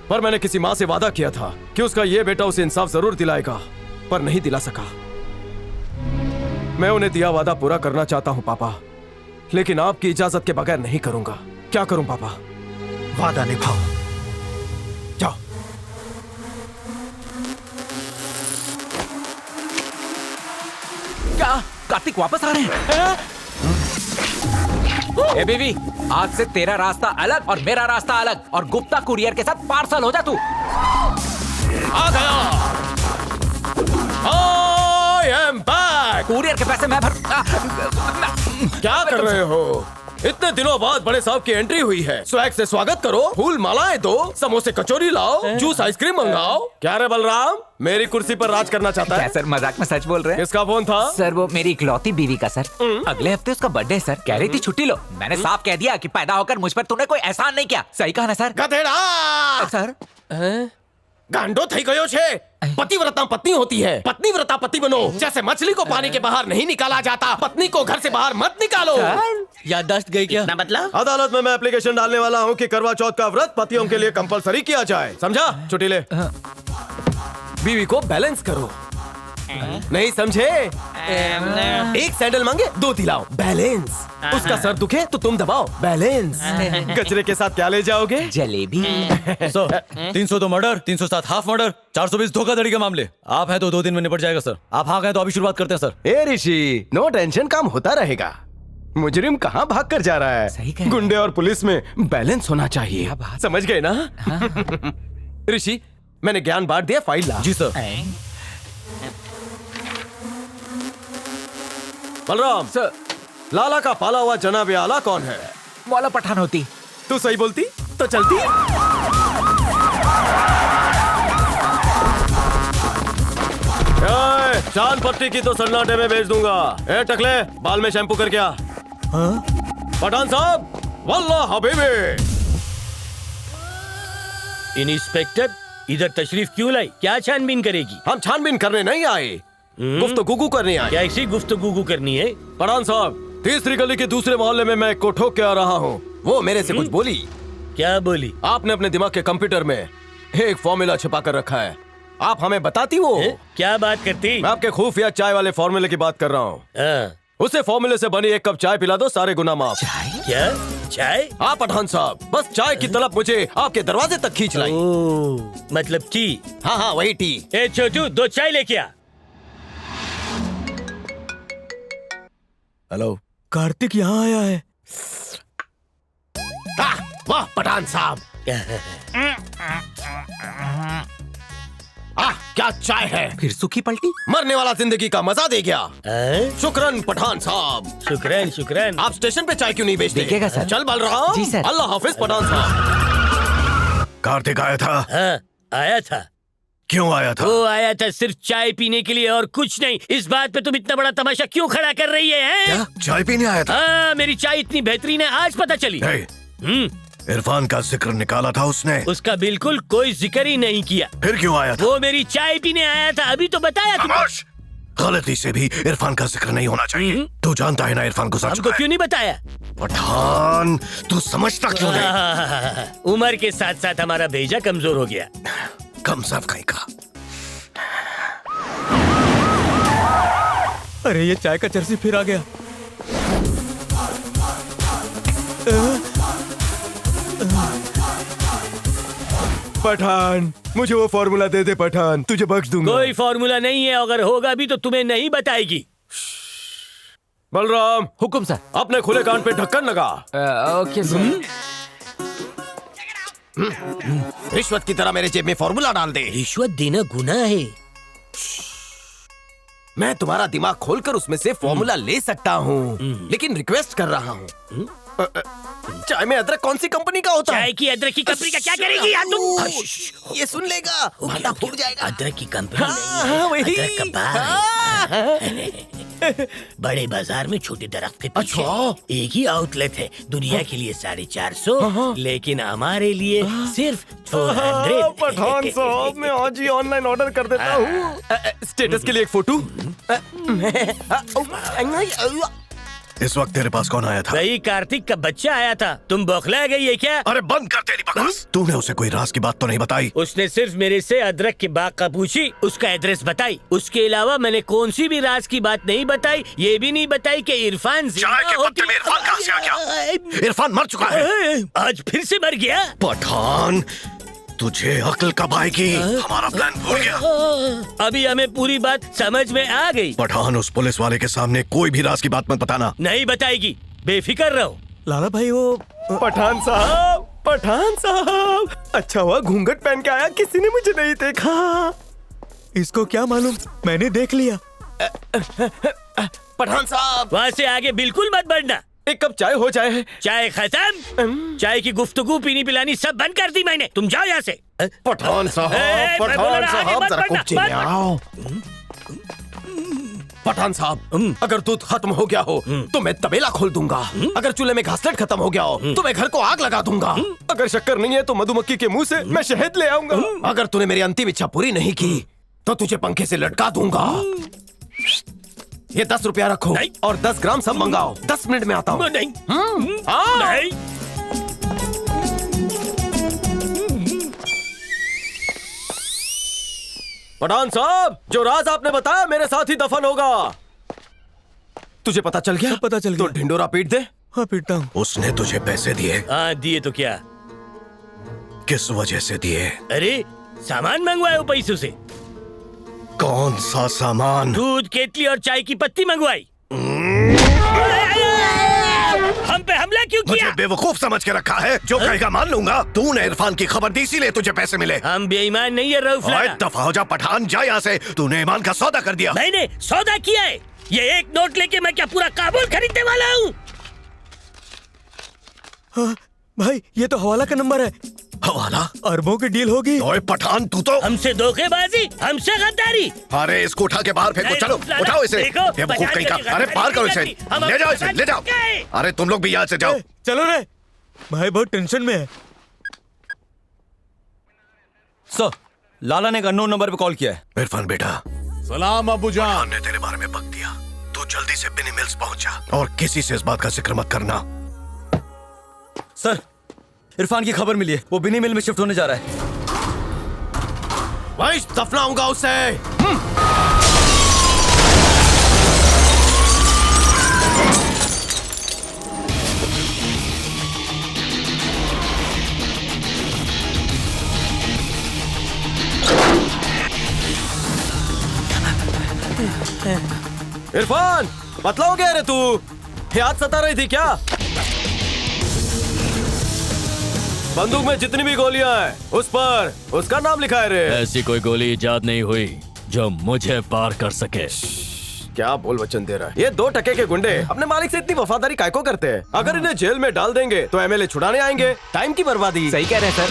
पर मैंने किसी माँ से वादा किया था कि उसका ये बेटा उसे इंसाफ जरूर दिलाएगा, पर नहीं दिला सका। मैं उन्हें दिया वादा पूरा करना चाहता हूं पापा, लेकिन आपकी इजाजत के बगैर नहीं करूंगा। क्या करूं पापा? वादा निभाओ। जाओ। क्या कार्तिक वापस आ रहे हैं? ए बेबी, आज से तेरा रास्ता अलग और मेरा रास्ता अलग, और गुप्ता कुरियर के साथ पार्सल हो जा तू। आ गया। I am back. कुरियर के पैसे मैं भर। क्या कर रहे हो? इतने दिनों बाद बड़े साहब की एंट्री हुई है, स्वैग से स्वागत करो, फूल मालाएं दो, समोसे कचौरी लाओ, जूस आइसक्रीम मंगाओ। क्या रे बलराम, मेरी कुर्सी पर राज करना चाहता है? सर मजाक में सच बोल रहे हैं। किसका फोन था? सर वो मेरी इकलौती बीवी का सर। अगले हफ्ते उसका बर्थडे सर, कह रही थी छुट्टी लो। मैंने साफ कह दिया कि पैदा होकर मुझ पर तूने कोई एहसान नहीं किया। सही कहा ना सर? गधेड़ा सर गांडो थई गयो छे। पतिव्रता पत्नी होती है, पत्नीव्रता पति बनो। जैसे मछली को पानी के बाहर नहीं निकाला जाता, पत्नी को घर से बाहर मत निकालो। याददाश्त गई क्या? ना मतलब? अदालत में मैं एप्लीकेशन डालने वाला हूँ कि करवा चौथ का व्रत पतियों के लिए कंपलसरी किया जाए, समझा? छुट्टी ले। बीवी को बैलेंस करो। नहीं समझे? एक सैंडल मांगे 2 दिलाओ, बैलेंस। उसका सर दुखे तो तुम दबाओ, बैलेंस। कचरे के साथ क्या ले जाओगे? जलेबी। 300 तो मर्डर, 307 हाफ मर्डर, 420 धोखाधड़ी के मामले। आप हैं तो 2 दिन में निपट जाएगा सर। आप हाँ गए तो अभी शुरुआत करते हैं सर। ए ऋषि, नो टेंशन, काम होता रहेगा। मुजरिम कहाँ भाग कर जा रहा है? गुंडे और पुलिस में बैलेंस होना चाहिए, समझ गए ना? ऋषि, मैंने ज्ञान बांट दिया, फाइल ला। जी सर। बलराम सर, लाला का पाला हुआ जनाब आला कौन है? मौला पठान होती। तू सही बोलती तो चलती। चांद पट्टी की तो सन्नाटे में भेज दूंगा। ए टकले, बाल में शैम्पू कर क्या? पठान साहब, वल्लाह हबीबी। इंस्पेक्टर, इधर तशरीफ क्यों लाई? क्या छानबीन करेगी? हम छानबीन करने नहीं आए, गुफ्तगू करने आए। क्या ऐसी गुफ्तगू करनी है? पठान साहब, तीसरी गली के दूसरे मोहल्ले में मैं एक को ठोक के आ रहा हूँ। वो मेरे से कुछ बोली। क्या बोली? आपने अपने दिमाग के कंप्यूटर में एक फॉर्मूला छिपा कर रखा है, आप हमें बताती वो? क्या बात करती? मैं आपके खुफिया चाय वाले फॉर्मूले की बात कर रहा हूँ। उसे फॉर्मूले से बनी 1 कप चाय पिला दो, सारे गुनाह माफ। क्या चाय? आप पठान साहब, बस चाय की तलब मुझे आपके दरवाजे तक खींच लाई। मतलब टी? हाँ हाँ वही टी। ए छोटू, 2 चाय लेके आ। हेलो, कार्तिक यहाँ आया है। वाह पठान साहब, क्या चाय है। फिर सूखी पलटी। मरने वाला जिंदगी का मजा दे गया। शुक्रन पठान साहब। शुक्रन शुक्रन। आप स्टेशन पे चाय क्यों नहीं बेचते? देखेगा सर। चल बलराम। जी सर। अल्लाह हाफिज पठान साहब। कार्तिक आया था? हाँ, आया था। क्यों आया था? वो आया था सिर्फ चाय पीने के लिए और कुछ नहीं। इस बात पे तुम इतना बड़ा तमाशा क्यों खड़ा कर रही है? क्या? चाय पीने आया था? हाँ, मेरी चाय इतनी बेहतरीन है, आज पता चली। इरफान का जिक्र निकाला था उसने? उसका बिल्कुल कोई जिक्र ही नहीं किया। फिर क्यों आया था? वो मेरी चाय पीने आया था, अभी तो बताया तुमने। गलती से भी इरफान का जिक्र नहीं होना चाहिए। तू जानता है ना इरफान गुजर चुका हमको है। क्यों नहीं बताया? पठान, तू समझता क्यों नहीं? उम्र के साथ साथ हमारा भेजा कमजोर हो गया। कम सब कहीं का। अरे ये चाय का चर्सी फिर आ गया। पठान, मुझे वो फॉर्मूला दे दे पठान, तुझे बख्श दूंगा। कोई फॉर्मूला नहीं है, अगर होगा भी तो तुम्हें नहीं बताएगी। बलराम, हुक्म सर। अपने खुले कान पे ढक्कन लगा। Okay sir. रिश्वत की तरह मेरे जेब में फॉर्मूला डाल दे। रिश्वत देना गुनाह है। मैं तुम्हारा दिमाग खोलकर उसमें से फॉर्मूला ले सकता हूँ, लेकिन रिक्वेस्ट कर रहा हूँ, चाय में अदरक कौन सी कंपनी का होता है? चाय की अदरक की कंपनी का क्या करेगी यार तुम? ये सुन लेगा, माथा फूट जाएगा। अदरक की कंपनी हाँ, वही। अदरक का बाग। बड़े बाजार में छोटे दरख्त के पीछे एक ही आउटलेट है, दुनिया के लिए 450, लेकिन हमारे लिए सिर्फ 400। पठान साहब, मैं आज ही ऑनलाइन ऑर्डर कर देता हूँ। स्टेटस के लिए एक फोटो। इस वक्त तेरे पास कौन आया था? वही कार्तिक का बच्चा आया था। तुम बौखला गई है क्या? अरे बंद कर तेरी बकवास। तूने उसे कोई राज की बात तो नहीं बताई? उसने सिर्फ मेरे से अदरक के बाग का पूछी, उसका एड्रेस बताई। उसके अलावा मैंने कौन सी भी राज की बात नहीं बताई। ये भी नहीं बताई कि इरफान चाय के पत्ते में इरफान कहाँ से आ गया? इरफान मर चुका है। आज फिर से मर गया। पठान, तुझे अक्ल कब आएगी? हमारा प्लान भूल गया। अभी हमें पूरी बात समझ में आ गई। पठान, उस पुलिस वाले के सामने कोई भी राज की बात मत बताना। नहीं बताएगी, बेफिक्र रहो। लाला भाई, वो पठान साहब, पठान साहब, अच्छा हुआ घूंघट पहन के आया, किसी ने मुझे नहीं देखा। इसको क्या मालूम, मैंने देख लिया। पठान साहब वहाँ से आगे बिल्कुल मत बढ़ना। एक कप चाय हो जाए। चाय खत्म? चाय की गुफ्तगू पीनी पिलानी सब बंद कर दी मैंने। तुम जाओ यहाँ से। पठान साहब, जरा कुछ आओ। पठान साहब, अगर दूध खत्म हो गया हो तो मैं तबेला खोल दूंगा। अगर चूल्हे में घासलेट खत्म हो गया हो तो मैं घर को आग लगा दूंगा। अगर शक्कर नहीं है तो मधुमक्खी के मुंह से मैं शहद ले आऊंगा। अगर तूने मेरी अंतिम इच्छा पूरी नहीं की तो तुझे पंखे से लटका दूंगा। ये 10 रुपया रखो और 10 ग्राम सब मंगाओ। 10 मिनट में आता हूँ। नहीं। नहीं। पठान साहब, जो राज आपने बताया मेरे साथ ही दफन होगा। तुझे पता चल गया? पता चल गया। तो ढिंडोरा पीट दे। हाँ, पीटता हूँ। उसने तुझे पैसे दिए? हाँ, दिए तो क्या? किस वजह से दिए? अरे सामान मंगवाए पैसों से। कौन सा सामान? दूध, केतली और चाय की पत्ती मंगवाई। हम पे हमला क्यों किया? मुझे बेवकूफ समझ के रखा है? जो कहेगा मान लूंगा। तूने इरफान की खबर दी इसीलिए तुझे पैसे मिले। हम बेईमान नहीं है रऊफ लाला। दफा हो जा पठान, जा यहाँ से। तूने ईमान का सौदा कर दिया। मैंने सौदा किया है? ये एक नोट लेके मैं क्या पूरा काबुल खरीदने वाला हूँ? हाँ, भाई ये तो हवाला का नंबर है। हवाला? अरबों की डील होगी। ओए पठान, तू तो हमसे धोखेबाजी, हमसे गद्दारी। अरे इसको उठा के बाहर फेंको। चलो उठाओ इसे। बेवकूफ कहीं का। अरे पार करो इसे। ले जाओ इसे, ले जाओ। अरे तुम लोग भी यहाँ से जाओ। चलो रे। भाई बहुत टेंशन में है। सर, लाला ने एक अननोन नंबर पे कॉल किया है। इरफान बेटा। सलाम अबूजान। ने तेरे बारे में बक दिया। तू जल्दी से बिनी मिल्स पहुंच जा और किसी से इस बात का जिक्र मत करना। सर, इरफान की खबर मिली है। वो बिनी मिल में शिफ्ट होने जा रहा है। भाई दफनाऊंगा उसे। इरफान, बतलाओ क्या रे तू? याद सता रही थी क्या? बंदूक में जितनी भी गोलियां हैं उस पर उसका नाम लिखा है रे। ऐसी कोई गोली इजाद नहीं हुई जो मुझे पार कर सके। क्या बोल वचन दे रहा है? ये 2 टके के गुंडे अपने मालिक से इतनी वफादारी काहे को करते हैं? अगर इन्हें जेल में डाल देंगे तो एमएलए छुड़ाने आएंगे। टाइम की बर्बादी। सही कह रहे हैं सर।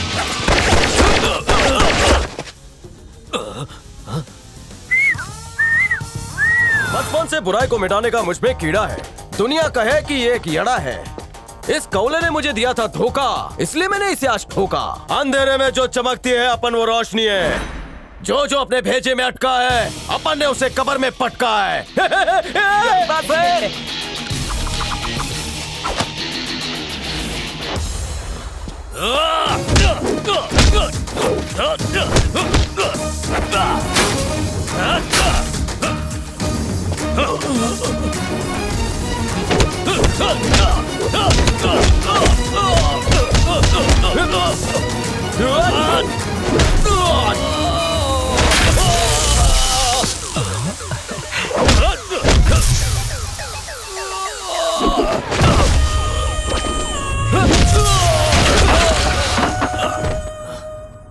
बचपन से बुराई को मिटाने का मुझ में कीड़ा है। दुनिया कहे कि ये एक यड़ा है। इस कौले ने मुझे दिया था धोखा, इसलिए मैंने इसे आज ठोका। अंधेरे में जो चमकती है अपन वो रोशनी है। जो जो अपने भेजे में अटका है अपन ने उसे कब्र में पटका है।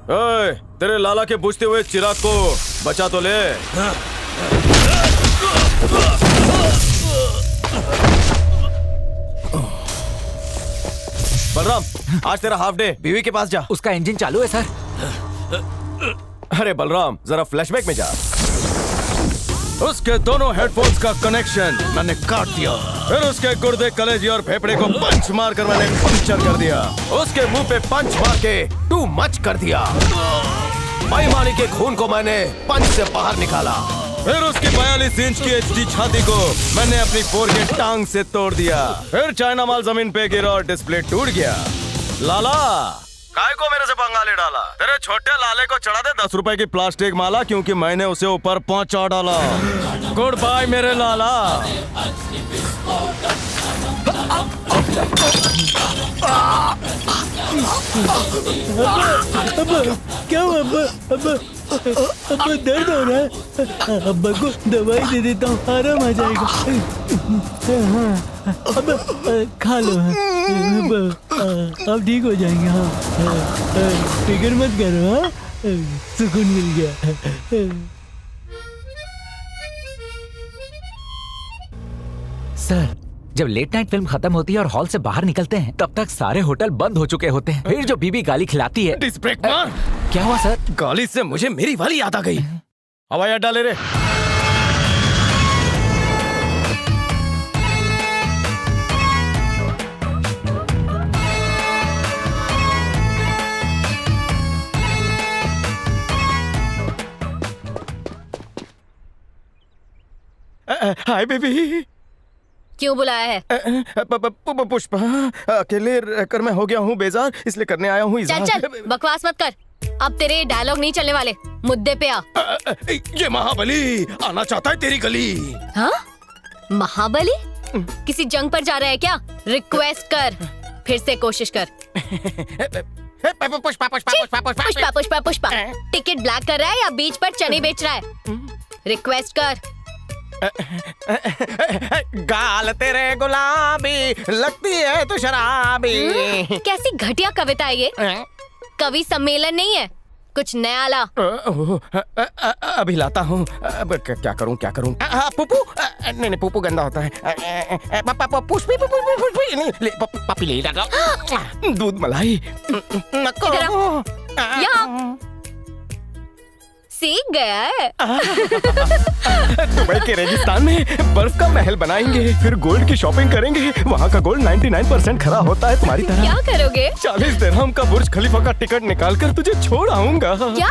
ओए, तेरे लाला के बुझते हुए चिराग को बचा तो ले। बलराम, आज तेरा हाफ डे, बीवी के पास जा। उसका इंजन चालू है सर। अरे बलराम, जरा फ्लैशबैक में जा। उसके दोनों हेडफोन्स का कनेक्शन मैंने काट दिया। फिर उसके गुर्दे, कलेजी और फेफड़े को पंच मार कर मैंने पंचर कर दिया। उसके मुंह पे पंच मार के टू मच कर दिया। बेईमानी के खून को मैंने पंच से बाहर निकाला। फिर उसकी 42 इंच की HD छाती को मैंने अपनी 4K टांग से तोड़ दिया। फिर चाइना माल जमीन पे गिरा और डिस्प्ले टूट गया। लाला, काय को मेरे से पंगा ले डाला? तेरे छोटे लाले को चढ़ा दे 10 रुपए की प्लास्टिक माला, क्योंकि मैंने उसे ऊपर पहुंचा डाला। गुड बाय मेरे लाला। क्या हुआ अब्बा दर्द हो रहा है? अब्बा को दवाई दे देता हूँ, आराम आ जाएगा। अब्बा खा लो। अब ठीक हो जाएंगे। हाँ, फिक्र मत करो। हाँ, सुकून मिल गया। सर, जब लेट नाइट फिल्म खत्म होती है और हॉल से बाहर निकलते हैं तब तक सारे होटल बंद हो चुके होते हैं। फिर जो बीबी गाली खिलाती है। डिस ब्रेक मार। क्या हुआ सर? गाली से मुझे मेरी वाली याद आ गई। हवाई अड्डा ले रे। Hi baby. क्यों बुलाया है? पुष्पा, अकेले रहकर मैं हो गया हूँ बेजार, इसलिए करने आया हूँ चल चल, बकवास मत कर। अब तेरे डायलॉग नहीं चलने वाले, मुद्दे पे आ। ये महाबली आना चाहता है तेरी गली। हाँ? महाबली? किसी जंग पर जा रहा है क्या? रिक्वेस्ट कर, फिर से कोशिश कर। पुष्पा पुष्पा पुष्पा पुष्पा पुष्पा पुष्पा, टिकट ब्लैक कर रहा है या बीच पर चने बेच रहा है? रिक्वेस्ट कर। गाल तेरे गुलाबी लगती है तो शराबी। कैसी घटिया कविता है ये? कवि सम्मेलन नहीं है, कुछ नया ला। अभी लाता हूँ। क्या करूँ क्या करूँ? पुपू नहीं नहीं, पुपू गंदा होता है। पुष्पी पापी ले लगा। दूध मलाई। सीख गया है। दुबई के रेगिस्तान में बर्फ का महल बनाएंगे, फिर गोल्ड की शॉपिंग करेंगे। वहाँ का गोल्ड 99% खरा होता है तुम्हारी तरह। क्या करोगे? 40 दिरहम का बुर्ज खलीफा का टिकट निकाल कर तुझे छोड़ आऊंगा। क्या?